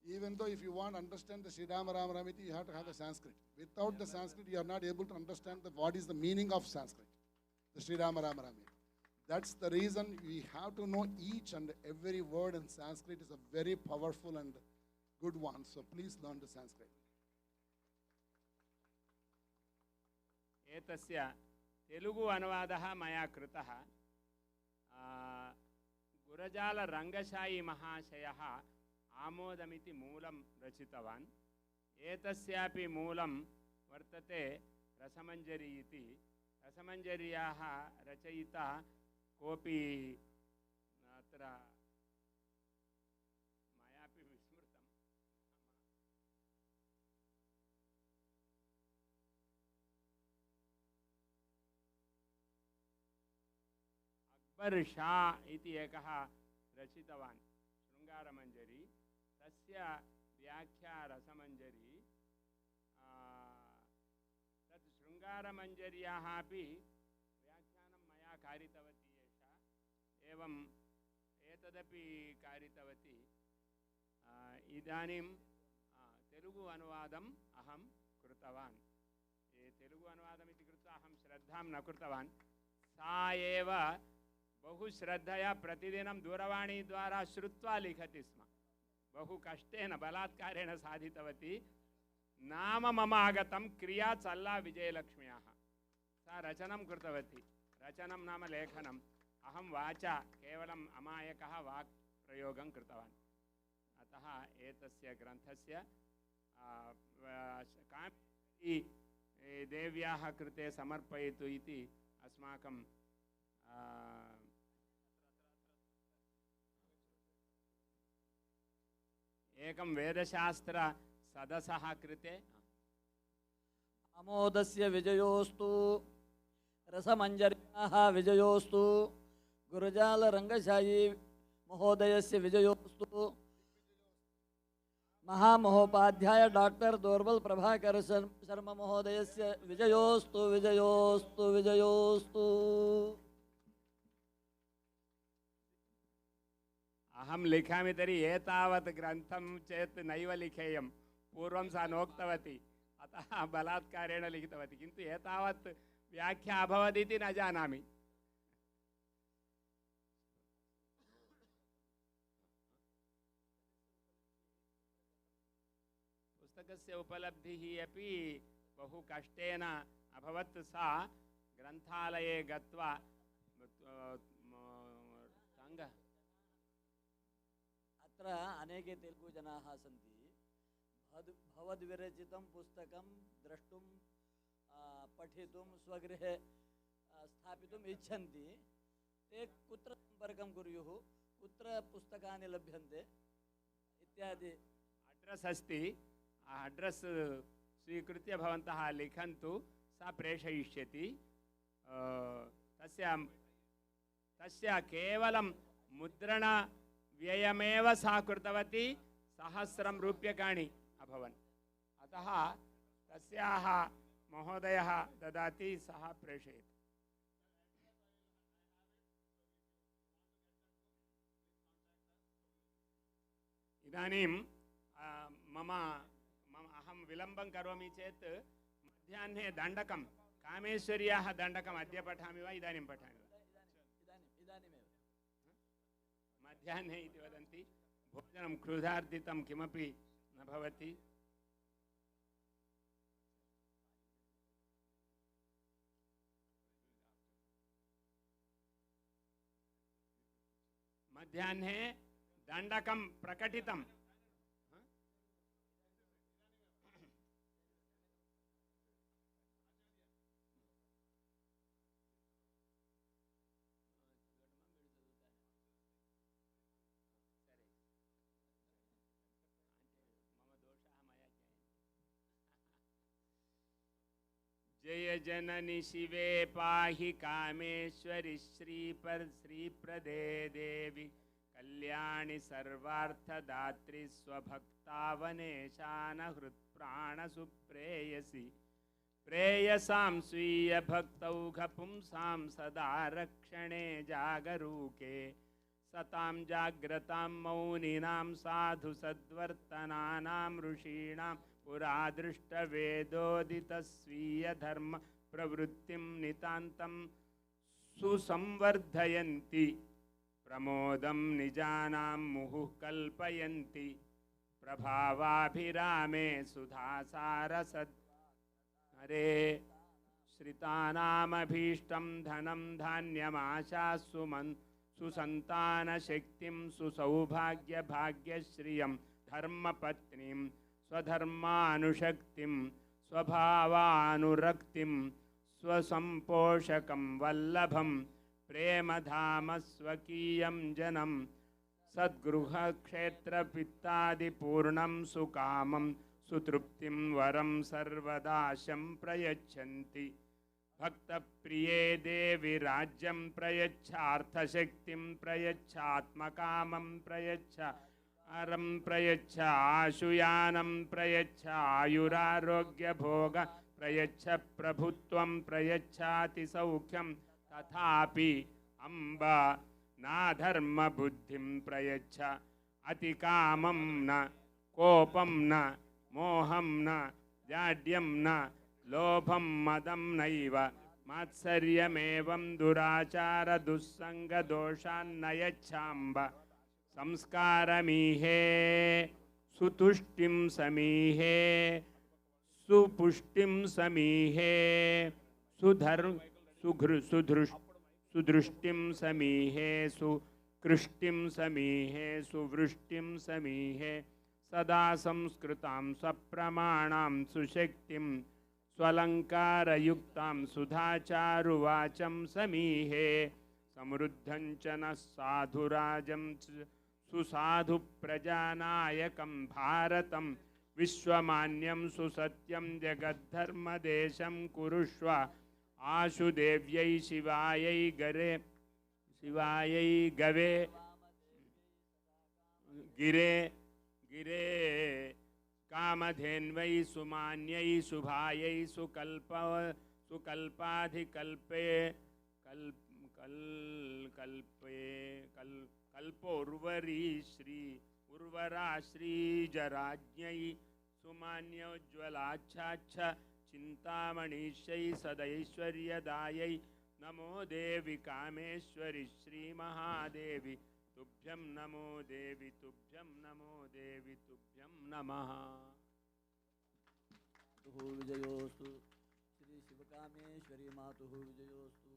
Even though if you want to understand the Sri Rama Rama Ramiti, you have to have the Sanskrit. Without the Sanskrit, you are not able to understand what is the meaning of Sanskrit, the Sri Rama Rama Ramiti. That's the reason we have to know each and every word in Sanskrit is a very powerful and good one. So please learn the Sanskrit. एतस्य तेलुगु अनुवादः मया कृतः। गुरजाल रङ्गशायी महाशयः आमोदमिति मूलं रचितवान्। एतस्यापि मूलं वर्तते रसमञ्जरी इति। रसमञ्जर्याः रचयिता कोऽपि अत्र मयापि विस्मृतम्। अक्बर् शाह इति एकः रचितवान् शृङ्गारमञ्जरी। तस्य व्याख्या रसमञ्जरी। तत् शृङ्गारमञ्जर्याः अपि व्याख्यानं मया कारितवती एषा। एवम् एतदपि कारितवती। इदानीं तेलुगु अनुवादम् अहं कृतवान्। तेलुगु अनुवादमिति कृत्वा अहं श्रद्धां न कृतवान्। सा एव बहु श्रद्धया प्रतिदिनं दूरवाणीद्वारा श्रुत्वा लिखति स्म। बहु कष्टेन बलात्कारेण साधितवती। नाम मम आगतं क्रिया चल्ला विजयलक्ष्म्याः। सा रचनं कृतवती। रचनं नाम लेखनम्। अहं वाचा केवलम् अमायकः वाक् प्रयोगं कृतवान्। अतः एतस्य ग्रन्थस्य कामेश्वरी देव्याः कृते समर्पयतु इति अस्माकं एकं वेदशास्त्र सदसः कृते आमोदस्य विजयोस्तु रसमञ्जर्याः विजयोस्तु गुरजालरङ्गशायी महोदयस्य विजयोस्तु महामहोपाध्याय डॉक्टर दोर्बल प्रभाकर शर्मा महोदयस्य विजयोस्तु विजयोस्तु विजयोस्तु। अहं लिखामि तर्हि एतावत् ग्रन्थं चेत् नैव लिखेयं, पूर्वं सा नोक्तवती, अतः बलात्कारेण लिखितवती, किन्तु एतावत् व्याख्या अभवदिति न जानामि। पुस्तकस्य उपलब्धिः अपि बहु कष्टेन अभवत्। सा ग्रन्थालये गत्वा अत्र अनेके तेलुगुजनाः सन्ति, भवद्विरचितं पुस्तकं द्रष्टुं पठितुं स्वगृहे स्थापितुम् इच्छन्ति। ते कुत्र सम्पर्कं कुर्युः, कुत्र पुस्तकानि लभ्यन्ते इत्यादि अड्रेस् अस्ति, अड्रेस् स्वीकृत्य भवन्तः लिखन्तु, सा प्रेषयिष्यति। तस्य केवलं मुद्रणव्ययमेव सा कृतवती 1000 रूप्यकाणि अभवन्। अतः तस्याः महोदयः ददाति, सः प्रेषयति। इदानीं अहं विलम्बं करोमि चेत् मध्याह्ने दण्डकं, कामेश्वर्याः दण्डकम् अद्य पठामि वा इदानीं पठामि वा? इदानीमेव मध्याह्ने इति वदन्ति, भोजनं क्षुधार्दितं किमपि न भवति। मध्याह्ने दण्डकं प्रकटितं। जय जननि शिवे पाहि कामेश्वरि श्रीप्रदे देवी कल्याणि सर्वार्थदात्री स्वभक्तावनेशान हृत्प्राणसुप्रेयसी प्रेयसां स्वीयभक्तौघपुंसां सदा रक्षणे जागरूके सतां जाग्रतां मौनिनां साधु सद्वर्तनानां ऋषीणां पुरा दृष्टवेदोदितस्वीयधर्म प्रवृत्तिं नितान्तं सुसंवर्धयन्ति प्रमोदं निजानां मुहुः कल्पयन्ति प्रभावाभिरामे सुधासारसद् हरे श्रितानामभीष्टं धनं धान्यमाशाः सुसन्तानशक्तिं सुसौभाग्यभाग्यश्रियं धर्मपत्नीं स्वधर्मानुशक्तिं स्वभावानुरक्तिं स्वसंपोषकं वल्लभं प्रेमधाम स्वकीयं जनं सद्गृहक्षेत्रपित्तादिपूर्णं सुकामं सुतृप्तिं वरं सर्वदा प्रयच्छन्ति भक्तप्रिये देवी राज्यं प्रयच्छार्थशक्तिं प्रयच्छात्मकामं प्रयच्छ अरं प्रयच्छ आशुयानं प्रयच्छ आयुरारोग्यभोग प्रयच्छ प्रभुत्वं प्रयच्छातिसौख्यं तथापि अम्ब नाधर्मबुद्धिं प्रयच्छ अतिकामं न कोपं न मोहं न जाड्यं न लोभं मदं नैव मात्सर्यमेवं दुराचार दुस्सङ्गदोषान् न यच्छाम्ब संस्कारमीहे सुतुष्टिं समीहे सुपुष्टिं समीहे सुदृष्टिं समीहे सुकृष्टिं समीहे सुवृष्टिं समीहे सदा संस्कृतां सप्रमाणां सुशक्तिं स्वलङ्कारयुक्तां सुधाचारुवाचं समीहे समृद्धं च नः साधुराजं सुसाधुप्रजानायकं भारतं विश्वमान्यं सुसत्यं जगद्धर्मदेशं कुरुष्व आशुदेव्यै शिवायै गवे गिरे कामधेन्वै सुमान्यै शुभायै सुकल्पाधिकल्पे कल्पोर्वरी श्री उर्वरा श्रीजराज्ञै सुमान्योज्ज्वलाच्छाच्छ चिन्तामणिश्यै सदैश्वर्यदायै नमो देवी कामेश्वरि श्रीमहादेवी तुभ्यं नमो देवी तुभ्यं नमो देवी तुभ्यं नमः। विजयोस्तु श्री शिवकामेश्वरी मातुः विजयोस्तु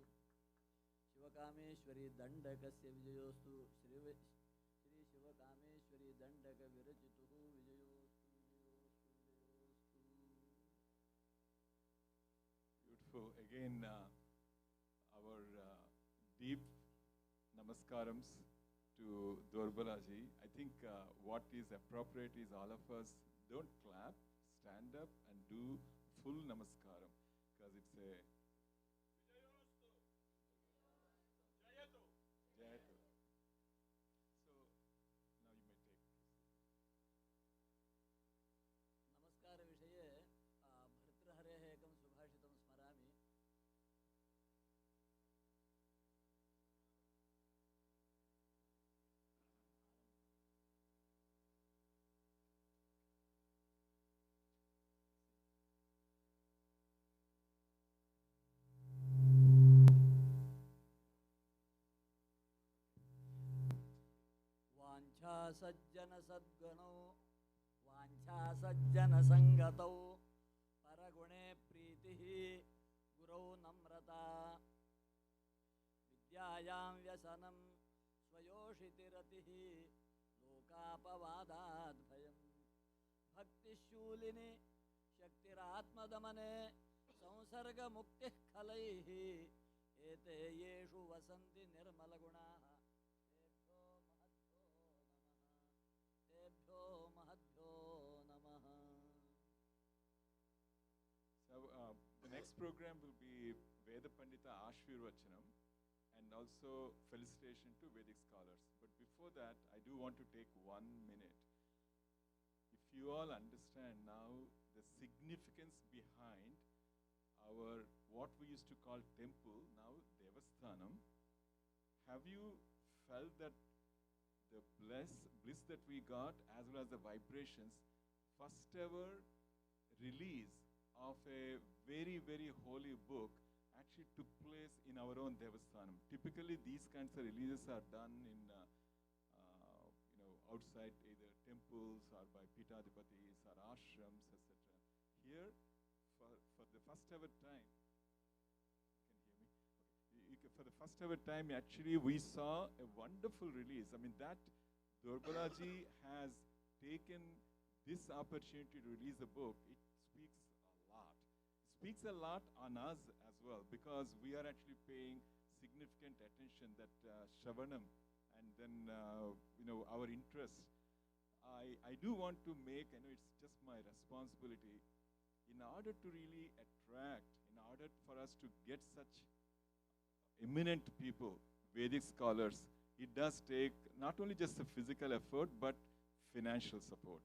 शिवकामेश्वरी दंडकस्य विजयोस्तु श्री शिवकामेश्वरी दंडक विरचितुः विजयोस्तु विजयोस्तु विजयोस्तु। Beautiful. Again, our deep namaskarams to Dorbalaji. I think what is appropriate is all of us don't clap, stand up and do full namaskaram, because it's a Vijayostu, Jayato, Jayato. So now you may take. नमस्कार विषये भर्तृहरेः एकं सुभाषितं स्मरामि। वाञ्छा सज्जन सद्गुणौ वाञ्छा सज्जन संगतौ परगुणे प्रीतिः गुरौ नम्रता विद्यायां व्यसनं स्वयोषितिरतिः लोकापवादाद् भयं भक्तिशूलिनि शक्तिरात्मदमने संसर्गमुक्तिः खलैः एते येषु वसन्ति निर्मलगुणाः तेभ्यो महद्भ्यो नमः। So the next program will be Veda Pandita Ashvirvachanam and also felicitation to Vedic scholars. But before that, I do want to take 1 minute. If you all understand now the significance behind our what we used to call temple, now devasthānam, have you felt that the bliss that we got as well as the vibrations, first ever release of a very, very holy book actually took place in our own devasthānam. Typically these kinds of releases are done in outside either temples or by pitadipatis or ashrams, etc. Here, for the first ever time, can you hear me? Okay. For the first ever time, actually, we saw a wonderful release. I mean, that Dorbalaji has taken this opportunity to release a book. It speaks a lot. It speaks a lot on us as well, because we are actually paying significant attention that Shravanam and then our interest. I do want to make, I know it's just my responsibility, in order to really attract, in order for us to get such eminent people, Vedic scholars, it does take not only just a physical effort, but financial support.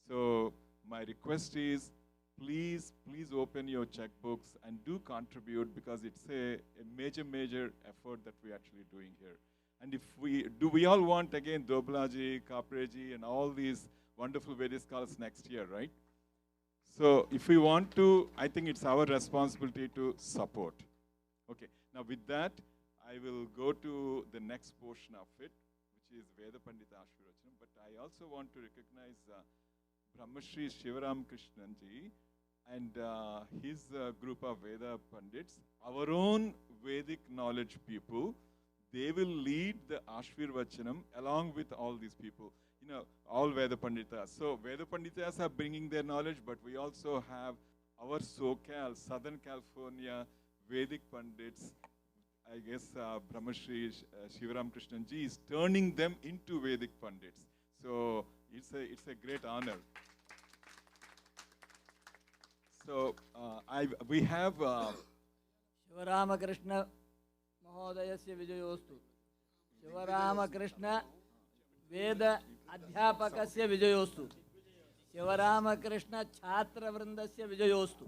So my request is, please open your checkbooks and do contribute, because it's a major effort that we're actually doing here. And if we all want, again, Doblaji, Kapreji, and all these wonderful Vedic scholars next year, right? So if we want to, I think it's our responsibility to support. Okay, now with that, I will go to the next portion of it, which is Veda Pandita Ashvirvachanam. But I also want to recognize Brahmashri Shivaram-Krishnanji and his group of Veda Pandits, our own Vedic knowledge people. They will lead the Ashvirvachanam along with all these people, all Veda Panditas. So Veda Panditas are bringing their knowledge, but we also have our SoCal, Southern California Vedic Pandits. I guess Brahmashri Shivaram Krishnanji is turning them into Vedic Pandits. So it's a great honor. So we have Sivaramakrishna महोदयस्य विजयोस्तु शिवरामकृष्ण वेद अध्यापकस्य विजयोस्तु Sivaramakrishna छात्रवृन्दस्य विजयोस्तु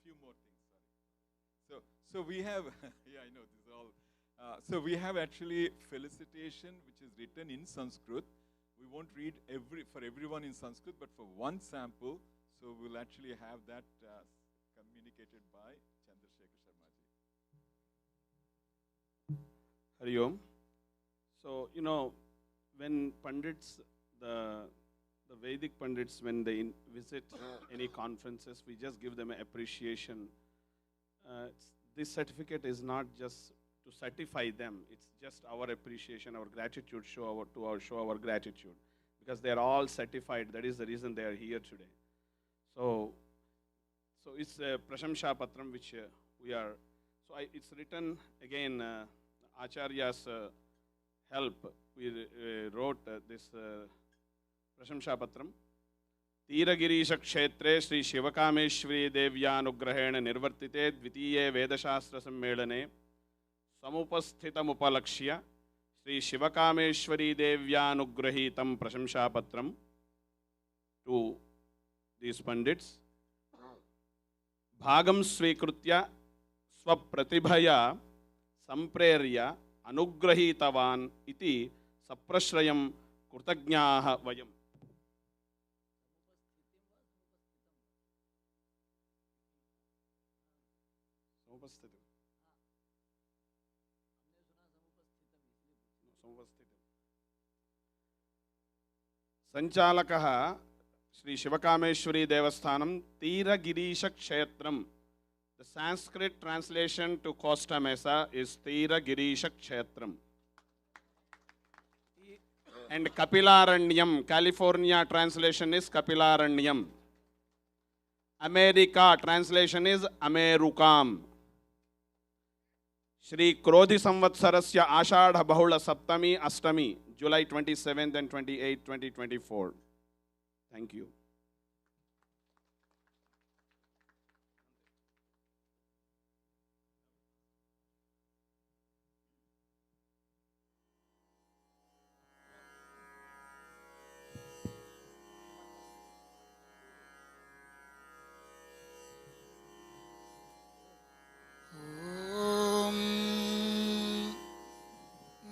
few more things. Sorry. So we have, yeah, I know this is all. So we have actually felicitation, which is written in Sanskrit. We won't read for everyone in Sanskrit, but for one sample, so we'll actually have that communicated by Chandrasekhar Sharma ji. Hari Om. So, when Pandits, the Vedic Pandits, when they visit any conferences, we just give them an appreciation. This certificate is not just to certify them, it's just our appreciation, our gratitude, show our gratitude. Because they are all certified, that is the reason they are here today. So it's a Prashamsha Patram which we are, it's written again, Acharya's help, we wrote this Prashamsha Patram. Tiragirish Kshetre Sri Śivakāmeśwarī Devyanugrahena Nirvartite Dvitiye Vedashastra Sammelane Samupasthitam Upalakshya Sri Śivakāmeśwarī Devyanugrahitam Prashamsha Patram to these Pandits. Bhagam Svikritya Swapratibhaya Samprerya Anugrahitavan iti Saprashrayam Kurtagnyaha Vayam. Sanchalakaha Sri śivakāmeśwarī devasthānam Tīragirisha kshetram. The Sanskrit translation to Costa Mesa is Tīragirisha kshetram. And Kapilaranyam, California translation is Kapilaranyam. America translation is Amerukam. Shri Krodhi Samvatsarasya Ashadha Bahula Saptami Astami, July 27th and 28th, 2024. Thank you.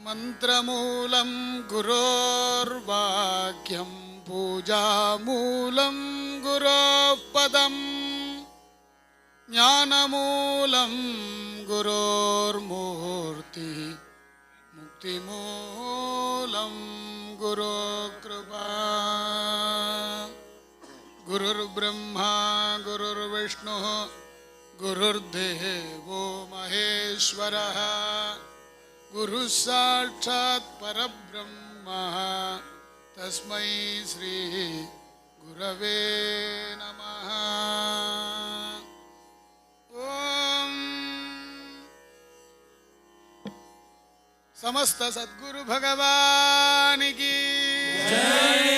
Mantramulam Gurorvakyam Pujamulam Guropadam Jnanamulam Gurormurti Muktimulam Gurokripa Gurur Brahma Gurur Vishnu Gurur Devo Maheshwaraha Guru Sakshat Parabrahma Tasmai Sri Gurave Namaha. Om Samasta Sadguru Bhagavani ki Jai.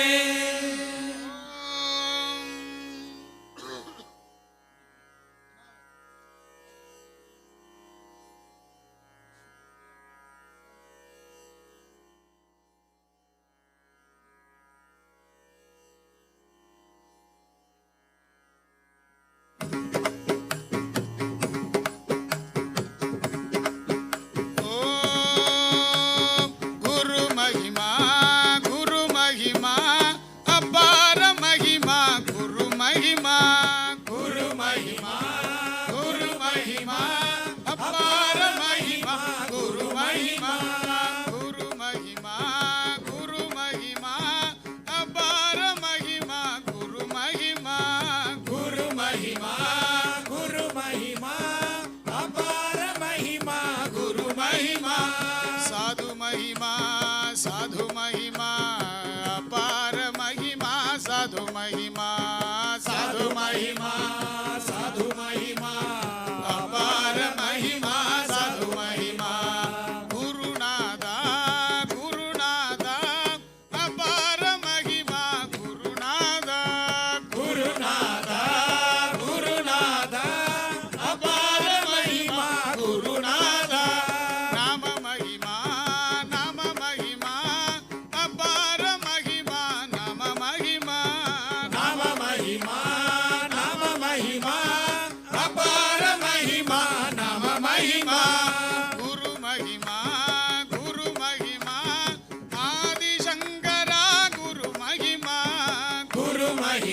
Nama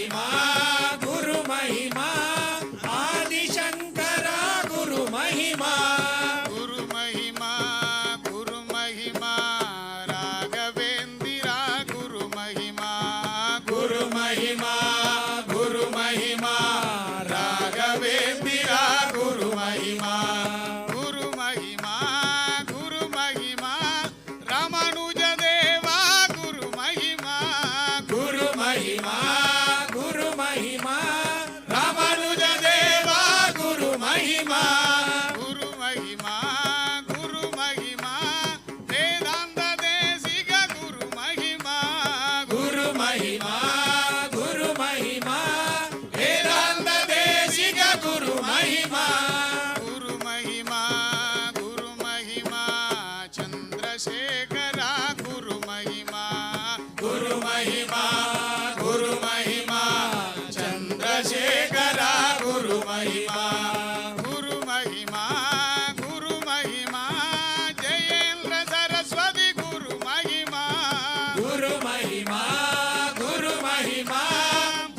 महिमा गुरु महिमा आदिशंकर गुरु महिमा गुरु महिमा गुरु महिमा राघवेंद्र गुरु महिमा गुरु महिमा गुरु महिमा राघवेंद्र गुरु महिमा गुरु महिमा गुरु महिमा रामानुज देवा गुरु महिमा गुरु महिमा गुरु महिमा रामानुज देवा गुरु महिमा गुरु महिमा गुरु महिमा वेदांत देशिक गुरु महिमा गुरु महिमा गुरु महिमा वेदांत देशिक गुरु महिमा गुरु महिमा गुरु महिमा चंद्रशेखर गुरु महिमा गुरु महिमा गुरु महिमा चंद्रशेखर गुरु महिमा गुरु महिमा गुरु महिमा जयेंद्र सरस्वती गुरु महिमा गुरु महिमा गुरु महिमा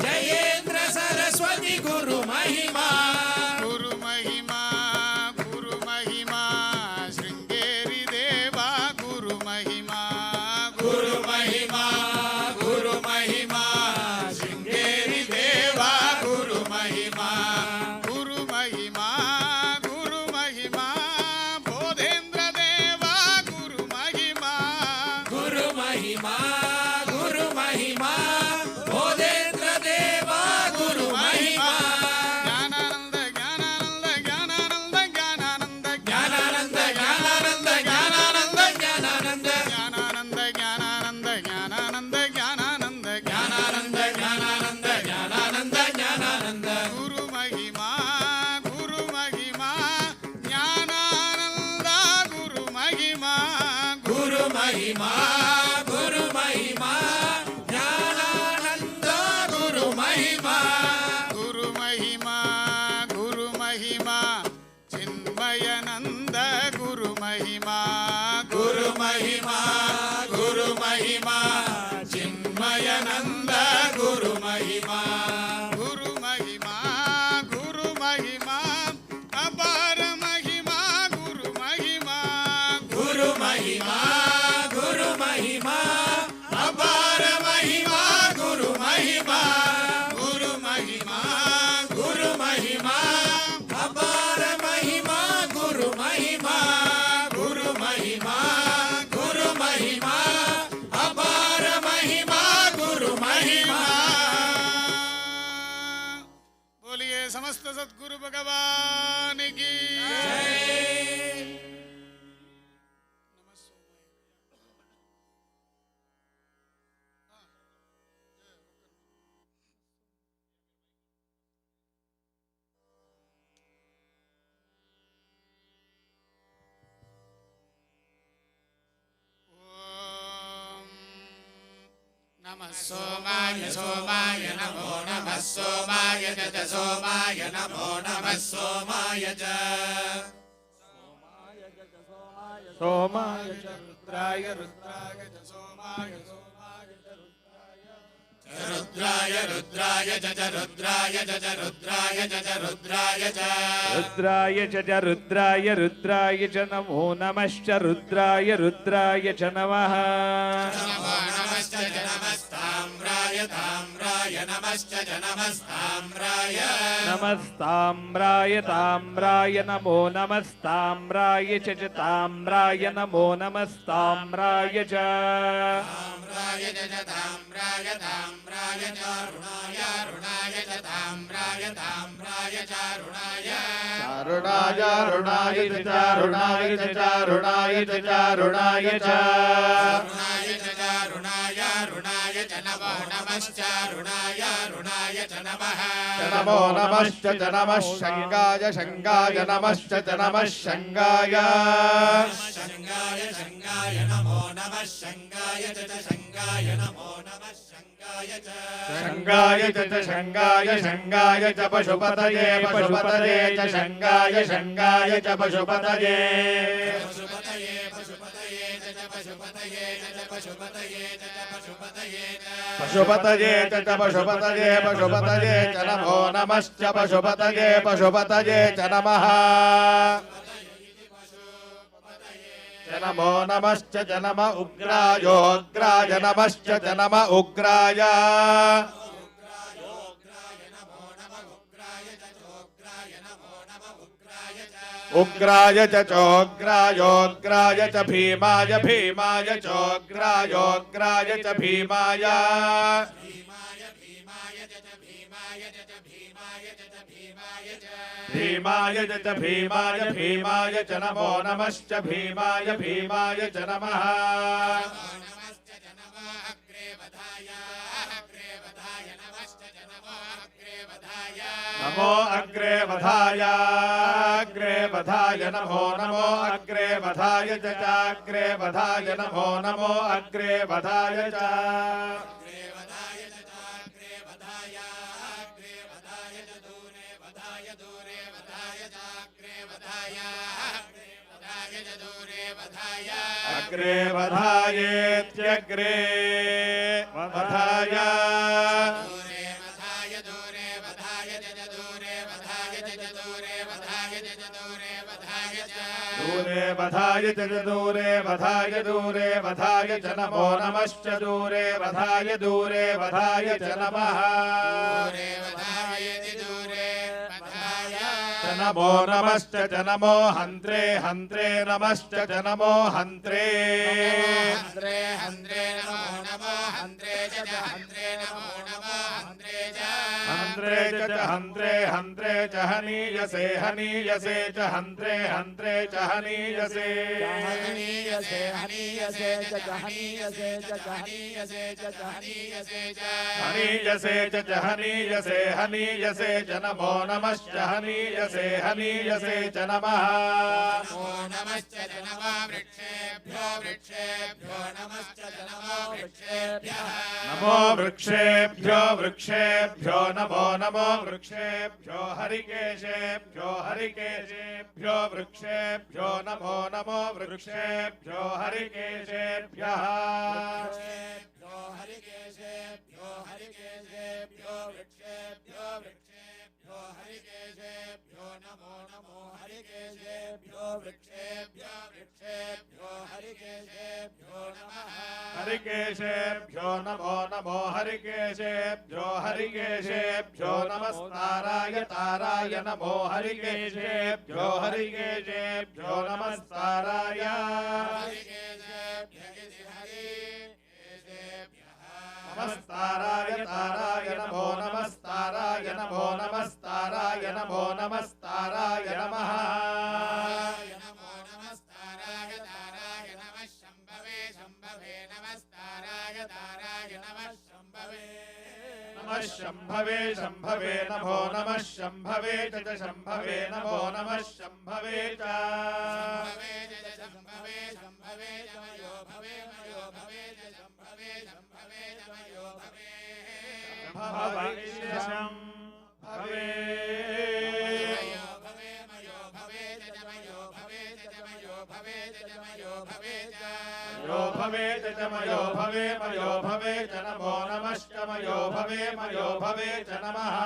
जयेंद्र सरस्वती गुरु महिमा गुरु महिमा गुरु महिमा श्रृंगेरी देवा गुरु महिमा गुरु महिमा गुरु महिमा श्रृंगेरी देवा गुरु महिमा गुरु महिमा गुरु महिमा बोधेंद्र देवा गुरु महिमा गुरु महिमा गुरु महिमा बोधेंद्र देवा गुरु महिमा ज्ञानानंद ज्ञानानंद ज्ञानानंद ज्ञानानंद ज्ञानानंद ज्ञानानंद ज्ञानानंद ज्ञानानंद ज्ञानानंद ज्ञानानंद ज्ञानानंद ज्ञानानंद ज्ञानानंद ज्ञानानंद ज्ञानानंद ज्ञानानंद गुरु महिमा गुरु महिमा ज्ञानानंद गुरु महिमा गुरु महिमा गुरु महिमा ज्ञानानंद गुरु महिमा गुरु महिमा गुरु महिमा चिन्मयानंद गुरु महिमा गुरु महिमा गुरु महिमा चिन्मयानंद गुरु महिमा गुरु महिमा गुरु महिमा अपार महिमा गुरु महिमा गुरु महिमा गुरु महिमा अपार महिमा गुरु महिमा गुरु महिमा गुरु महिमा अपार महिमा गुरु महिमा गुरु महिमा गुरु महिमा अपार महिमा गुरु महिमा बोलिए समस्त सद्गुरु भगवान की नमः सोमाय सोमाय नमो नमः सोमाय च सोमाय नमो नमः सोमाय च सोमाय च रुद्राय रुद्राय च सोमाय रुद्राय रुद्राय च रुद्राय च रुद्राय च रुद्राय च रुद्राय च रुद्राय रुद्राय च नमो नमश्च रुद्राय रुद्राय च नमः नमो नमश्च नमस्ताम्राय ताम्राय नमश्च नमस्ताम्राय नमस्ताम्राय ताम्राय नमो नमस्ताम्राय च ताम्राय नमो नमस्ताम्राय च ताम्राय च ताम्राय ताम्राय च रुणाय रुणाय च ताम्राय ताम्राय च रुणाय रुणाय रुणाय च रुणाय च रुणाय च रुणाय च रुणाय च रुणाय रुणाय च नमो नमश्च रुणाय रुणाय च नमः नमो नमश्च नमः शङ्गाय शङ्गाय नमश्च नमः शङ्गाय शङ्गाय शङ्गाय नमो नमः शङ्गाय च शङ्गाय नमो नमः शङ्गाय च शङ्गाय च शङ्गाय शङ्गाय च पशुपतये पशुपतये च शङ्गाय शङ्गाय च पशुपतये पशुपतये पशुपतये च पशुपतये च पशुपतये च पशुपतये पशुपतये च नमो नमश्च पशुपतये पशुपतये च नमः च नमो नमश्च च नम उग्रायोग्राय नमश्च च नम उग्राय उग्राय च चोग्रायोग्राय च भीमाय भीमाय चोग्रायोग्राय च भीमाय भीमाय च भीमाय भीमाय च नमो नमश्च भीमाय भीमाय च नमः नमो अग्रे वधाय नमो नमो अग्रे वधाय च चाग्रे वधाय नमो नमो अग्रे वधाय च अग्रे वधायेत्यग्रे वधाय दूरे वधाय च दूरे वधाय दूरे वधाय च नमो नमश्च दूरे वधाय च नमः च नमो नमश्च च नमो हन्त्रे हन्त्रे नमश्च च नमो हन्त्रे हन्त्रे हन्त्रे नमो नमो हन्त्रे च हन्त्रे नमो नमो हन्त्रे च हन्त्रे च हन्त्रे हन्त्रे च हनीयसे हनीयसे च हन्त्रे हन्त्रे च हनीयसे हनीयसे हनीयसे च हनीयसे च हनीयसे च हनीयसे च हनीयसे च हनीयसे हनीयसे च नमो नमश्च हनीयसे हनीयसे च नमः नमो नमश्च च नमः वृक्षेभ्यो वृक्षेभ्यो नमश्च च नमो वृक्षेभ्यः नमो वृक्षेभ्यो वृक्षेभ्यो नमो नमो वृक्षेभ्यो हरिकेशेभ्यो हरिकेशेभ्यो वृक्षेभ्यो नमो नमो वृक्षेभ्यो हरिकेशेभ्यः वृक्षेभ्यो हरिकेशेभ्यो हरिकेशेभ्यो वृक्षेभ्यो वृक्षेभ्यो हरिकेशेभ्यो नमो नमो हरिकेशेभ्यो वृक्षेभ्यो वृक्षेभ्यो हरिकेशेभ्यो नमः हरिकेशेभ्यो नमो नमो हरिकेशेभ्यो हरिकेशेभ्यो नमस्ताराय ताराय नमो हरिकेशेभ्यो हरिकेशेभ्यो नमस्ताराय नमस्ताराय ताराय नमो नमस्ताराय नमो नमस्ताराय नमो नमस्ताराय नमः नमो नमस्ताराय ताराय नमः शम्भवे शम्भवे नमस्ताराय ताराय नमः शम्भवे नमः शम्भवे शम्भवे नमो नमः शम्भवे च शम्भवे नमो नमः शम्भवे च शम्भवे शम्भवे मयो भवे मयो भवे च शम्भवे शम्भवे मयो भवे भवैशं भवे मयो भवे मयो भवे च मयो भवे च मयो भवे च मयो भवे च मयो भवे च मयो भवे मयो भवे च नमो नमश्च मयो भवे च नमः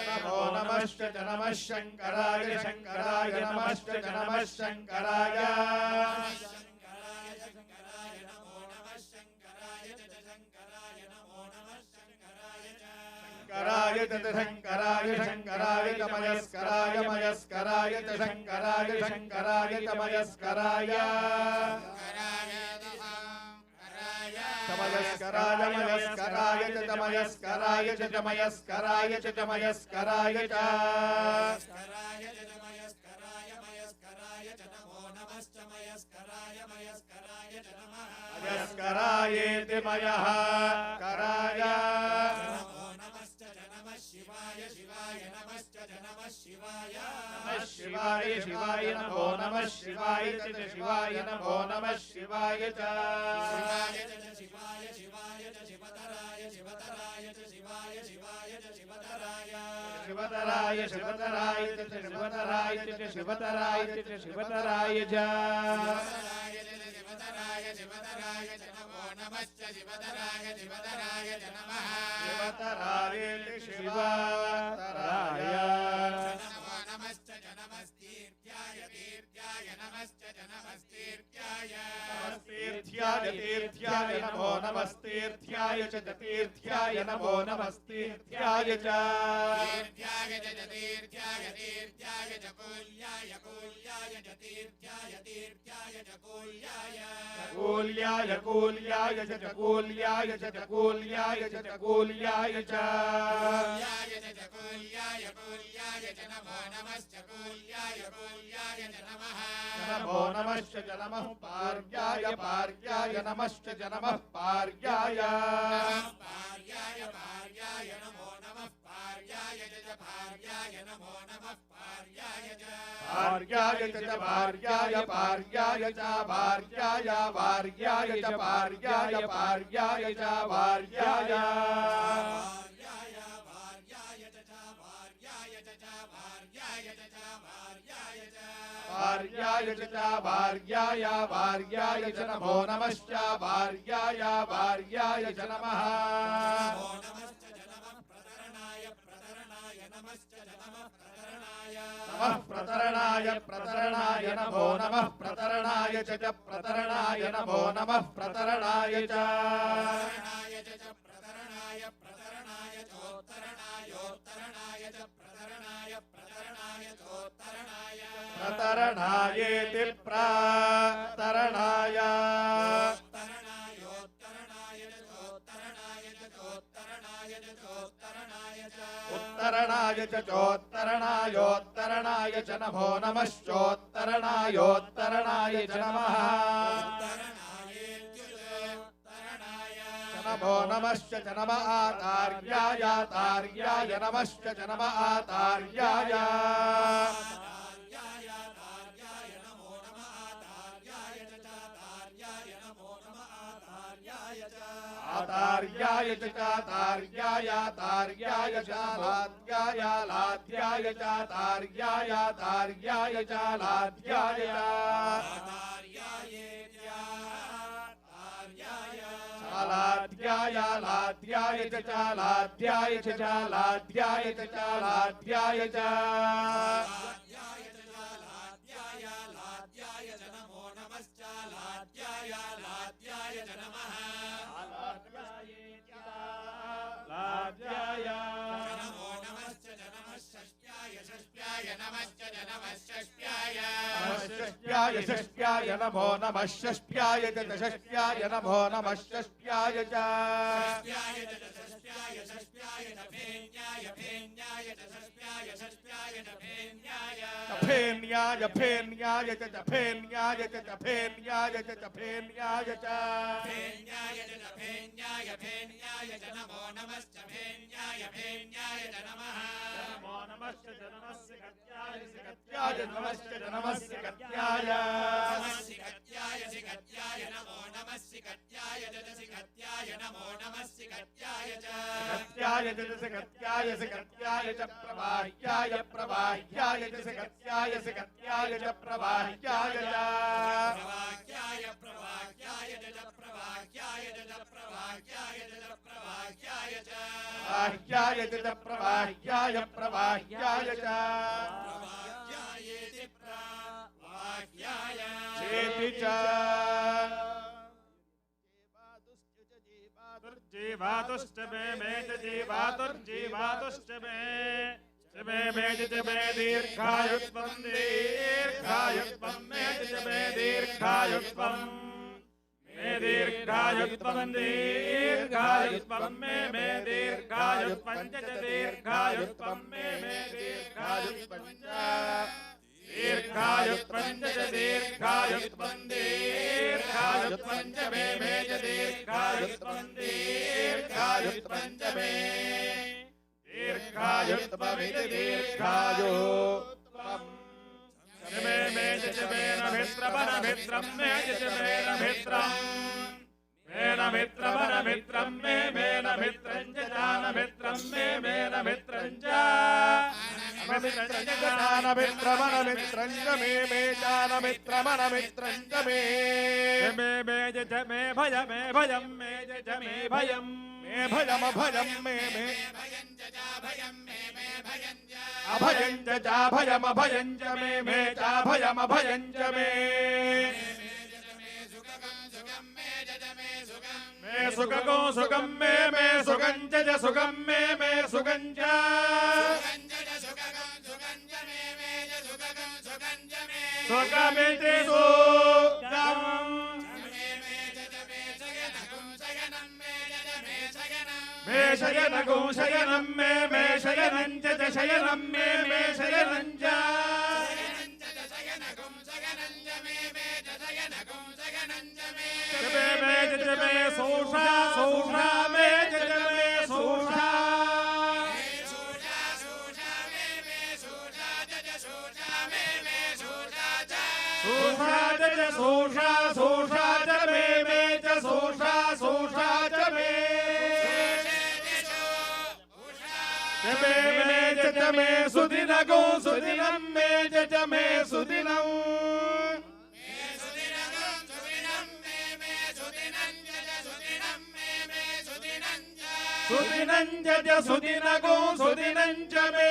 नमो नमश्च च नमः शङ्कराय शङ्कराय नमश्च च नमः शङ्कराय शङ्कराय च शङ्कराय शङ्कराय च मयस्कराय मयस्कराय च शङ्कराय शङ्कराय च मयस्कराय मयस्कराय मयस्कराय च मयस्कराय च मयस्कराय च मयस्कराय च मयस्करायेति मयः कराय शिवाय शिवाय नमश्च नमः शिवाय नमः शिवाय शिवाय नमो नमः शिवाय च शिवाय नमो नमः शिवाय च शिवाय च शिवाय शिवाय च शिवतराय शिव शिवतराय च शिवाय शिवाय च शिवतराय शिवतराय शिवतराय च शिवतराय च शिवतराय च शिवतराय च शिवतराय शिवतराय च नमो नमश्च शिवतराय शिवतराय च नमः शिवतराय शिवतराय नमो नमश्च च नमस्तीर्थ्याय तीर्थ्याय नमश्च च नमस्तीर्थ्याय तीर्थ्याय तीर्थ्याय नमो नमस्तीर्थ्याय च तीर्थ्याय नमो नमस्तीर्थ्याय च तीर्थ्याय च तीर्थ्याय तीर्थ्याय च कूल्याय कूल्याय च तीर्थ्याय तीर्थ्याय च कूल्याय कूल्याय कूल्याय च कूल्याय च कूल्याय च कूल्याय च कूल्याय कूल्याय च नमो नमश्च कूल्याय कूल्याय च नमः नमो नमश्च च नमः पार्याय पार्याय नमश्च च नमः पार्याय पार्याय पार्याय नमो नमः पार्याय च पार्याय नमो नमः पार्याय च पार्याय च पार्याय पार्याय च पार्याय पार्याय च पार्याय पार्याय च पार्याय भार्याय च भार्याय भार्याय च नमो नमश्च भार्याय भार्याय च नमः नमः प्रतरणाय प्रतरणाय नमो नमः प्रतरणाय च प्रतरणाय नमो नमः प्रतरणाय च प्रतरणाय प्रतरणाय चोत्तरणायोत्तरणाय च प्रतरणाय प्रतरणाय चोत्तरणाय प्रतरणायेति प्रतरणाय उत्तरणाय च चोत्तरणायोत्तरणाय च नमो नमश्चोत्तरणायोत्तरणाय च नमः नमो नमश्च च नम आतार्याय तार्याय नमश्च च नम आतार्याय आतार्याय च तार्याय तार्याय च लाद्याय लाद्याय च तार्याय तार्याय च लाद्याय लाद्याय लाद्याय च लाद्याय च लाद्याय च लाद्याय च नमो नमश्च लाद्याय लाद्याय च नमः लाद्याय नमो नमश्च नमः षष्ट्याय षष्ट्याय नमश्च नमः षष्ट्याय षष्ट्याय षष्ट्याय नमो नमः षष्ट्याय च षष्ट्याय नमो नमः षष्ट्याय च षष्ट्याय षष्ट्याय फेन्याय फेन्याय च षष्ट्याय षष्ट्याय फेन्याय फेन्याय फेन्याय च फेन्याय च फेन्याय च फेन्याय च फेन्याय फेन्याय च नमो नमश्च फेन्याय फेन्याय च नमः नमो नमश्च नमस्य गत्याय सिगत्याय नमश्च नमस्य गत्याय सिगत्याय नमो नमः सिगत्याय सिगत्याय नमो नमः सिगत्याय च सिगत्याय सिगत्याय च प्रवाह्याय प्रवाह्याय च सिगत्याय सिगत्याय च प्रवाह्याय च प्रवाह्याय प्रवाह्याय च प्रवाह्याय च प्रवाह्याय च प्रवाह्याय च प्रवाह्याय च प्रवाह्याय प्रवाह्याय च प्रवाह्यायेति प्रवाह्याय चेति च जीवातुश्च मे मेति जीवातुर्जीवातुश्च मे च मे मेति च मे दीर्घायुत्वं दीर्घायुत्वं मेति च मे दीर्घायुत्वं मे दीर्घायुत्वं दीर्घायुत्वं मे दीर्घायुत्वं च दीर्घायुत्वं मे दीर्घायुत्वं च दीर्घायुत्वं च दीर्घायुत्वं दीर्घायुत्वं च मे च दीर्घायुत्वं दीर्घायुत्वं च मे दीर्घायुत्वमिति दीर्घायुत्वं मे च मे नभित्रं मे च मे नभित्रं मे न मित्रमनमित्रं मे मेनमित्रं च जानमित्रं मे मेनमित्रं च मित्रं च जानमित्रमनमित्रं च मे जानमित्रमनमित्रं च मे च मे भयं मे च मे भयं मे भयमभयं मे अभयं च चाभयमभयं च मे चाभयमभयं च मे मे सुखगो सुखं मे सुखं च सुखं मे सुखं च सुखमिति सुखम् मे शयनगो शयनं मे शयनं च शयनं मे शयनं च मे सोषा सोषा मे सोषा सोषा सोषा सोषा च मे च सोषा सोषा च मे च मे सुदिनगो सुदिनं मे च मे सुदिनं सुदिनं च सुदिनगो सुदिनं च मे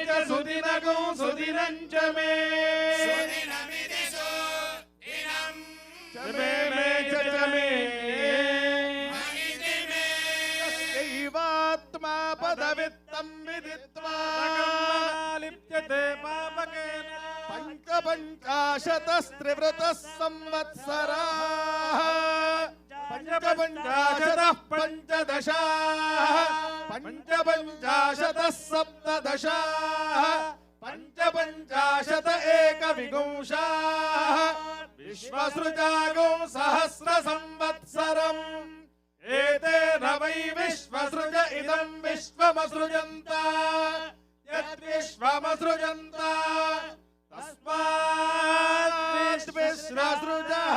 च सुदिनगो सुदिनं च मे मे च मे दैवात्मा पदवित्तं विदित्वा लिप्यते पापकेन पञ्चपञ्चाशतस्त्रिवृतः संवत्सराः पञ्चपञ्चाशतः पञ्चदशाः पञ्चपञ्चाशतः सप्तदशाः पञ्चपञ्चाशत एकविंशाः विश्वसृजागो सहस्रसंवत्सरम् एतेन वै विश्वसृज इदं विश्वमसृजन्त यद्विश्वमसृजन्त तस्मात् विश्वसृजः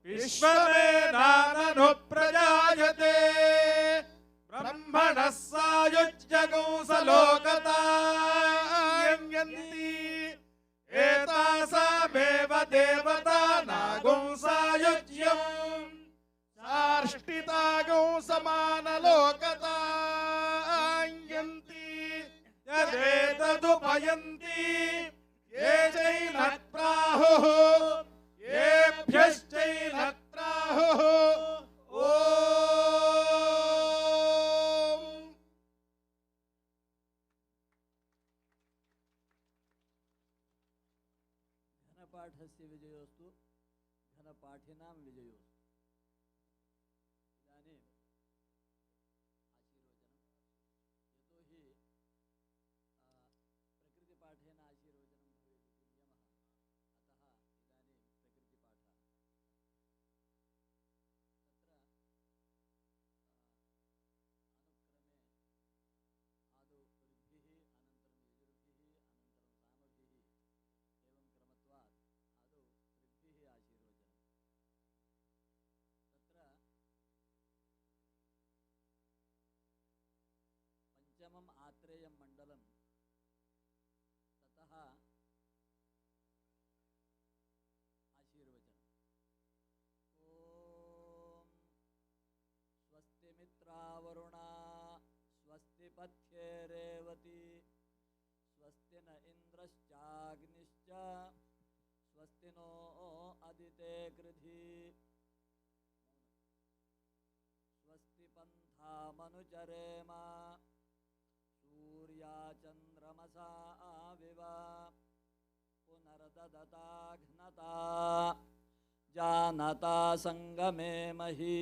विश्वमेधाननु प्रजायते ब्रह्मणः सायुज्यगो सलोकतायन्ति एतासामेव देवता नागो सायुज्यम् सार्ष्टितागो समानलोकतायन्ति यदेतदुपयन्ति ये चैनः प्राहुः येभ्यश्चैनः प्राहुः ॐ घनपाठस्य विजयोस्तु घनपाठिनां विजयोस्तु इदानीं आशीर्वचनं यतोहि प्रकृतिपाठेन आशीर्वचनं भवेत् इति नियमः अतः इदानीं प्रकृतिपाठः तत्र अनुक्रमे आदौ ऋग्भिः अनन्तरं यजुर्भिः अनन्तरं सामभिः एवं क्रमत्वात् आदौ ऋग्भिः आशीर्वचनं तत्र पञ्चमम् आत्रेयं मण्डलं ततः आशीर्वचनम् ॐ स्वस्ति मित्रावरुणा स्वस्ति पथ्ये रेवती स्वस्ति न इन्द्रश्चाग्निश्च स्वस्ति नो अदिते कृधि स्वस्ति पन्थामनुचरेम सूर्याचन्द्रमसा विव पुनर्ददता घ्नता जानता संगमे मही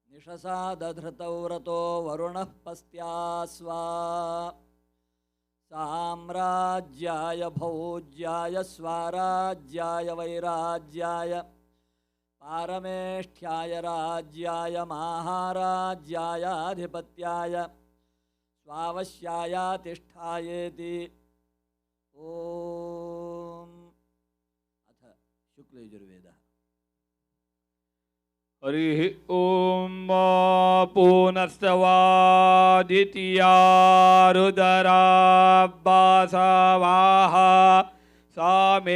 निशसा दधृतौ रतो वरुणः पस्त्यास्वा साम्राज्याय भौज्याय स्वाराज्याय वैराज्याय पारमेष्ठ्याय राज्याय महाराज्यायाधिपत्याय स्वावश्याय तिष्ठायेति ॐ अथ शुक्लयजुर्वेदः हरिः ॐ पुनस्तवादित्यारुदराब्बासवाः सामिन्धतां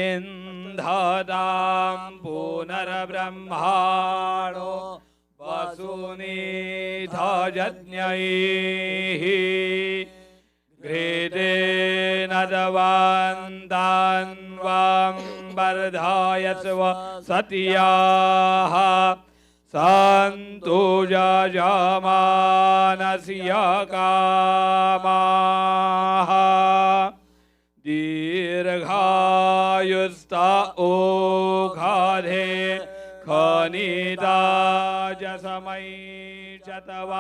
पुनर्ब्रह्माणो वसुनीधजज्ञैः घृतेन दवान्तान्वां वर्धायस्व सत्याः सन्तु यजमानस्य कामाः दीर्घायुस्ता ओघाधे खनिताजसमयी च तव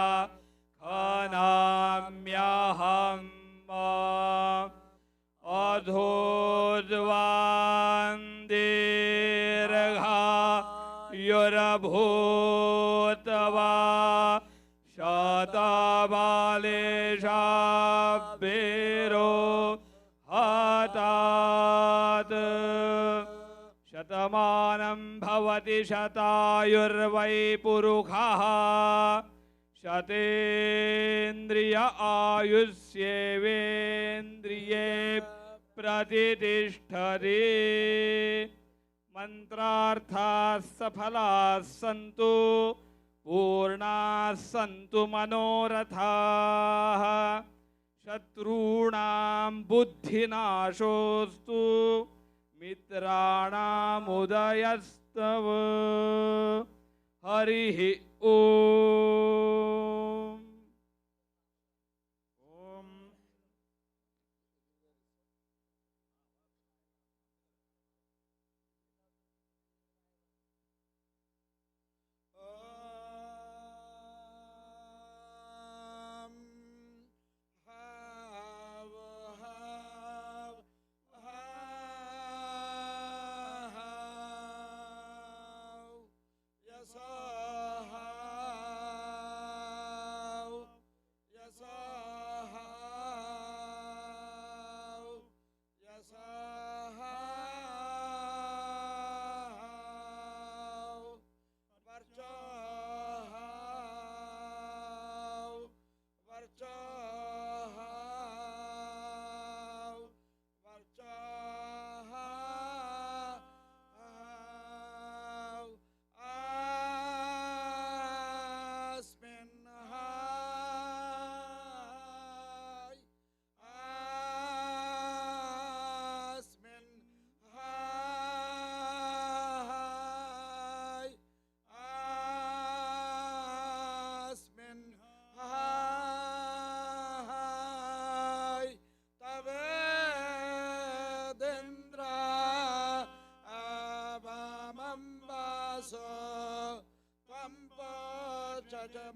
खनाम्यहम् अधोद्वान् दीर्घायुरभूत्वा शतबालेशाब्बेरो हतात् शतमानं भवति शतायुर्वै पुरुषः शतेन्द्रिय आयुष्येवेन्द्रिये प्रतिष्ठते मंत्रार्थाः सफलाः सन्तु पूर्णाः सन्तु मनोरथाः शत्रूणां बुद्धिनाशोऽस्तु मित्राणामुदयस्तव हरिः ॐ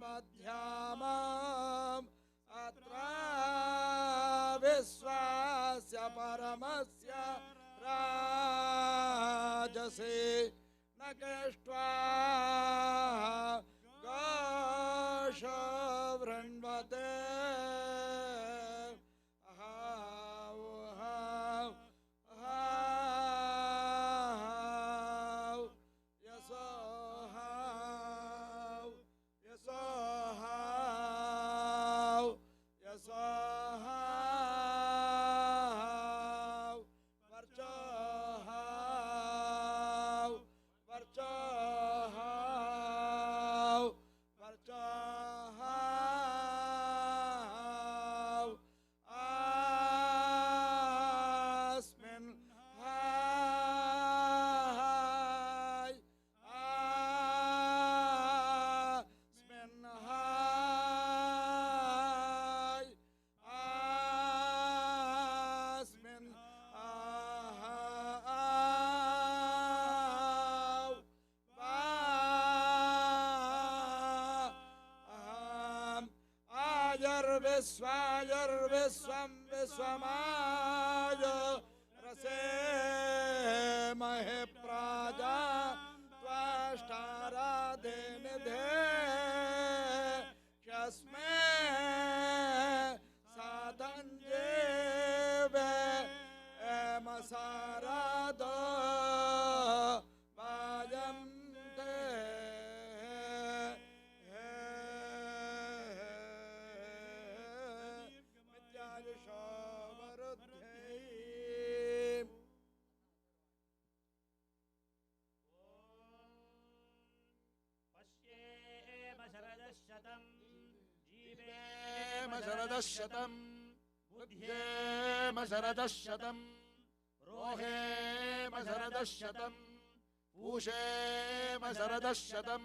मध्यामम् अत्र विश्वास्य परमस्य राजसे न केष्ट्वा गोष वृण्वते विश्वं विश्वमाय रसे महे प्राजा त्वष्टाराधे निधे शस्मे साधञ्जेवे एमसाराधो वायन्ते शरदशतं जीवेम शरदशतं बुध्येम शरदशतं रोहेम शरदशतं पूषेम शरदशतं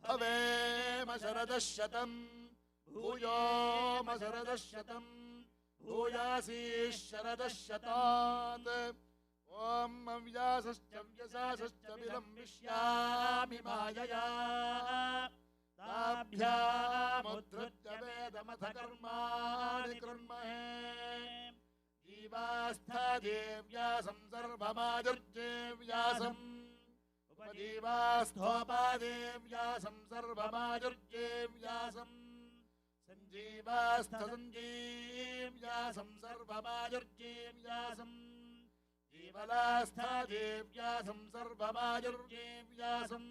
भवेम शरदशतं भूयोम शरदशतं भूयासी शरदशतात् ॐ व्यासश्च व्यसासश्च विलम्बिष्यामि मायया ताभ्यामुद्धृत्य वेदमथ कर्माणि कुर्महे जीवास्थादेव्यासं सर्वमाजुर्जेव्यासम् उपजीवास्थोपादेव्यासं सर्वमाजुर्जेव्यासम् सञ्जीवास्थसञ्जीव्यासं सर्वमाजुर्जेव्यासम् जीवलास्थादेव्यासं सर्वमाजुर्जेव्यासम्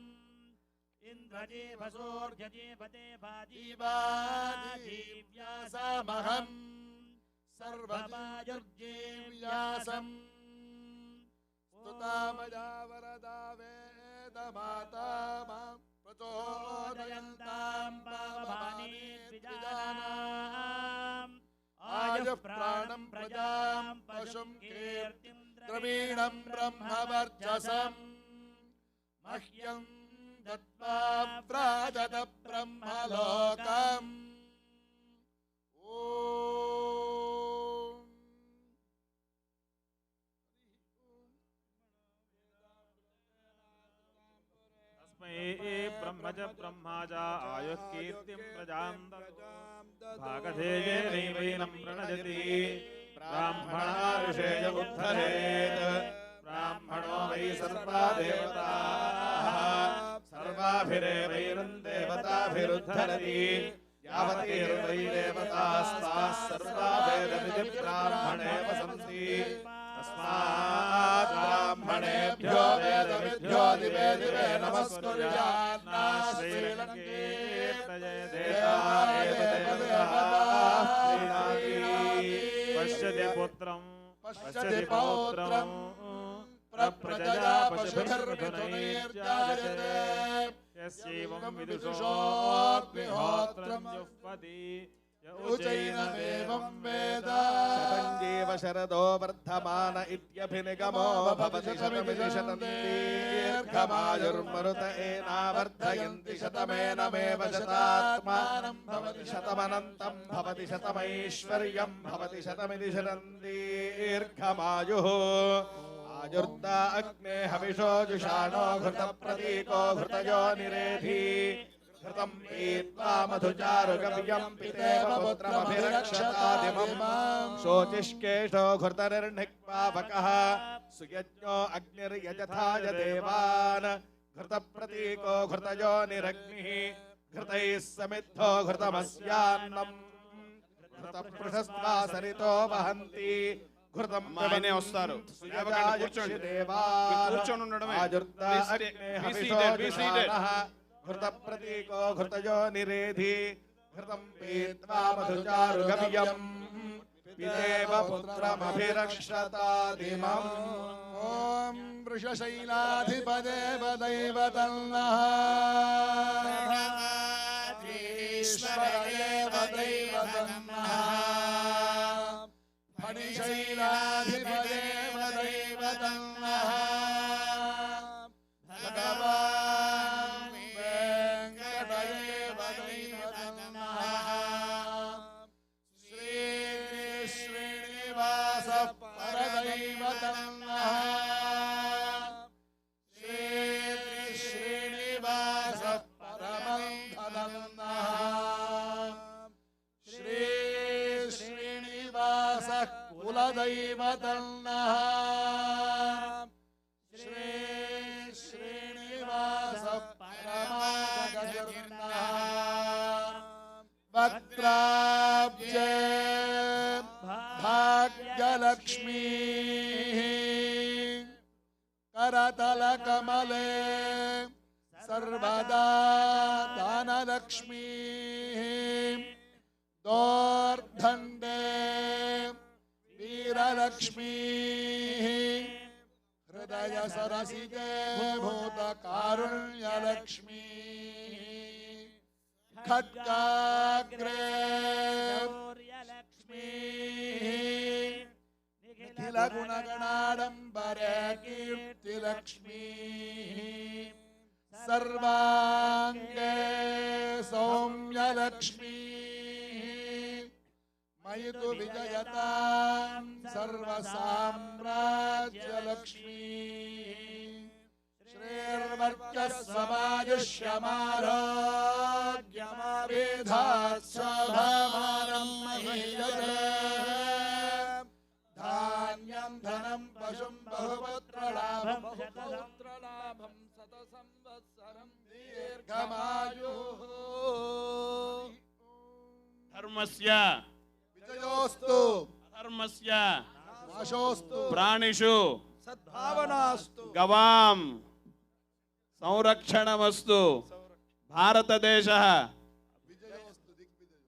इन्द्रजीवसूर्यजीवते जीवादिव्यासामहं सर्वमाजुर्जेव्यासम् स्तुतामया वरदा वेदमाता मां प्रचोदयन्तां पावमानि द्विजानाम् आयुः प्राणं प्रजां पशुं कीर्तिं द्रवीणं ब्रह्मवर्चसं मह्यं दत्त्वा व्राजत ब्रह्मलोकम् ब्रह्मज ब्रह्माज आयुः कीर्तिं प्रजां भागधेयेनैवैनं प्रणजति ब्राह्मणा ऋषेय उद्धरेत् ब्राह्मणो वै सर्वा देवताः सर्वाभिरेवैनं देवताभिरुद्धरति यावतीर्वै देवतास्ताः सर्वा वेदविधि ब्राह्मणे वसन्ति तस्मात् ब्राह्मणेभ्यो वेदविद्यो दिवे दिवे नमस्कुर्यान्नाः श्रीलङ्केर्तये देवाय देवताः पश्यति पुत्रं पश्यति पौत्रं प्रप्रजया पशुभिर्मिथुनैर्जायते यस्यैवं विदुषोऽग्निहोत्रं जुह्वति ऊचैनमेवं वेद शतञ्जीव शरदो वर्धमान इत्यभिनिगमो भवति शतमिशतं दीर्घमायुर्मरुत एनावर्धयन्ति शतमेनमेव शतात्मानं भवति शतमनन्तं भवति शतमैश्वर्यं भवति शतमिति शतं दीर्घमायुः आयुर्दा अग्ने हविषो जुषाणो घृतप्रतीको घृतयो निरेधि घृतं पीत्वा मधुचारुगव्यं पितेव पुत्रमभिरक्षतादिमं शोचिष्केशो घृतनिर्णिक्पावकः सुयज्ञो अग्निर्यजथाय देवान् घृतप्रतीको घृतयो निरग्निः घृतैः समिद्धो घृतमस्यान्नं घृतपृषस्त्वा सरितो वहन्ति घृतं ఆయనే వస్తారు కూర్చొని ఉండడమే घृतप्रतीको घृतयो निरेधि घृतं पीत्वा मधुचारुगव्यं पितेव पुत्रमभिरक्षतादिमम् ॐ वृषशैलाधिपदेव दैवतन्नः ईश्वरदेव दैवतन्नः फणिशैलाधिपदेव दैवतन्नः भगवान् वेङ्कटदेव दैवतन्नः श्रीश्रीनिवासः परदैवतन्नः श्रीश्रीनिवासः परमन्धनन्नः श्रीश्रीनिवासः कुलदैवतन्नः श्रीश्रीनिवासः परमागतिर्नः वक्त्राब्जे भाग्यलक्ष्मीः करतलकमले सर्वदा दानलक्ष्मीः दोर्धण्डे वीरलक्ष्मीः हृदय सरसिजे भूतकारुण्यलक्ष्मीः खड्गाग्रे निखिलगुणगणाडम्बरे कीर्तिलक्ष्मीः सर्वाङ्गे सौम्यलक्ष्मीः मयि तु विजयतां सर्वसाम्राज्यलक्ष्मीः श्रीर्वर्चस्वमायुष्यमारोग्यमाभिधात् शोभमानं महीयते धान्यं धनं पशुं बहुपुत्रलाभं शतसंवत्सरं दीर्घमायुः धर्मस्य विजयोस्तु धर्मस्य नाशोस्तु प्राणिषु सद्भावनास्तु गवां संरक्षणमस्तु भारतदेशः विजयोस्तु Digvijay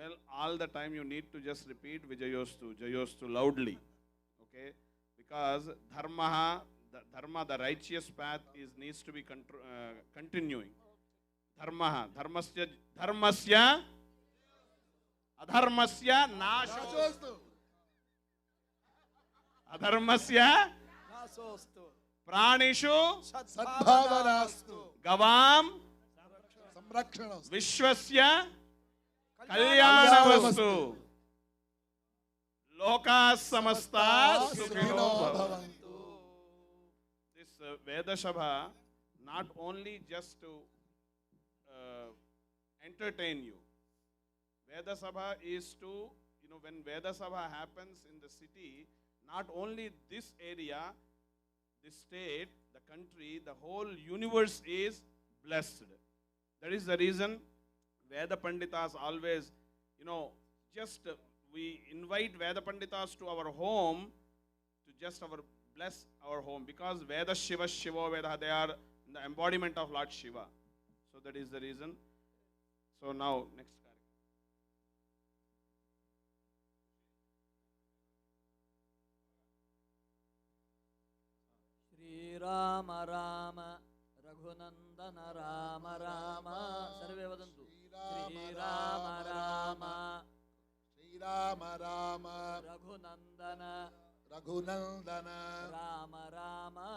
Well, all the time you need to just repeat Jayostu loudly. Okay? Because the righteous path needs to be continuing. Dharmasya, adharmasya, nashostu. Adharmasya, pranishu, सद्भावनास्तु gavam, संरक्षणस्तु vishwasya, कल्याणमस्तु लोकाः समस्ताः सुखिनो भवन्तु. This Veda Sabha not only just to entertain you. Veda Sabha is to, when Veda Sabha happens in the city, not only this area, this state, the country, the whole universe is blessed. That is the reason Veda Panditas always, we invite Veda Panditas to our home to just bless our home, because Veda Shiva Shiva Veda, they are the embodiment of Lord Shiva. So that is the reason. So now, next. Shri Rama Rama Raghunandana Rama Rama Sarve Vadantu Shri Rama Rama Shri Rama Rama Raghunandana Raghunandana Rama Rama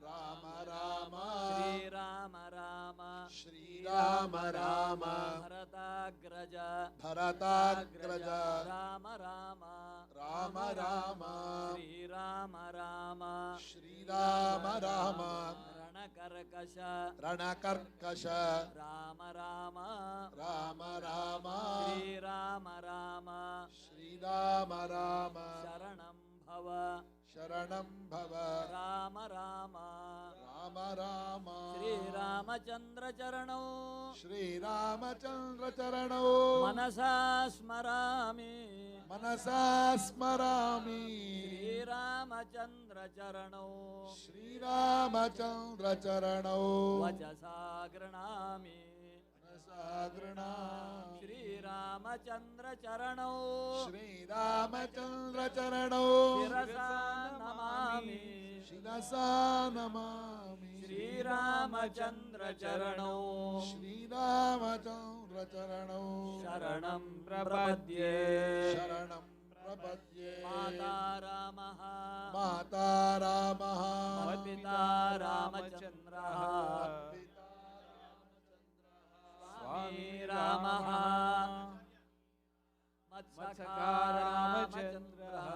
Rama Rama Shri Rama Rama Shri Rama Rama Bharatagraja Bharatagraja Rama Rama Rama Rama Shri Rama Rama Shri Rama Rama Ranakarkasha Ranakarkasha Rama Rama Rama Rama Shri Rama Rama Shri Rama Rama Sharanam Bhava Sharanam Bhava Rama Rama Rama Rama Shri Ramachandra Charano Shri Ramachandra Charano Manasa Smarami Manasa Smarami Shri Ramachandra Charano Shri Ramachandra Charano Vachasa Granami Sagranam Shri Ramachandra Charano Shri Ramachandra Charano Shirasa Namami Shirasa Namami Shri Ramachandra Charano Shri Ramachandra Charano Sharanam Prapadye Sharanam Prapadye Mata Ramaha Mata Ramaha Pita Ramachandra Swami Ramaha Matsaka Ramachandra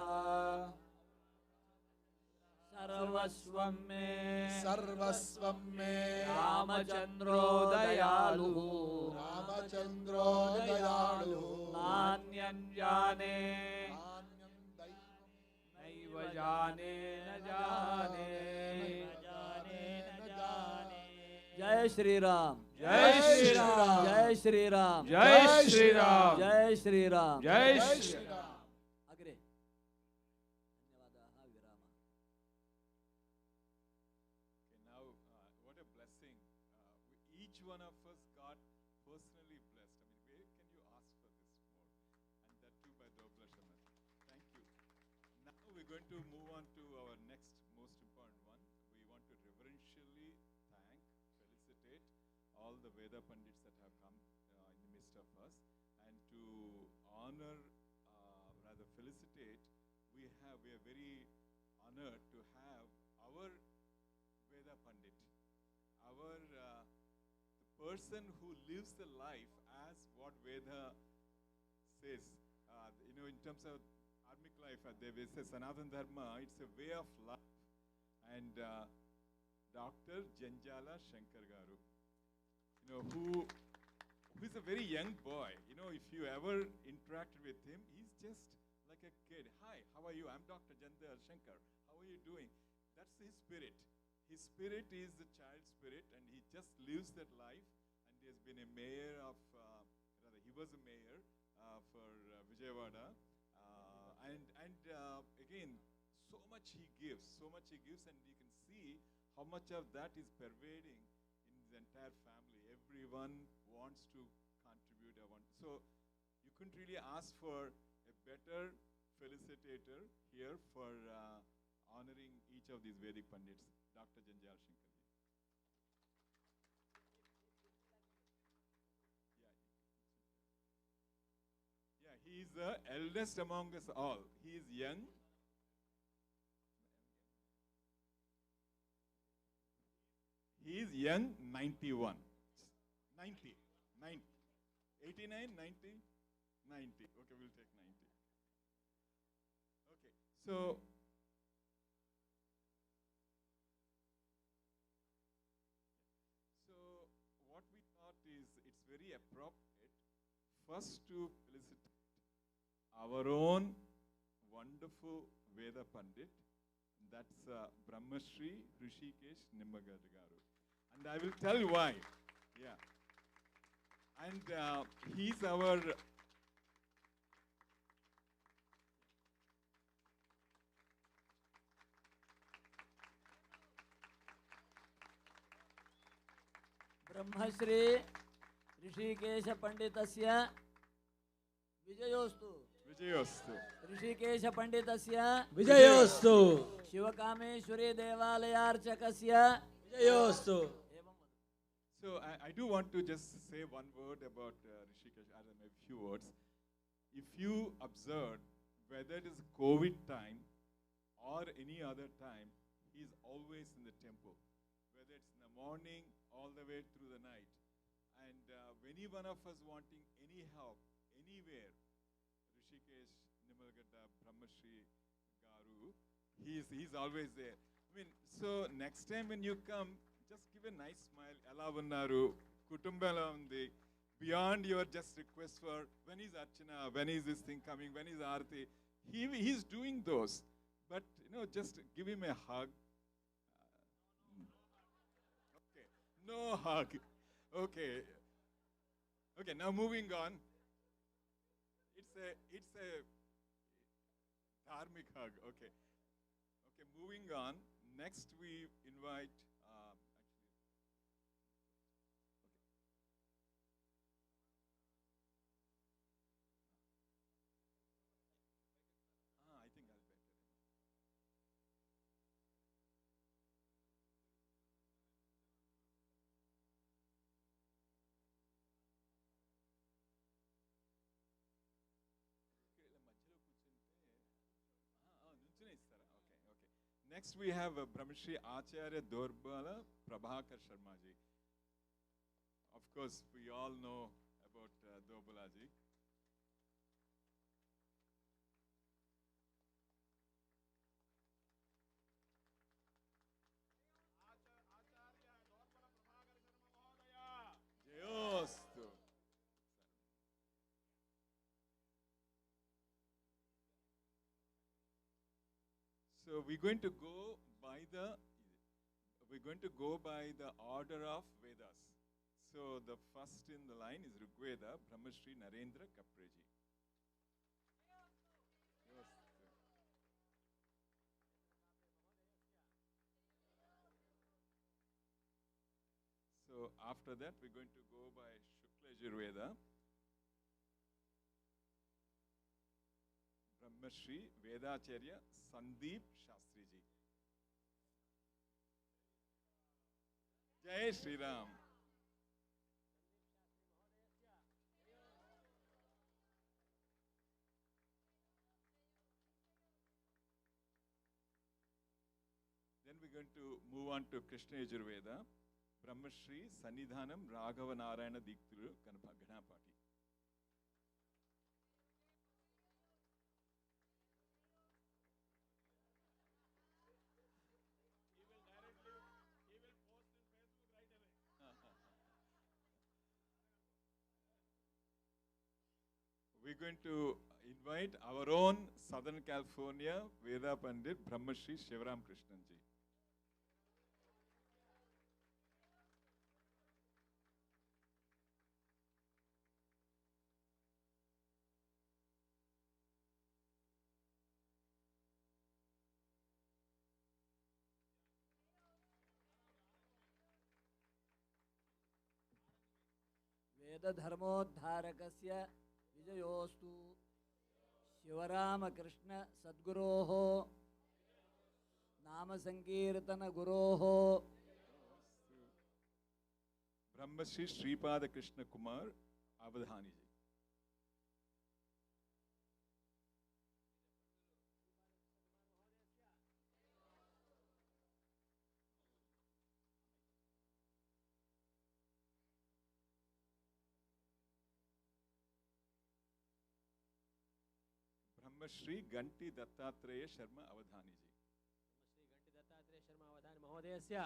Sarvasvam me Sarvasvam me Ramachandro Dayalu Ramachandro Dayalu Nanyam Jane Naiva Jane Na Jane Jai Shri Ram Jai Shri Ram. Jai Shri Ram Jai Shri Ram. Jai Shri Ram Jai Shri Ram. Agre Now, what a blessing. Each one of us got personally blessed. Where can you ask for this more? And that too by Dobla Shaman. Thank you. Now going to move on to our next most important one. We want to reverentially thank, felicitate all the Veda Pandits that have come in the midst of us, and to honor, rather felicitate, we are very honored to have our Veda Pandit, the person who lives the life as what Veda says. In terms of Dharmic life, they say Sanatana Dharma, it's a way of life. And Dr. Janjala Shankar Garu, who is a very young boy. If you ever interacted with him, he's just like a kid. Hi, how are you? I'm Dr. Janjala Shankar. How are you doing? That's his spirit. His spirit is the child spirit, and he just lives that life. And he has been a mayor of, he was a mayor for Vijayawada. And again, so much he gives, and you can see how much of that is pervading in the entire family. Everyone wants to contribute. So you couldn't really ask for a better felicitator here for honoring each of these Vedic Pandits, Dr. Janjal Shankar. Yeah, he is the eldest among us all. He is young. He is young, 91. 90. 89, 90? 90. Okay, we'll take 90. Okay, so what we thought is it's very appropriate first to felicitate our own wonderful Veda Pandit. That's Brahmashri Hrishikesh Nimmagadda Garu. And I will tell you why. Yeah. And he's our Brahmashri Hrishikesh Panditasya Vijayostu. Vijayostu. Hrishikesh Panditasya Vijayostu. Śivakāmeśwarī Devalayārchakasya Vijayostu. So I do want to just say one word about Hrishikesh, I don't know, a few words. If you observe, whether it is COVID time or any other time, he is always in the temple. Whether it's in the morning, all the way through the night. And any one of us wanting any help, anywhere, Hrishikesh Nimmagadda Brahmashri Garu, he's always there. I mean, so next time when you come, just give a nice smile. Ela unnaru, kutumbala undi. Beyond your just request for when is Archana, when is this thing coming, when is Aarti, he's doing those. But just give him a hug. Okay, no hug. Okay. Okay, now moving on. It's a dharmic hug. Okay. Okay, moving on. Next we invite I think I'll better. Okay. Next we have Brahmashri Acharya Dorbala Prabhakar Sharmaji. Of course, we all know about Dorbalaji. Jayostu. So we're going to go by the order of Vedas. So the first in the line is Rigveda, Brahmashri Narendra Kapreji. So after that, we're going to go by Shukla Yajurveda. Brahmashri Vedacharya Sandeep Shastri ji. Jai Shri Ram. Then we're going to move on to Krishna Yajurveda. Brahmashri Sannidhanam Raghava Narayana Dikthuru Ganapati. He will post in Facebook right away. We're going to invite our own Southern California Veda Pandit Brahmashri Shivaram Krishnan ji. वेदधर्मोद्धारकस्य विजयोस्तु Sivaramakrishna सद्गुरोः नामसङ्कीर्तनगुरोः Brahmashri Sripada Krishna Kumar Avadhani ji. Brahmashri Ganti Dattatreya Sharma Avadhani ji. Shri घंटी दत्तात्रेय शर्मा अवधानी महोदयस्य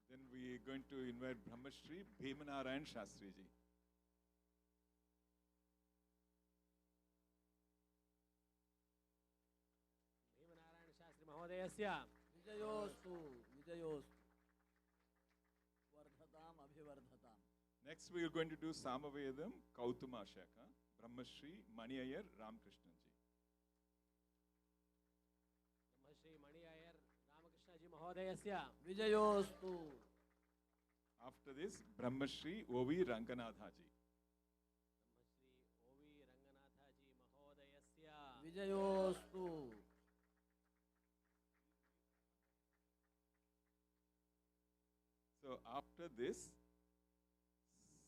Then we are going to invite Brahmashri Bhimanarayan Shastri ji. भीमनारायण Shastri महोदयस्य विजयोस्तु विजयोस्तु वर्धताम अभिवर्धताम. Next we are going to do Samavedam Kautuma Shaka, Brahmashri Mani Iyer Ramakrishnan ji. ब्रह्मश्री मणि अय्यर रामकृष्ण जी महोदयस्य विजयोस्तु. After this, Brahmashri O.V. Ranganatha ji. ब्रह्मश्री ओवी रंगनाथ जी महोदयस्य विजयोस्तु. So after this,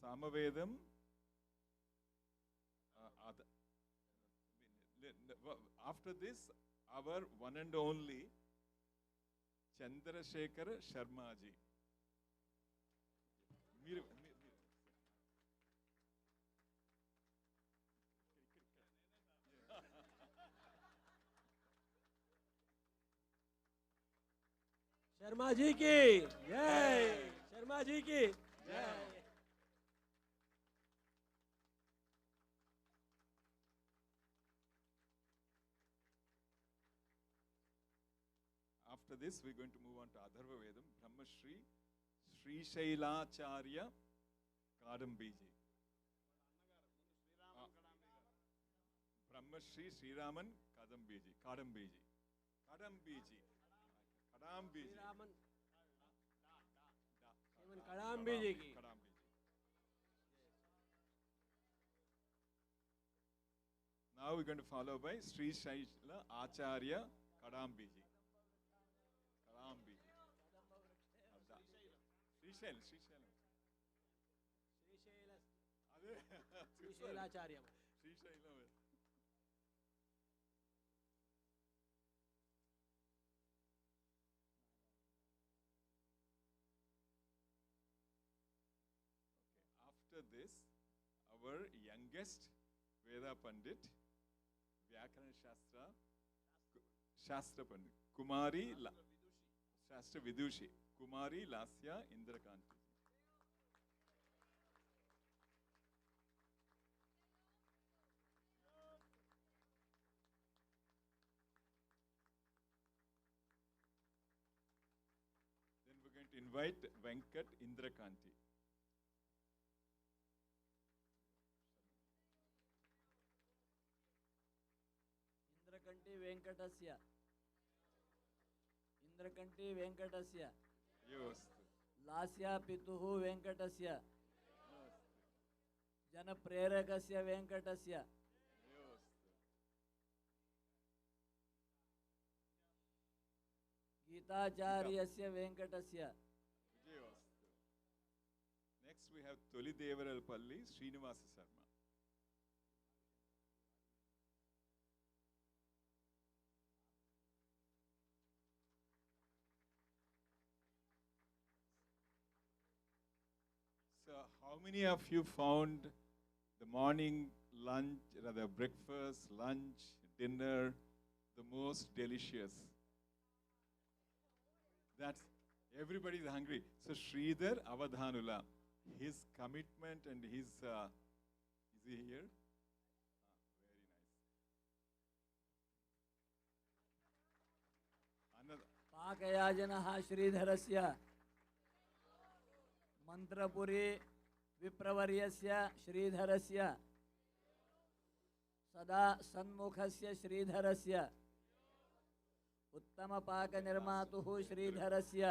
Samavedam, after this, our one and only Chandrasekhar Sharma ji. Sharma ji की जय. शर्मा जी की जय. After this, we're going to move on to Adharva Vedam, Brahmashri Sri Shailacharya Kadambiji. Brahmashri Sri Raman Kadambiji. Kadambiji. Kadambiji. Kadambiji. श्रीरामन श्रीमन कड़ाम्बी जी की Kadambiji. Now we're going to follow by Sri Shaila Acharya Kadambiji. Kadambiji. Srishailam. श्रीशैलाचार्य Srishailam. After this, our youngest Veda Pandit, Vyakarana Shastra Pandit, Kumari Shastra Vidushi, Kumari Lasya Indrakanti. Then we're going to invite Venkat Indrakanti. इंद्रकंटी वेंकटस्य Yes. Lasya पितुः वेंकटस्य जनप्रेरकस्य वेङ्कटस्य गीताचार्यस्य वेङ्कटस्य Next we have Tolidevaralpalli Srinivasa Sharma. So how many of you found the morning lunch, rather breakfast, lunch, dinner, the most delicious? That's, everybody is hungry. So Sridhar Avadhanula, his commitment and his, is he here? Very nice. Another. पाकयाजनः श्रीधरस्य मन्त्रपुरी विप्रवर्यस्य श्रीधरस्य सदा सन्मुखस्य श्रीधरस्य उत्तमपाकनिर्मातुः श्रीधरस्य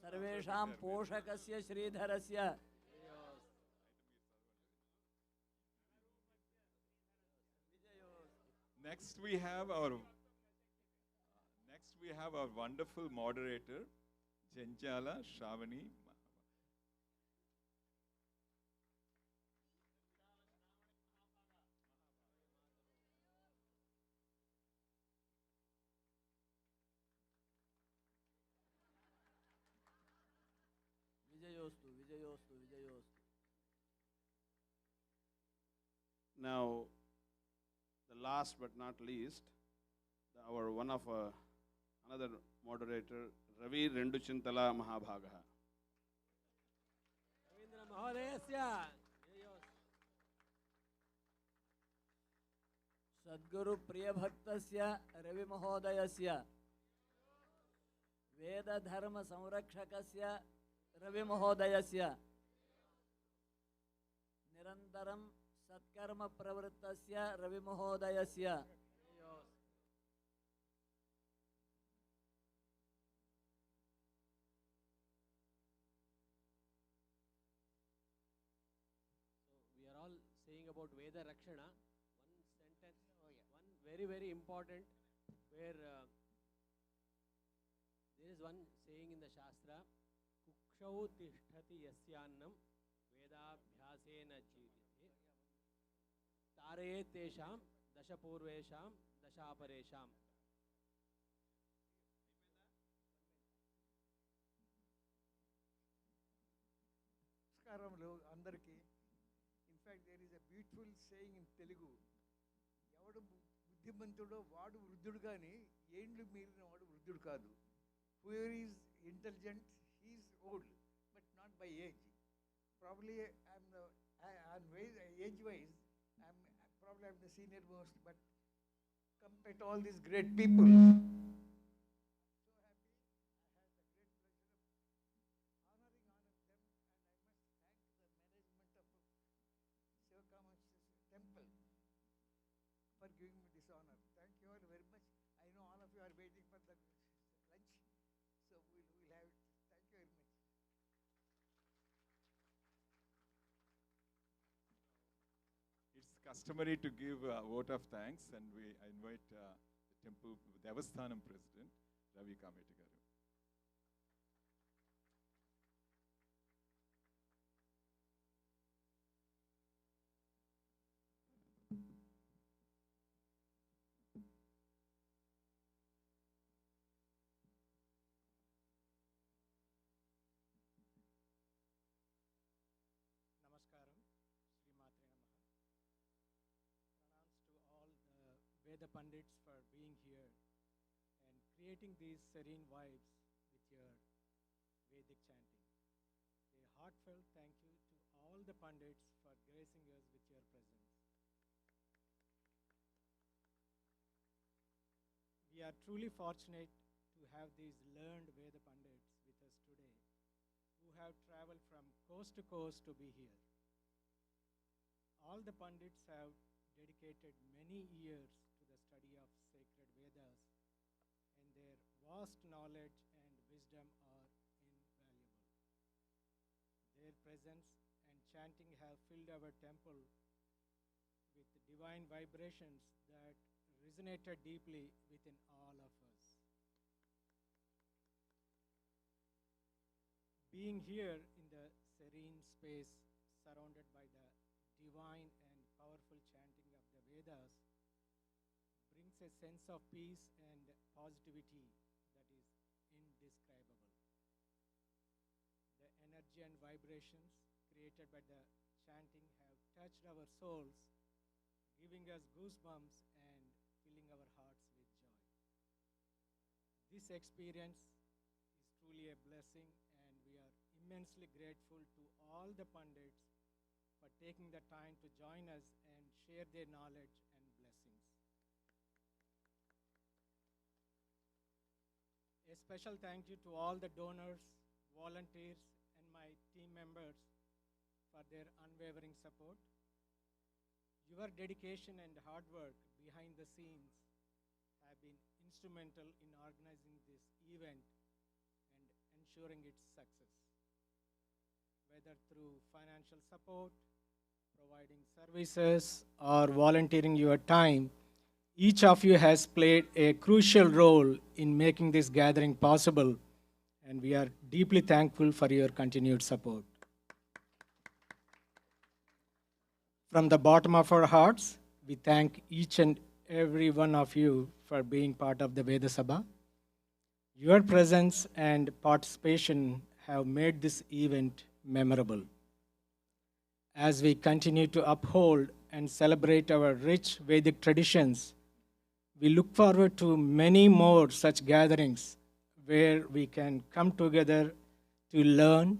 सर्वेषां पोषकस्य श्रीधरस्य Next we have our wonderful moderator, Janjala Shravani. विजयोस्तु विजयोस्तु विजयोस्तु. Now, the last but not least, our one of another moderator, Ravi Renduchintala Mahabhagaha. Ravindra महोदयस्य सद्गुरु प्रियभक्तस्य रवि महोदयस्य वेद धर्म संरक्षकस्य रवि महोदयस्य निरन्तरं सत्कर्म प्रवृत्तस्य रवि महोदयस्य we are all saying about Veda Rakshana. One sentence, one very, very important, where there is one saying in the Shastra, Kukshau tishtati yasyannam vedabhyasena jivite tare tesham dashapurvesham dashaparesham. నమస్కారములు అందరికీ. In fact there is a beautiful saying in Telugu, ఎవడు బుద్ధిమంతుడో వాడు వృద్ధుడు కానీ ఏండ్లు మీరిన వాడు వృద్ధుడు కాదు. Whoever is intelligent he is old but not by age. Probably I'm age wise I'm the senior most, but compare to all these great people temple for giving me this honor. Thank you all very much. I know all of you are waiting for the lunch, so we'll have it. Thank you very much. It's customary to give a vote of thanks, and I invite the temple Devasthānam president, Ravi Kameti garu. Namaskaram, Sri Matre Namaha. Pranams to all the Veda Pandits for being here and creating these serene vibes with your Vedic chanting. A heartfelt thank you to all the Pandits for gracing us with your presence. We are truly fortunate to have these learned Veda Pandits with us today, who have traveled from coast to coast to be here. All the Pandits have dedicated many years to the study of sacred Vedas, and their vast knowledge and wisdom are invaluable. Their presence and chanting have filled our temple with divine vibrations that resonated deeply within all of us. Being here in the serene space surrounded by the divine and powerful chanting of the Vedas brings a sense of peace and positivity that is indescribable. The energy and vibrations created by the chanting have touched our souls, giving us goosebumps and filling our hearts with joy. This experience is truly a blessing, and we are immensely grateful to all the Pandits for taking the time to join us and share their knowledge and blessings. A special thank you to all the donors, volunteers, and my team members for their unwavering support. Your dedication and hard work behind the scenes have been instrumental in organizing this event and ensuring its success. Whether through financial support, providing services, or volunteering your time, each of you has played a crucial role in making this gathering possible, and we are deeply thankful for your continued support. From the bottom of our hearts, we thank each and every one of you for being part of the Veda Sabha. Your presence and participation have made this event memorable. As we continue to uphold and celebrate our rich Vedic traditions, we look forward to many more such gatherings where we can come together to learn,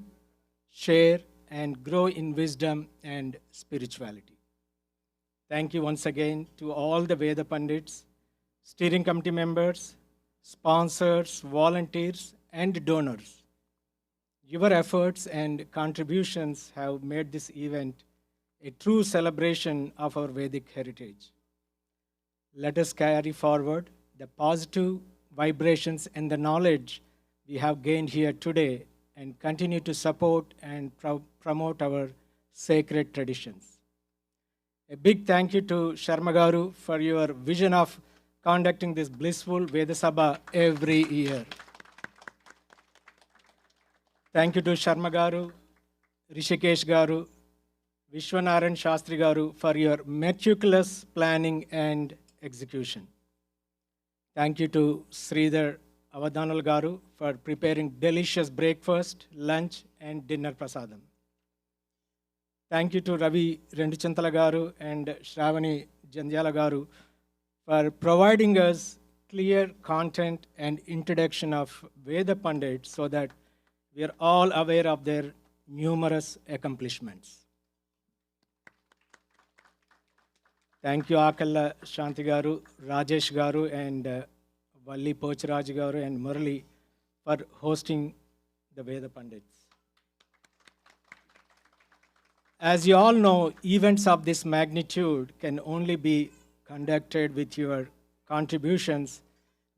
share, and grow in wisdom and spirituality. Thank you once again to all the Veda Pandits, steering committee members, sponsors, volunteers, and donors. Your efforts and contributions have made this event a true celebration of our Vedic heritage. Let us carry forward the positive vibrations and the knowledge we have gained here today and continue to support and promote our sacred traditions. A big thank you to Sharma Garu for your vision of conducting this blissful Veda Sabha every year. Thank you to Sharma Garu, Rishikesh Garu, Vishwanarayan Shastri Garu for your meticulous planning and execution. Thank you to Sridhar Avadhanal Garu for preparing delicious breakfast, lunch, and dinner prasadam. Thank you to Ravi Renduchantala Garu and Shravani Jandyala Garu for providing us clear content and introduction of Veda Pandits so that we are all aware of their numerous accomplishments. Thank you, Akalla Shanti Garu, Rajesh Garu, and Valli Pochiraj Garu and Murali for hosting the Veda Pandits. As you all know, events of this magnitude can only be conducted with your contributions.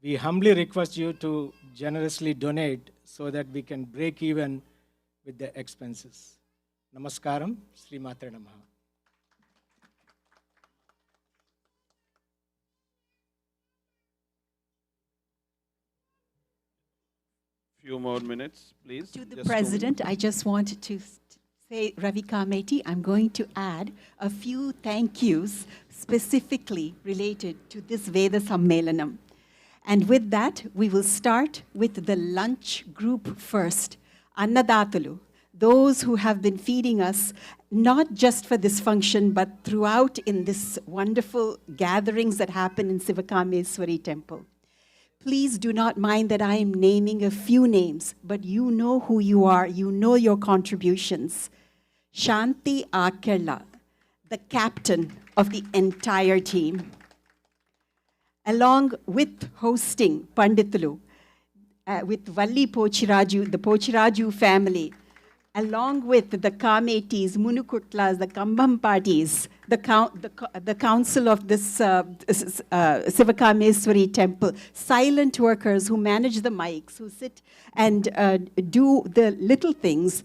We humbly request you to generously donate so that we can break even with the expenses. Namaskaram, Sri Matre Namaha. Few more minutes, please. To the Just President, I just wanted to say, Ravi Kameti, I'm going to add a few thank yous specifically related to this Veda Sammelanam. And with that, we will start with the lunch group first. Annadatalu, those who have been feeding us, not just for this function, but throughout in this wonderful gatherings that happen in śivakāmeśwarī temple. Please do not mind that I am naming a few names, but you know who you are, you know your contributions. Shanti Akerla, the captain of the entire team. Along with hosting Panditulu, with Valli Pochiraju, the Pochiraju family, along with the Kametis, Munukutlas, the Kambam parties, the council of this śivakāmeśwarī temple, silent workers who manage the mics, who sit and do the little things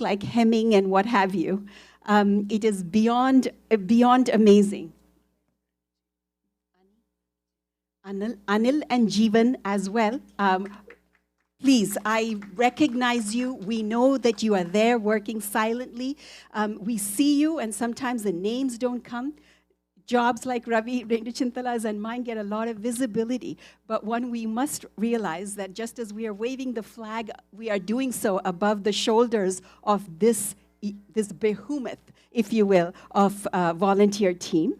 like hemming and what have you. It is beyond amazing. Anil and Jeevan as well. Please, I recognize you. We know that you are there working silently. We see you, and sometimes the names don't come. Jobs like Ravi Renduchintala's and mine get a lot of visibility. But one, we must realize that just as we are waving the flag, we are doing so above the shoulders of this behemoth, if you will, of volunteer team.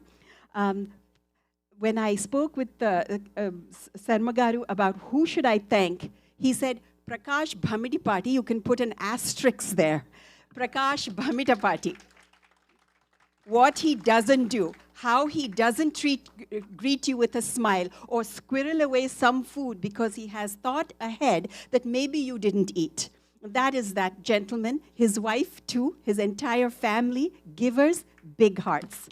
When I spoke with Sarmagaru about who should I thank, he said, Prakash Bhamidipati, you can put an asterisk there. Prakash Bhamidipati. What he doesn't do, how he doesn't greet you with a smile or squirrel away some food because he has thought ahead that maybe you didn't eat. That is that gentleman, his wife too, his entire family, givers, big hearts.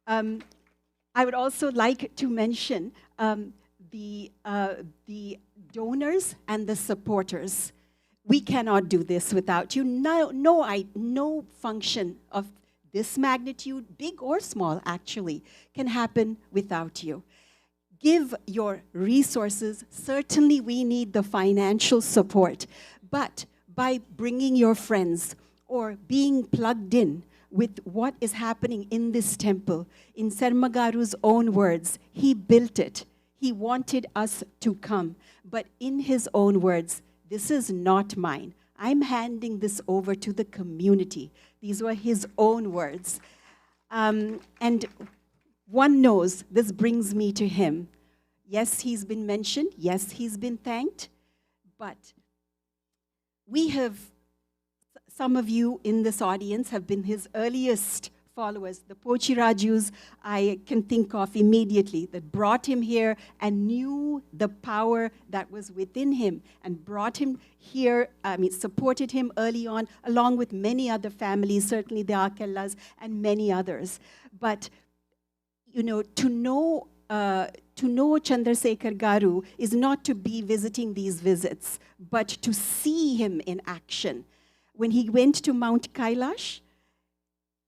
I would also like to mention the donors and the supporters. We cannot do this without you. No function of this magnitude, big or small actually, can happen without you. Give your resources. Certainly we need the financial support, but by bringing your friends or being plugged in with what is happening in this temple, in Sarmagaru's own words, he built it. He wanted us to come, but in his own words, this is not mine. I'm handing this over to the community. These were his own words. And one knows this brings me to him. Yes, he's been mentioned. Yes, he's been thanked. But we have, some of you in this audience have been his earliest followers. The Pochirajus I can think of immediately that brought him here and knew the power that was within him and brought him here, supported him early on, along with many other families, certainly the Akellas and many others. But, you know, to know Chandrasekhar Garu is not to be visiting these visits, but to see him in action. When he went to Mount Kailash,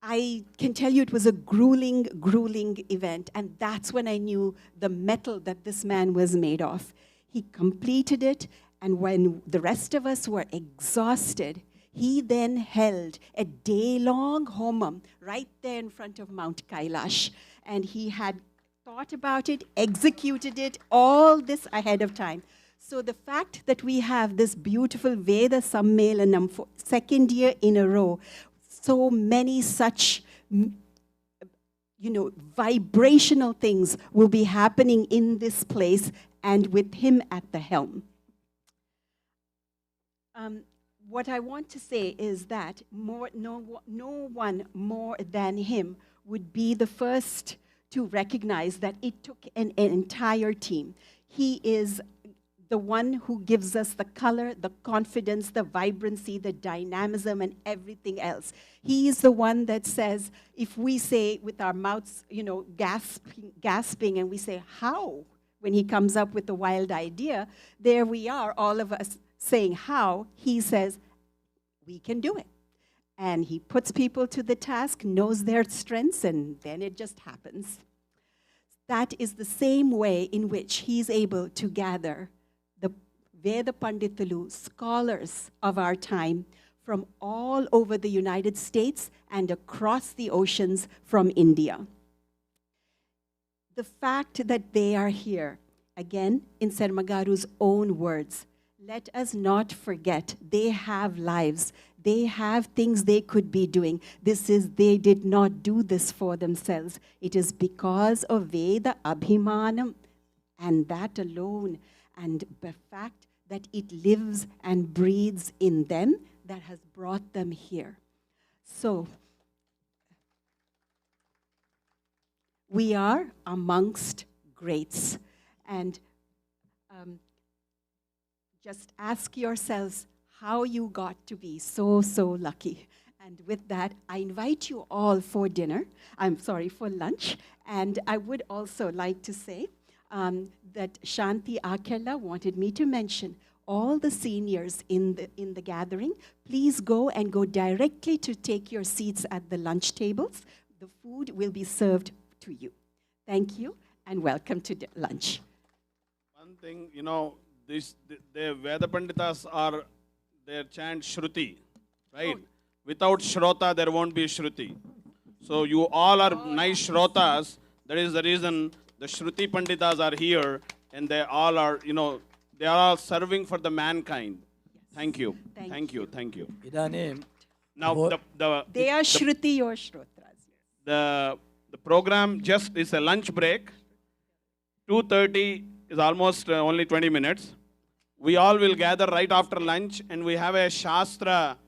I can tell you it was a grueling, grueling event, and that's when I knew the metal that this man was made of. He completed it, and when the rest of us were exhausted, he then held a day-long homam right there in front of Mount Kailash, and he had thought about it, executed it, all this ahead of time. So the fact that we have this beautiful Veda Sammelanam for second year in a row, so many such, vibrational things will be happening in this place and with him at the helm. What I want to say is that no one more than him would be the first to recognize that it took an entire team. He is the one who gives us the color, the confidence, the vibrancy, the dynamism, and everything else. He is the one that says, if we say with our mouths, gasping, and we say, how? When he comes up with a wild idea, there we are, all of us saying how. He says, we can do it. And he puts people to the task, knows their strengths, and then it just happens. That is the same way in which he's able to gather the Veda Panditalu, scholars of our time, from all over the United States and across the oceans from India. The fact that they are here, again, in Sarmagaru's own words, let us not forget they have lives. They have things they could be doing. They did not do this for themselves. It is because of Veda Abhimanam and that alone, and the fact that it lives and breathes in them that has brought them here. So, we are amongst greats. And Just ask yourselves how you got to be so, so lucky. And with that, I invite you all for dinner. For lunch. And I would also like to say that Shanti Akerla wanted me to mention all the seniors in the gathering. Please go directly to take your seats at the lunch tables. The food will be served to you. Thank you and welcome to lunch. One thing, the Veda Panditas are, their chant Shruti, right? Oh. Without Shrota, there won't be Shruti. So you all are nice Shrotas. That is the reason the Shruti Panditas are here, and they all are, they are all serving for the mankind. Yes. Thank you. Thank you. Now, they are Shruti, your Shrotras. The program just is a lunch break. 2:30 is almost only 20 minutes. We all will gather right after lunch, and we have a Shastra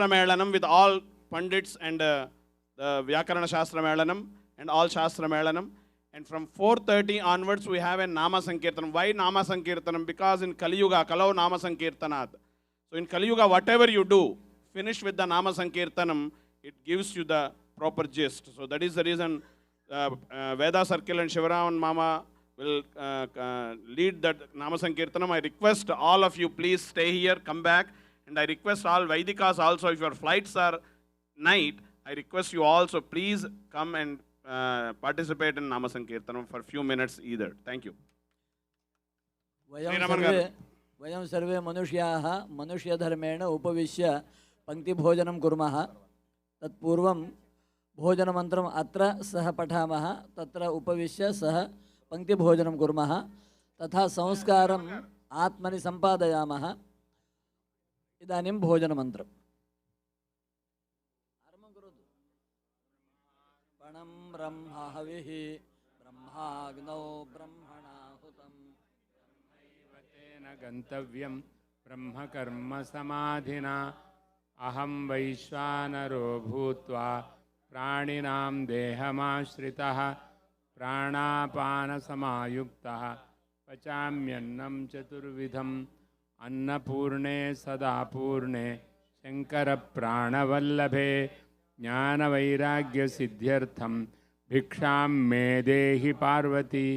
Melanam with all Pandits and the Vyakarana Shastra Melanam and all Shastra Melanam. And from 4:30 onwards, we have a Nama Sankirtanam. Why Nama Sankirtanam? Because in Kali Yuga, Kalau Nama Sankirtanat. So in Kali Yuga, whatever you do, finish with the Nama Sankirtanam, it gives you the proper gist. So that is the reason Veda Circle and Shivaraman Mama will lead that Nama Sankirtanam. I request all of you, please stay here, come back. And I request all Vaidikas also, if your flights are night, I request you also, please come and participate in Nama Sankirtanam for a few minutes either. Thank you. वयं सर्वे मनुष्याः मनुष्यधर्मेण उपविश्य पङ्क्तिभोजनं कुर्मः तत्पूर्वं भोजनमन्त्रम् अत्र सह पठामः तत्र उपविश्य सह पङ्क्तिभोजनं कुर्मः तथा संस्कारम् आत्मनि सम्पादयामः इदानीं भोजनमन्त्रम् आरम्भं करोतु पणं ब्रह्म हविः ब्रह्माग्नौ ब्रह्मणाहुतं तेन गन्तव्यं ब्रह्मकर्म समाधिना अहं वैश्वानरो भूत्वा प्राणिनां देहमाश्रितः प्राणापानसमायुक्तः पचाम्यन्नं चतुर्विधम् अन्नपूर्णे सदा पूर्णे शङ्करप्राणवल्लभे ज्ञानवैराग्यसिद्ध्यर्थं भिक्षां मे देहि पार्वती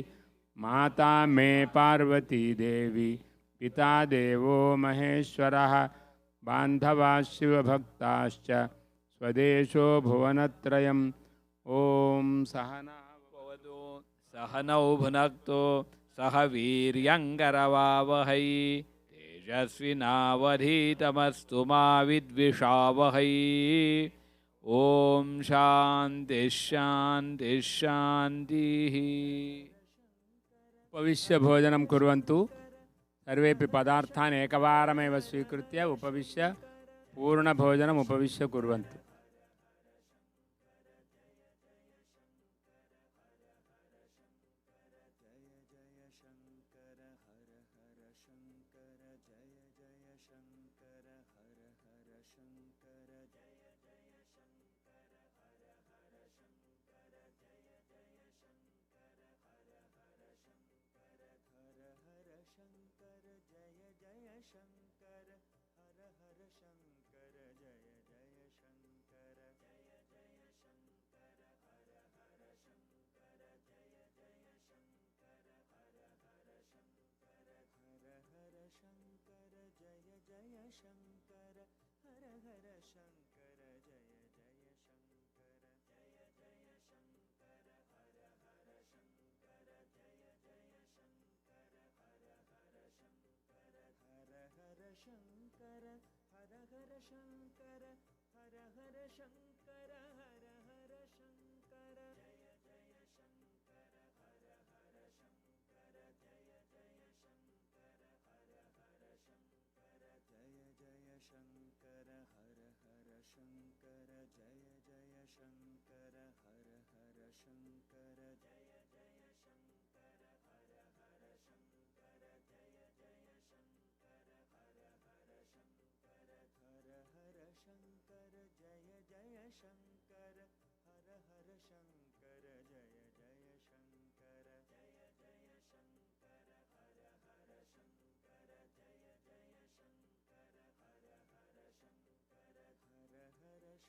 माता मे पार्वती देवी पिता देवो महेश्वरः बान्धवाः शिवभक्ताश्च स्वदेशो भुवनत्रयम् ॐ सहना भवतु सहनौ भुनक्तु सह वीर्यङ्करवावहै तेजस्विनावधीतमस्तु मा विद्विषावहै ॐ शान्तिः शान्तिः शान्तिः उपविश्य भोजनं कुर्वन्तु सर्वेपि पदार्थान् एकवारमेव स्वीकृत्य उपविश्य पूर्णभोजनम् उपविश्य कुर्वन्तु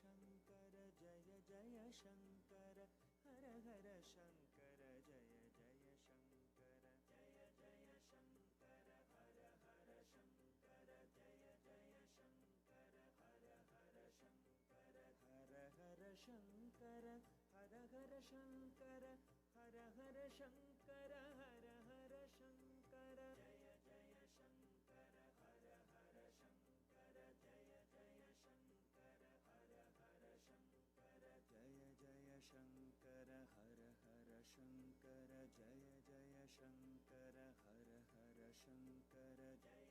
शङ्कर जय जय शङ्कर हर हर शङ्कर जय जय शङ्कर जय जय शङ्कर हर हर शङ्कर जय जय शङ्कर हर हर शङ्कर हर हर शङ्कर हर हर शङ्कर हर हर शङ्कर हर हर शङ्कर जय जय शङ्कर हर हर शङ्कर जय जय शङ्कर हर हर शङ्कर जय जय शङ्कर हर हर शङ्कर जय जय शङ्कर हर हर शङ्कर जय